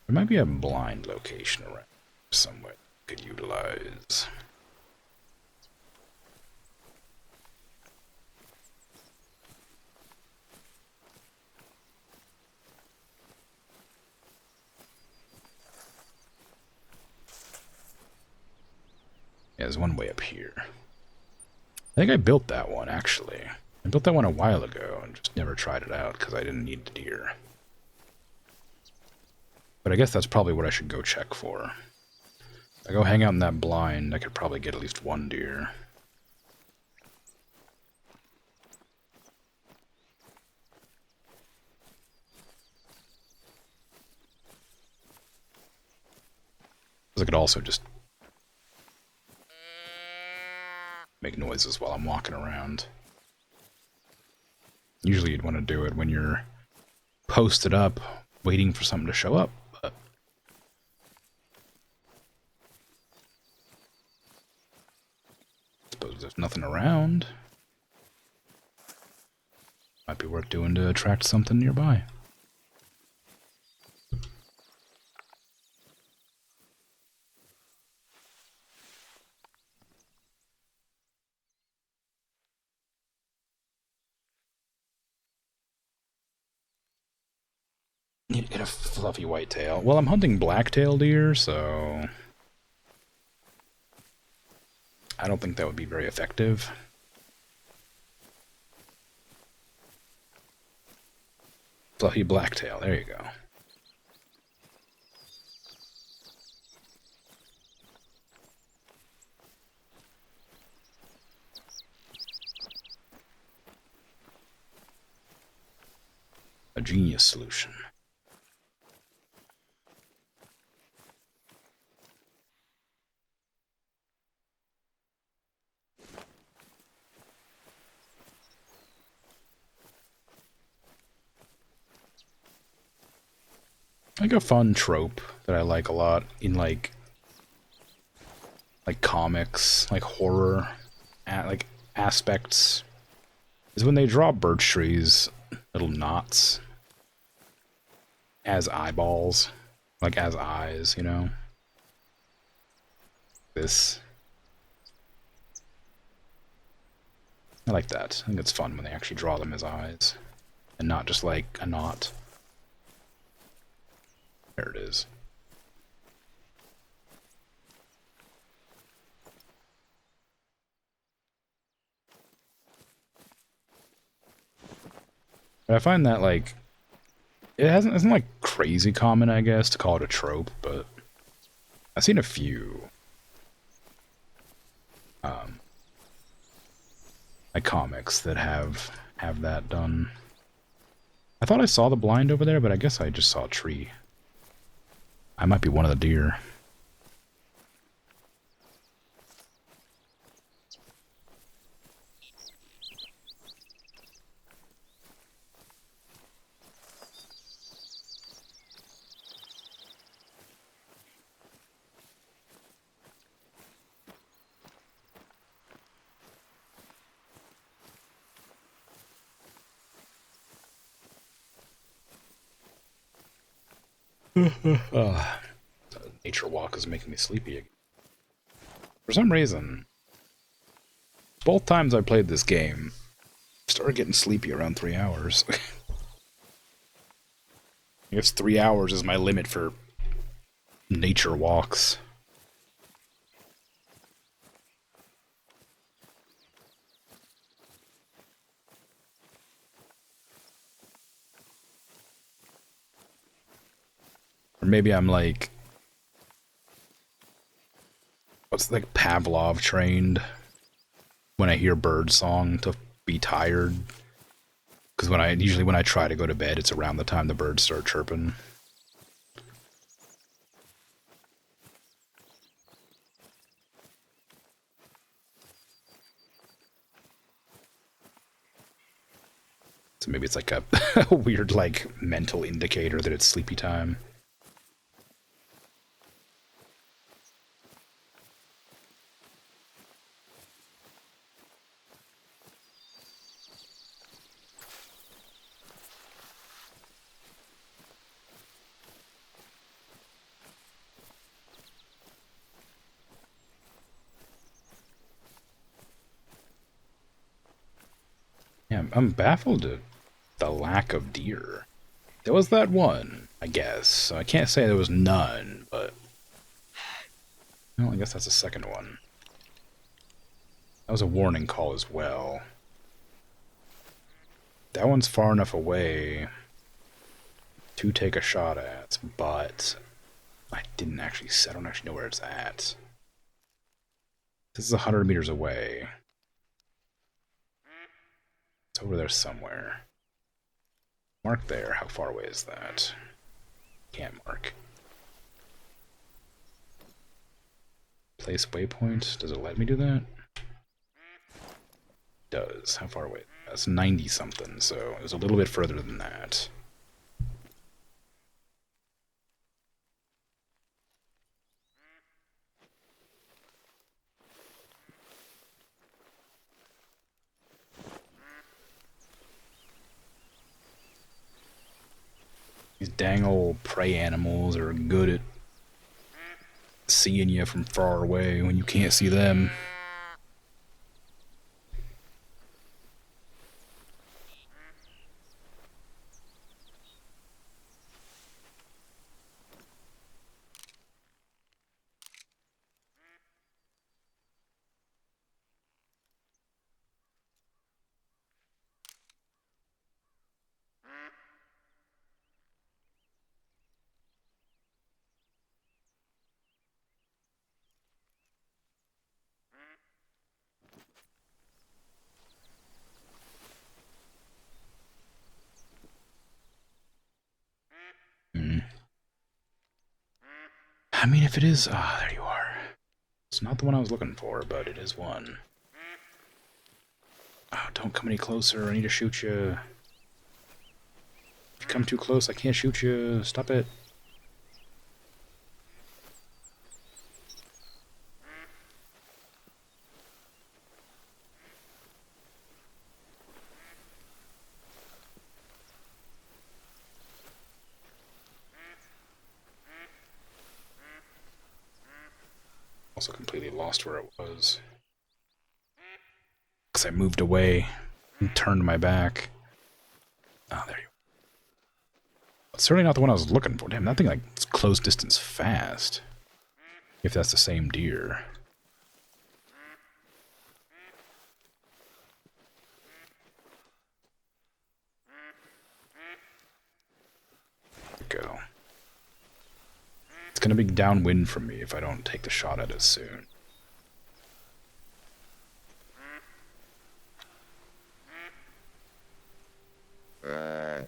There might be a blind location around somewhere you could utilize. Yeah, there's one way up here. I think I built that one, actually. I built that one a while ago and just never tried it out because I didn't need the deer. But I guess that's probably what I should go check for. If I go hang out in that blind, I could probably get at least one deer. I could also just make noises while I'm walking around. Usually you'd want to do it when you're posted up, waiting for something to show up, but I suppose there's nothing around. Might be worth doing to attract something nearby. Need to get a fluffy whitetail. Well, I'm hunting blacktail deer, so I don't think that would be very effective. Fluffy blacktail, there you go. A genius solution. Like a fun trope that I like a lot in like comics, like horror, like aspects, is when they draw birch trees, little knots as eyeballs, like as eyes, you know? This. I like that. I think it's fun when they actually draw them as eyes, and not just like a knot. There it is. But I find that, like, isn't like crazy common, I guess, to call it a trope, but I've seen a few like comics that have that done. I thought I saw the blind over there, but I guess I just saw a tree. I might be one of the deer. Nature walk is making me sleepy again. For some reason, both times I played this game, I started getting sleepy around 3 hours. I guess 3 hours is my limit for nature walks. Or maybe I'm like, what's like Pavlov trained when I hear bird song to be tired. Because usually when I try to go to bed, it's around the time the birds start chirping. So maybe it's like a, a weird, like, mental indicator that it's sleepy time. Yeah, I'm baffled at the lack of deer. There was that one, I guess. So I can't say there was none, but... Well, I guess that's the second one. That was a warning call as well. That one's far enough away to take a shot at, but I don't actually know where it's at. This is 100 meters away. It's over there somewhere. Mark there. How far away is that? Can't mark. Place waypoint. Does it let me do that? It does. How far away? That's 90 something, so it was a little bit further than that. These dang old prey animals are good at seeing you from far away when you can't see them. Hmm. I mean, if it is... Ah, there you are. It's not the one I was looking for, but it is one. Oh, don't come any closer. I need to shoot you. If you come too close, I can't shoot you. Stop it. Also completely lost where it was. Because I moved away and turned my back. Oh, there you are. It's certainly not the one I was looking for. Damn, that thing, like, it's close distance fast. If that's the same deer. There we go. It's gonna be downwind from me if I don't take the shot at it soon. Oh.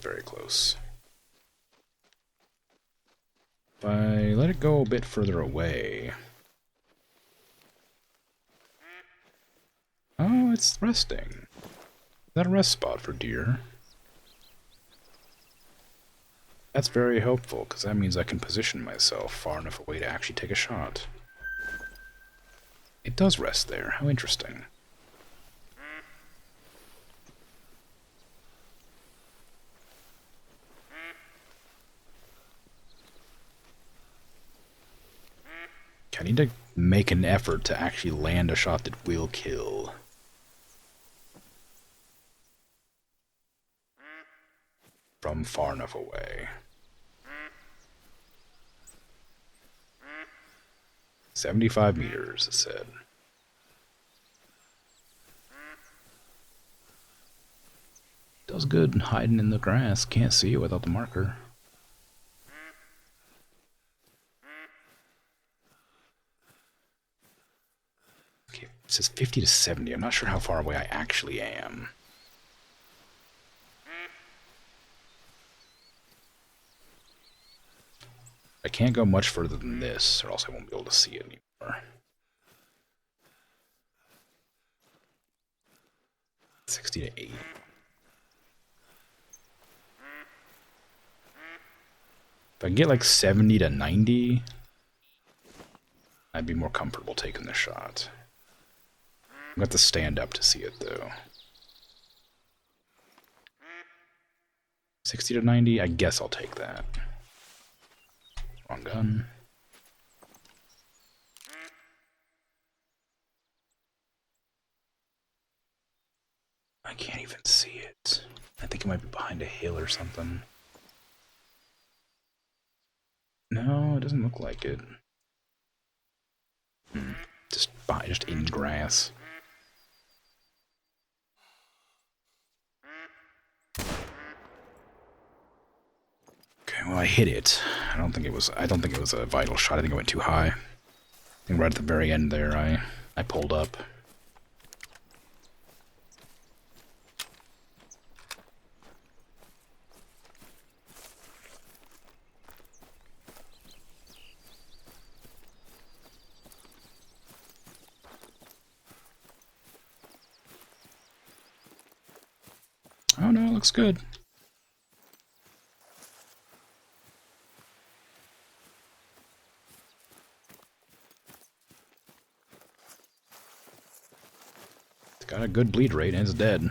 Very close. If I let it go a bit further away... Oh, it's resting. Is that a rest spot for deer? That's very helpful, because that means I can position myself far enough away to actually take a shot. It does rest there. How interesting. I need to make an effort to actually land a shot that will kill. From far enough away. 75 meters, it said. Feels good hiding in the grass. Can't see it without the marker. Okay, it says 50 to 70. I'm not sure how far away I actually am. I can't go much further than this, or else I won't be able to see it anymore. 60 to 80. If I can get like 70 to 90, I'd be more comfortable taking the shot. I'm going to have to stand up to see it, though. 60 to 90, I guess I'll take that. Wrong gun. I can't even see it. I think it might be behind a hill or something. No, it doesn't look like it. Just in grass. Okay, well I hit it. I don't think it was a vital shot. I think it went too high. I think right at the very end there I pulled up. Oh no, it looks good. It's got a good bleed rate and it's dead.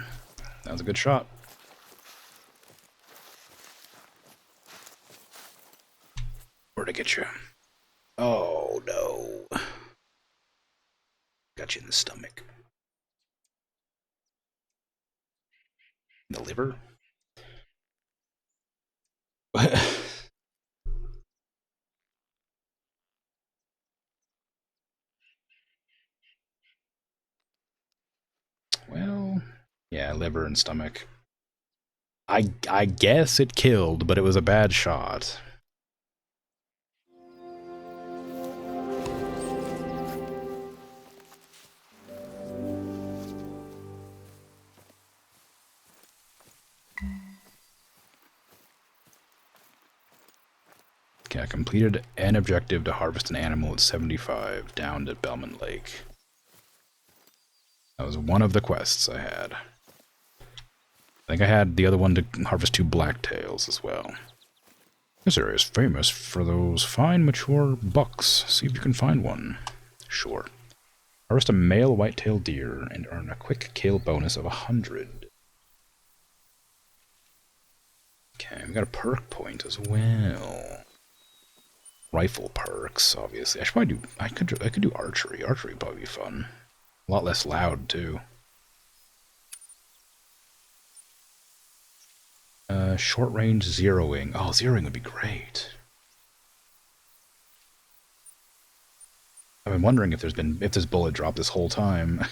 That was a good shot. Where'd I get you? Oh no. Got you in the stomach. The liver? Well, yeah, liver and stomach. I guess it killed, but it was a bad shot. Okay, I completed an objective to harvest an animal at 75 down to Bellman Lake. That was one of the quests I had. I think I had the other one to harvest 2 blacktails as well. This area is famous for those fine, mature bucks. See if you can find one. Sure. Harvest a male white-tailed deer and earn a quick kill bonus of 100. Okay, we got a perk point as well. Rifle perks, obviously. I should probably do. I could do archery. Archery would probably be fun. A lot less loud too. Short range zeroing. Oh, zeroing would be great. I've been wondering if there's bullet drop this whole time.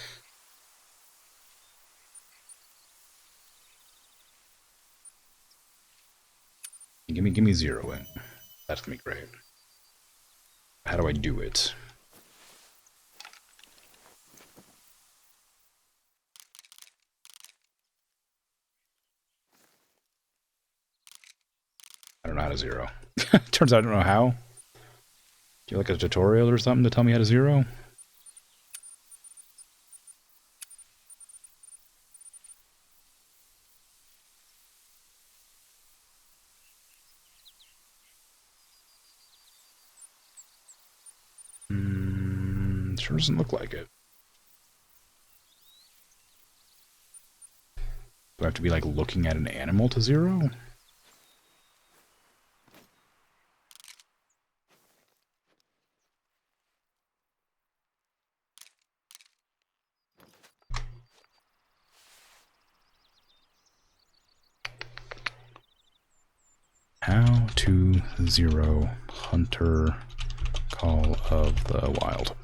give me zeroing. That's gonna be great. How do I do it? I don't know how to zero. Turns out I don't know how. Do you like a tutorial or something to tell me how to zero? Sure doesn't look like it. Do I have to be like looking at an animal to zero? How to zero Hunter Call of the Wild.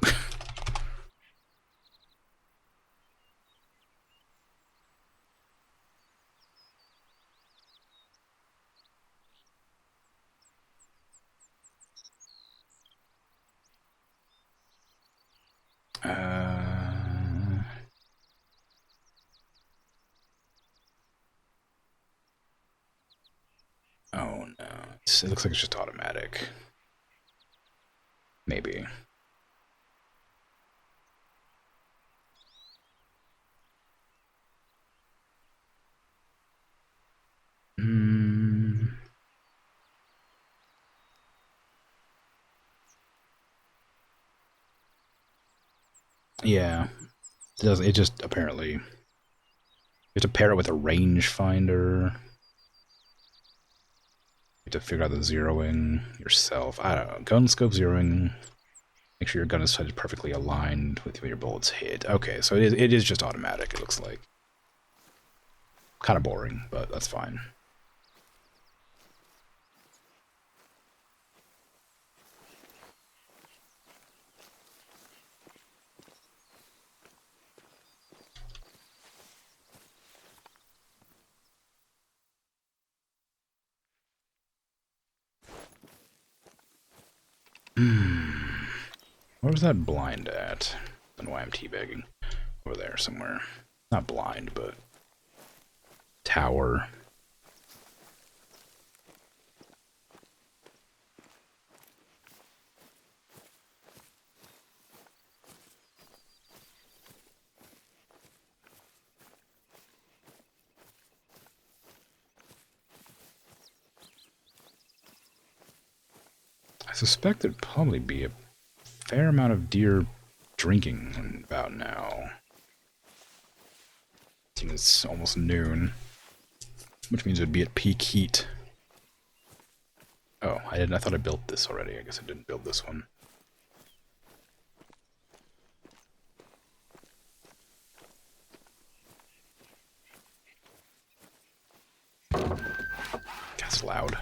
Uh, oh no. It looks like it's just automatic. Maybe. Mm, yeah. It does. It just apparently. You have to pair it with a rangefinder. You have to figure out the zeroing yourself. I don't know. Gun scope zeroing. Make sure your gun is sighted perfectly aligned with where your bullets hit. Okay, so it is just automatic, it looks like. Kind of boring, but that's fine. Where was that blind at? I don't know why I'm teabagging. Over there somewhere. Not blind, but tower. I suspect there'd probably be a fair amount of deer drinking about now. I think it's almost noon, which means it'd be at peak heat. Oh, I didn't. I thought I built this already. I guess I didn't build this one. That's loud.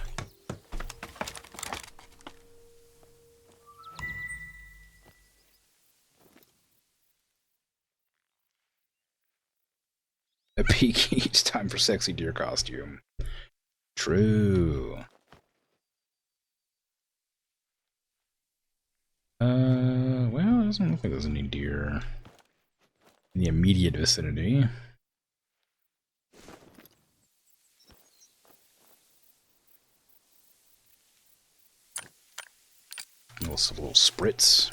A peak heat time for sexy deer costume. True. Well, it doesn't look like there's any deer in the immediate vicinity. A little spritz.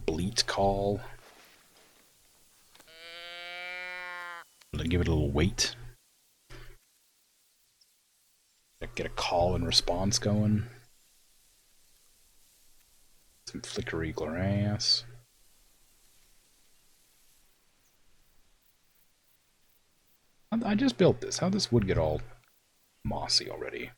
Bleat call. Give it a little weight. Get a call and response going. Some flickery grass. I just built this. How'd this wood get all mossy already?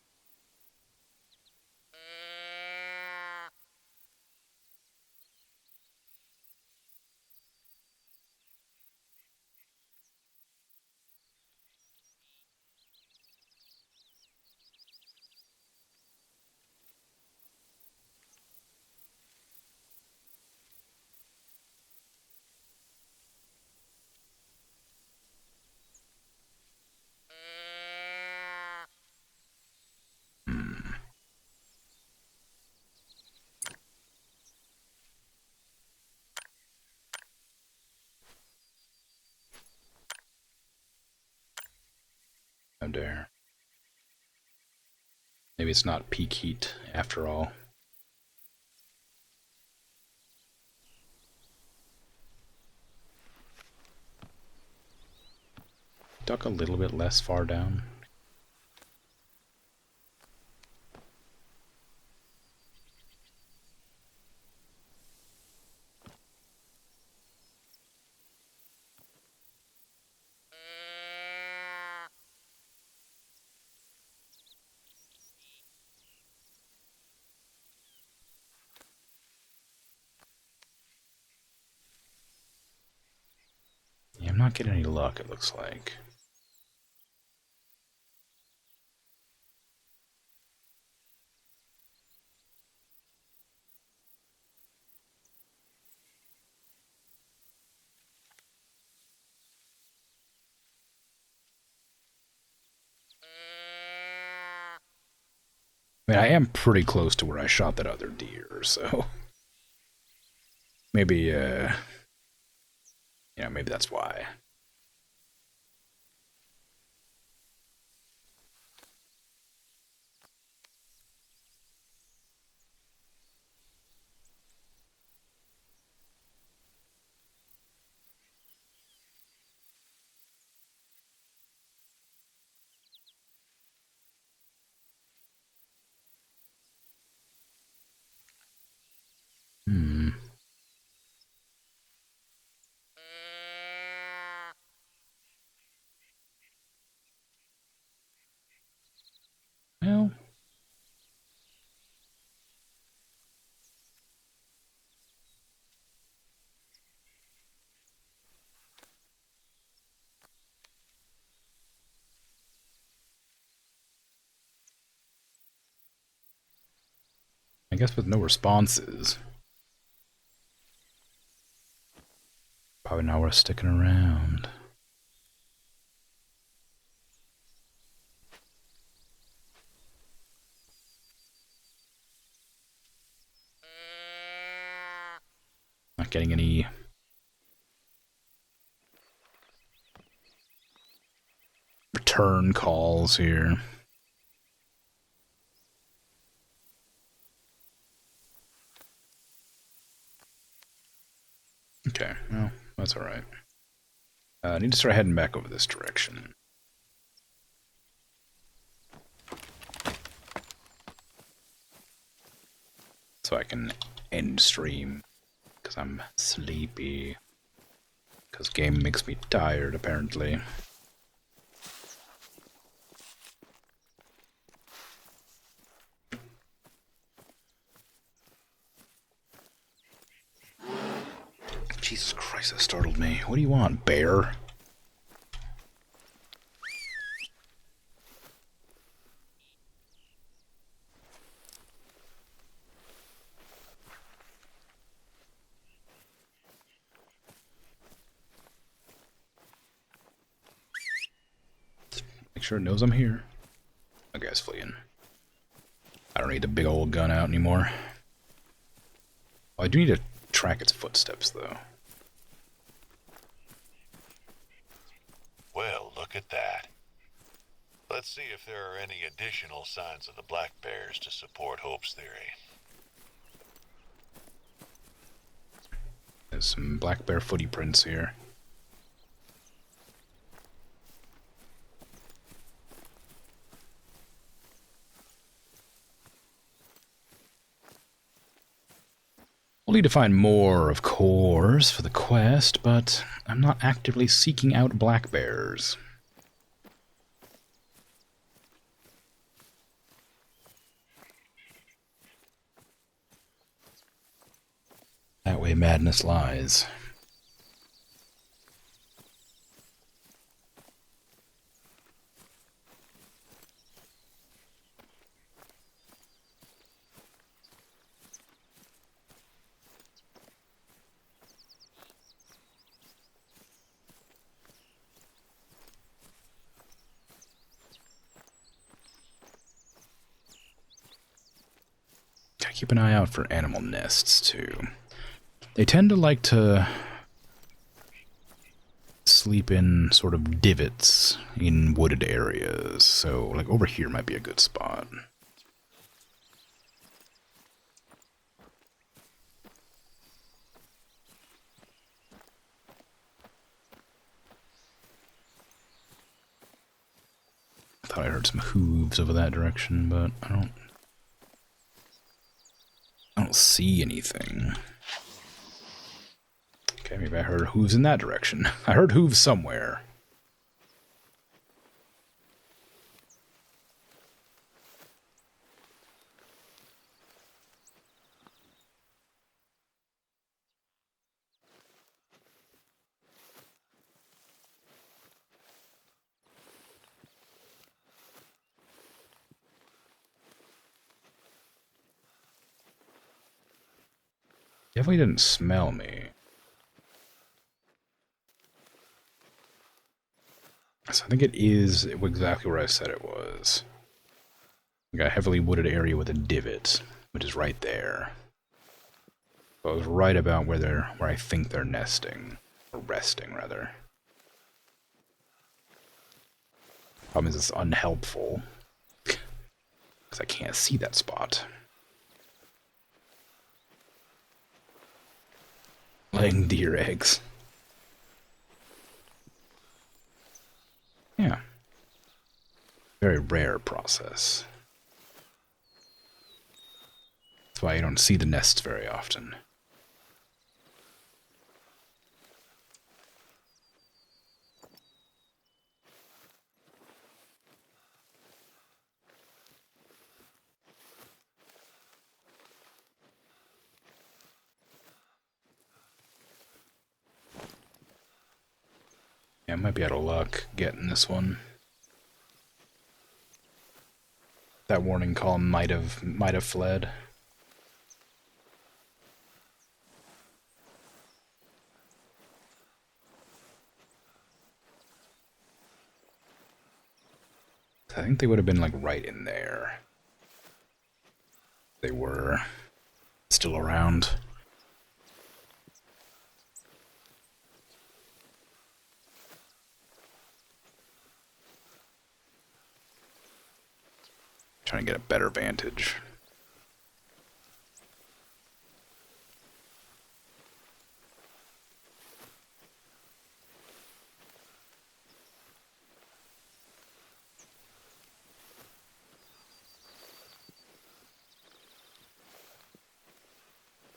Oh dare. Maybe it's not peak heat after all. Duck a little bit less far down. Yeah, I'm not getting any luck, it looks like. I mean, I am pretty close to where I shot that other deer, so maybe, maybe that's why. Hmm. Well, I guess with no responses, probably not worth sticking around. Not getting any return calls here. Okay, well, that's alright. I need to start heading back over this direction. So I can end stream, because I'm sleepy. Because game makes me tired, apparently. Jesus Christ, that startled me. What do you want, bear? Make sure it knows I'm here. Okay, it's fleeing. I don't need the big old gun out anymore. Oh, I do need to track its footsteps, though. Well, look at that. Let's see if there are any additional signs of the black bears to support Hope's theory. There's some black bear footy prints here. We'll need to find more, of course, for the quest, but I'm not actively seeking out black bears. That way madness lies. Gotta keep an eye out for animal nests, too. They tend to like to sleep in sort of divots in wooded areas, so like over here might be a good spot. I thought I heard some hooves over that direction, but I don't see anything. Okay, maybe I heard hooves in that direction. I heard hooves somewhere. Definitely didn't smell me. So I think it is exactly where I said it was. We got a heavily wooded area with a divot, which is right there. So I was right about where I think they're nesting. Or resting, rather. Problem is it's unhelpful. Because I can't see that spot. Laying deer eggs. Yeah. Very rare process. That's why you don't see the nests very often. Yeah, I might be out of luck getting this one. That warning call might have fled. I think they would have been like right in there. They were still around. Trying to get a better vantage.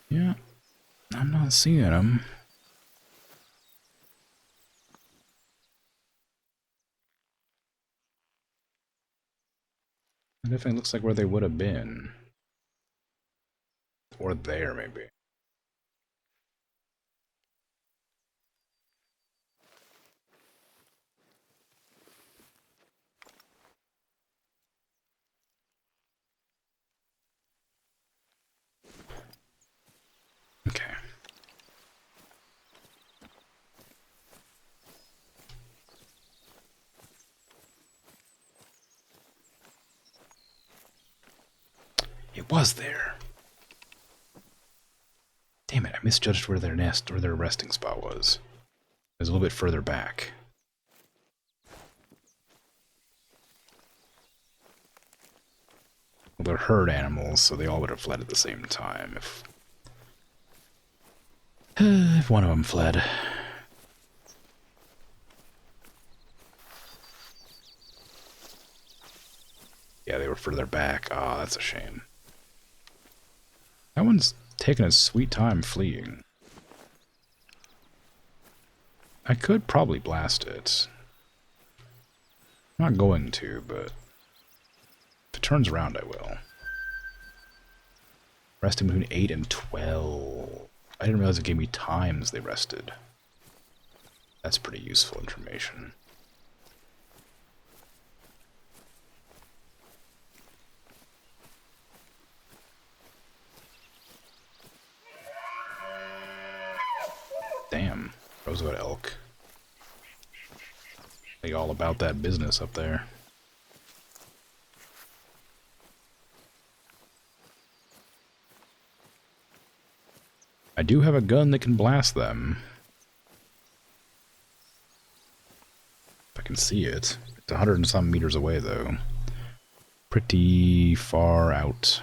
Yeah, I'm not seeing them. It definitely looks like where they would have been. Or there, maybe. Okay. It was there. Damn it, I misjudged where their nest or their resting spot was. It was a little bit further back. Well, they're herd animals, so they all would have fled at the same time if one of them fled. Yeah, they were further back. Ah, oh, that's a shame. That one's taking a sweet time fleeing. I could probably blast it. I'm not going to, but if it turns around, I will. Resting between 8 and 12. I didn't realize it gave me times they rested. That's pretty useful information. Damn, Roosevelt elk. They all about that business up there. I do have a gun that can blast them. If I can see it. It's 100 and some meters away, though. Pretty far out.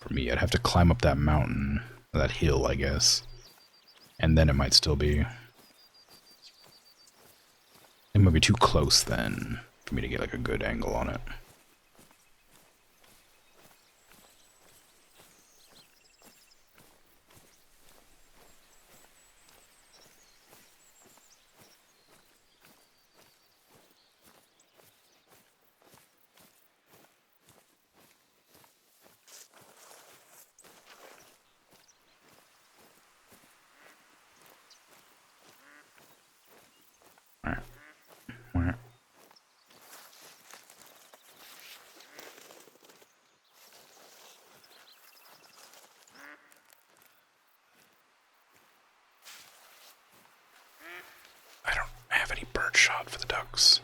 For me, I'd have to climb up that mountain. Or that hill, I guess. And then it might still be... It might be too close, then, for me to get, like, a good angle on it. I don't have any bird shot for the ducks.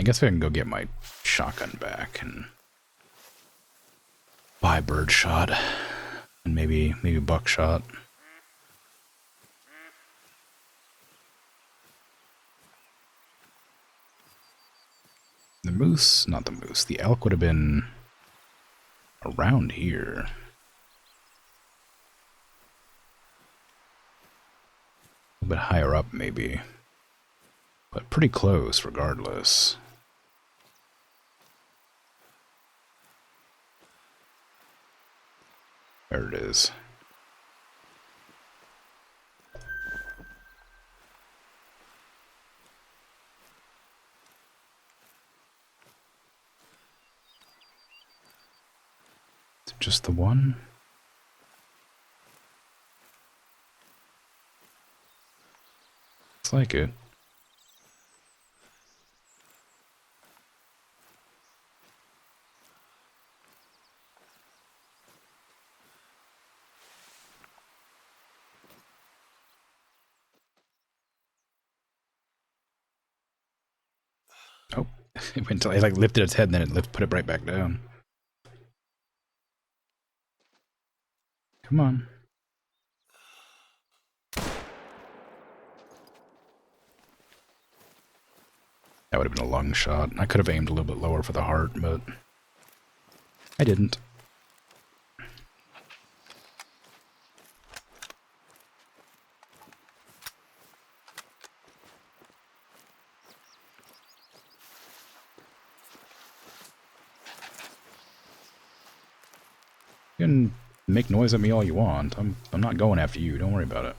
I guess I can go get my shotgun back and buy birdshot and maybe buckshot. The moose, not the moose, the elk would have been around here. A bit higher up, maybe. But pretty close, regardless. There it is. Is it just the one? Looks like it. Oh, it went to, it like lifted its head and then it put it right back down. Come on. That would have been a lung shot. I could have aimed a little bit lower for the heart, but I didn't. You can make noise at me all you want. I'm not going after you. Don't worry about it.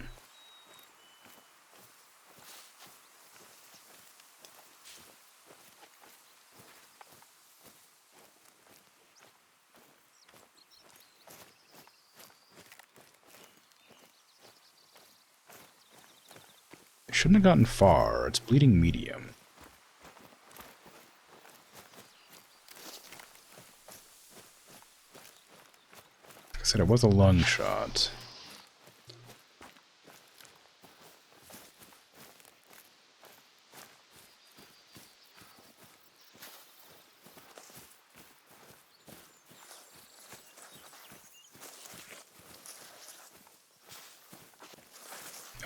I shouldn't have gotten far. It's bleeding medium. Like I said, it was a lung shot.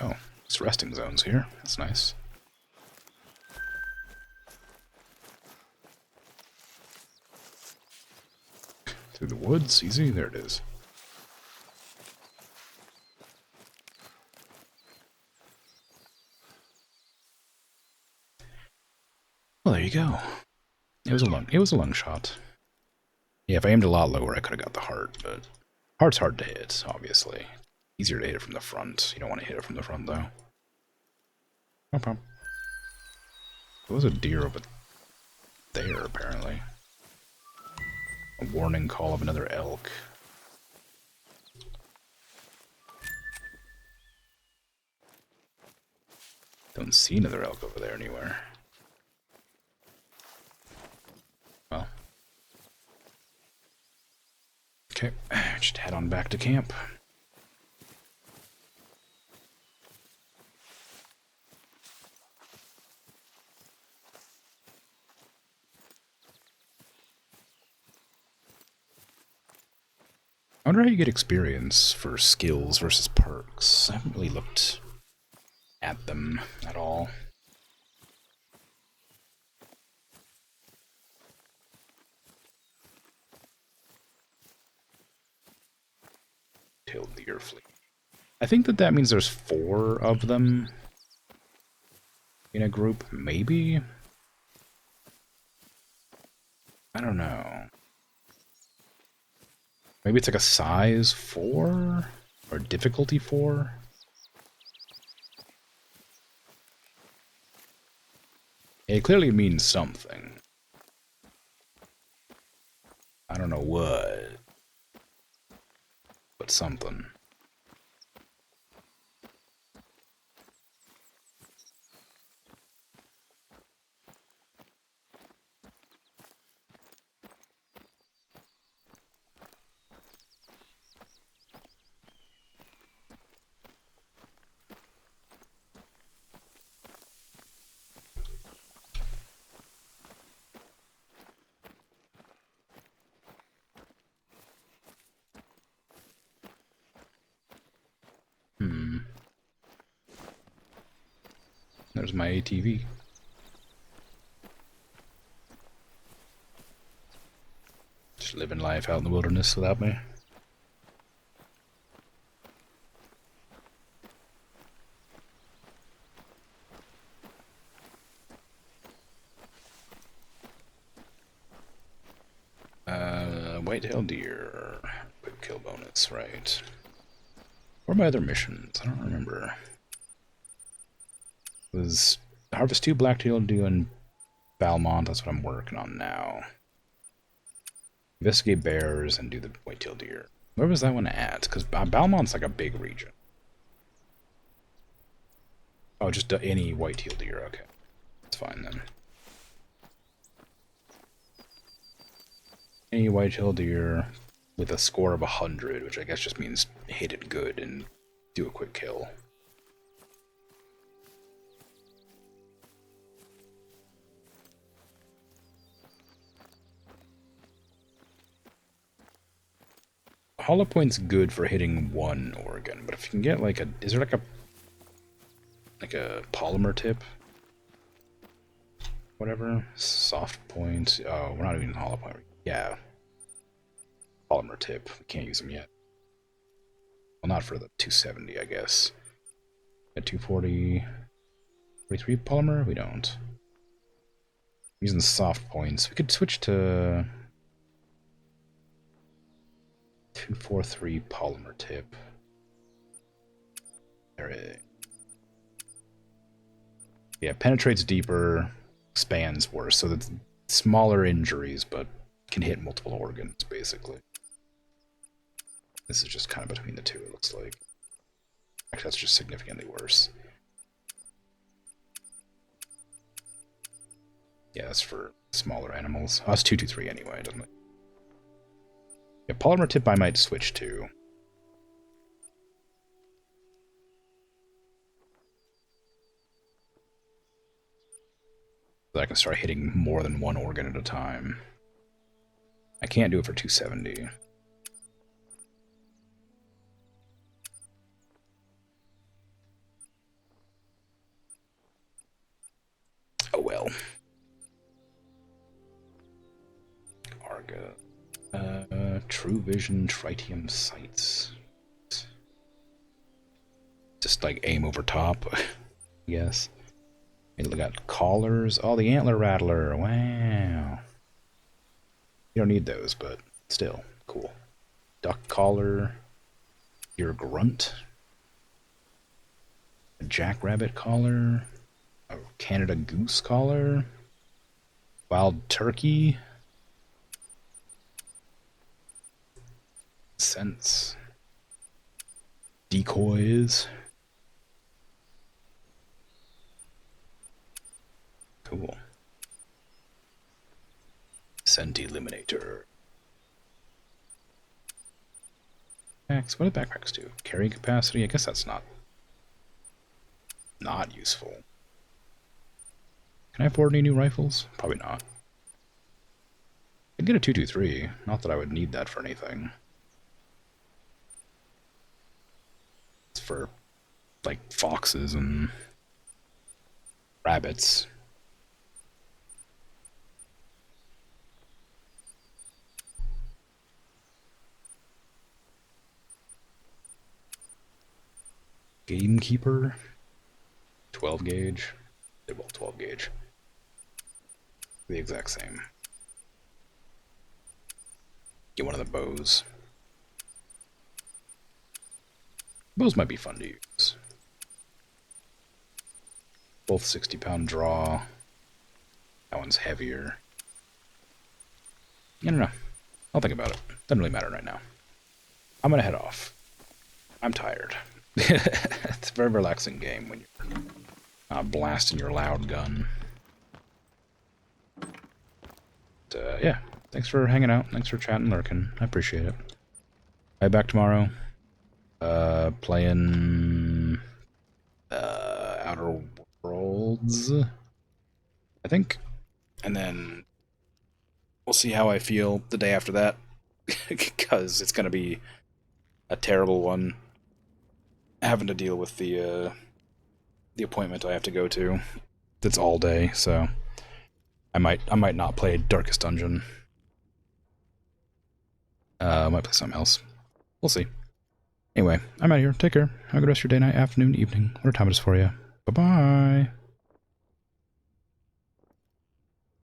Oh, it's resting zones here. That's nice. Through the woods, easy. There it is. Well, there you go. It was a lung shot. Yeah, if I aimed a lot lower, I could have got the heart, but heart's hard to hit, obviously. Easier to hit it from the front. You don't want to hit it from the front, though. No problem. There was a deer over there, apparently. A warning call of another elk. Don't see another elk over there anywhere. Well. Okay, just head on back to camp. I wonder how you get experience for skills versus perks. I haven't really looked at them at all. Tailed deer fleet. I think that means there's 4 of them in a group, maybe? I don't know. Maybe it's like a size 4? Or difficulty 4? It clearly means something. I don't know what. But something. There's my ATV. Just living life out in the wilderness without me. White-tailed deer. Quick kill bonus, right. What are my other missions? I don't remember. It was harvest 2 black-tailed deer in Valmont. That's what I'm working on now. Investigate bears and do the white-tailed deer. Where was that one at? Because Valmont's like a big region. Oh, just any white-tailed deer. Okay. That's fine then. Any white-tailed deer with a score of 100, which I guess just means hit it good and do a quick kill. Hollow point's good for hitting one organ, but if you can get like a, is there like a polymer tip? Whatever, soft point. Oh, we're not even hollow point. Yeah, polymer tip. We can't use them yet. Well, not for the 270, I guess. At 240, 43 polymer. We don't. Using soft points, we could switch to 243 polymer tip. There it is. Yeah, penetrates deeper, expands worse, so that's smaller injuries, but can hit multiple organs, basically. This is just kind of between the two, it looks like. Actually, that's just significantly worse. Yeah, that's for smaller animals. Oh, that's 223 anyway, doesn't it? Yeah, polymer tip I might switch to. So I can start hitting more than one organ at a time. I can't do it for 270. Oh well. Arga. True Vision Tritium Sights. Just like aim over top, I guess. We got collars. Oh, the antler rattler. Wow. You don't need those, but still cool. Duck collar. Your grunt. A jackrabbit collar. A Canada goose collar. Wild turkey. Scents. Decoys. Cool. Scent eliminator. Backpacks. What do backpacks do? Carrying capacity? I guess that's not useful. Can I afford any new rifles? Probably not. I'd get a 223. Not that I would need that for anything. It's for like foxes and rabbits. Gamekeeper, 12 gauge. They're both 12 gauge. The exact same. Get one of the bows. Bows might be fun to use. Both 60-pound draw. That one's heavier. I don't know. I'll think about it. Doesn't really matter right now. I'm gonna head off. I'm tired. It's a very relaxing game when you're not blasting your loud gun. But, yeah, thanks for hanging out. Thanks for chatting, lurking. I appreciate it. I'll be back tomorrow. Playing Outer Worlds, I think. And then we'll see how I feel the day after that. Because it's going to be a terrible one. Having to deal with the the appointment I have to go to. It's all day, so I might not play Darkest Dungeon. I might play something else. We'll see. Anyway, I'm out of here. Take care. Have a good rest of your day, night, afternoon, evening, whatever time it is for you. Bye-bye.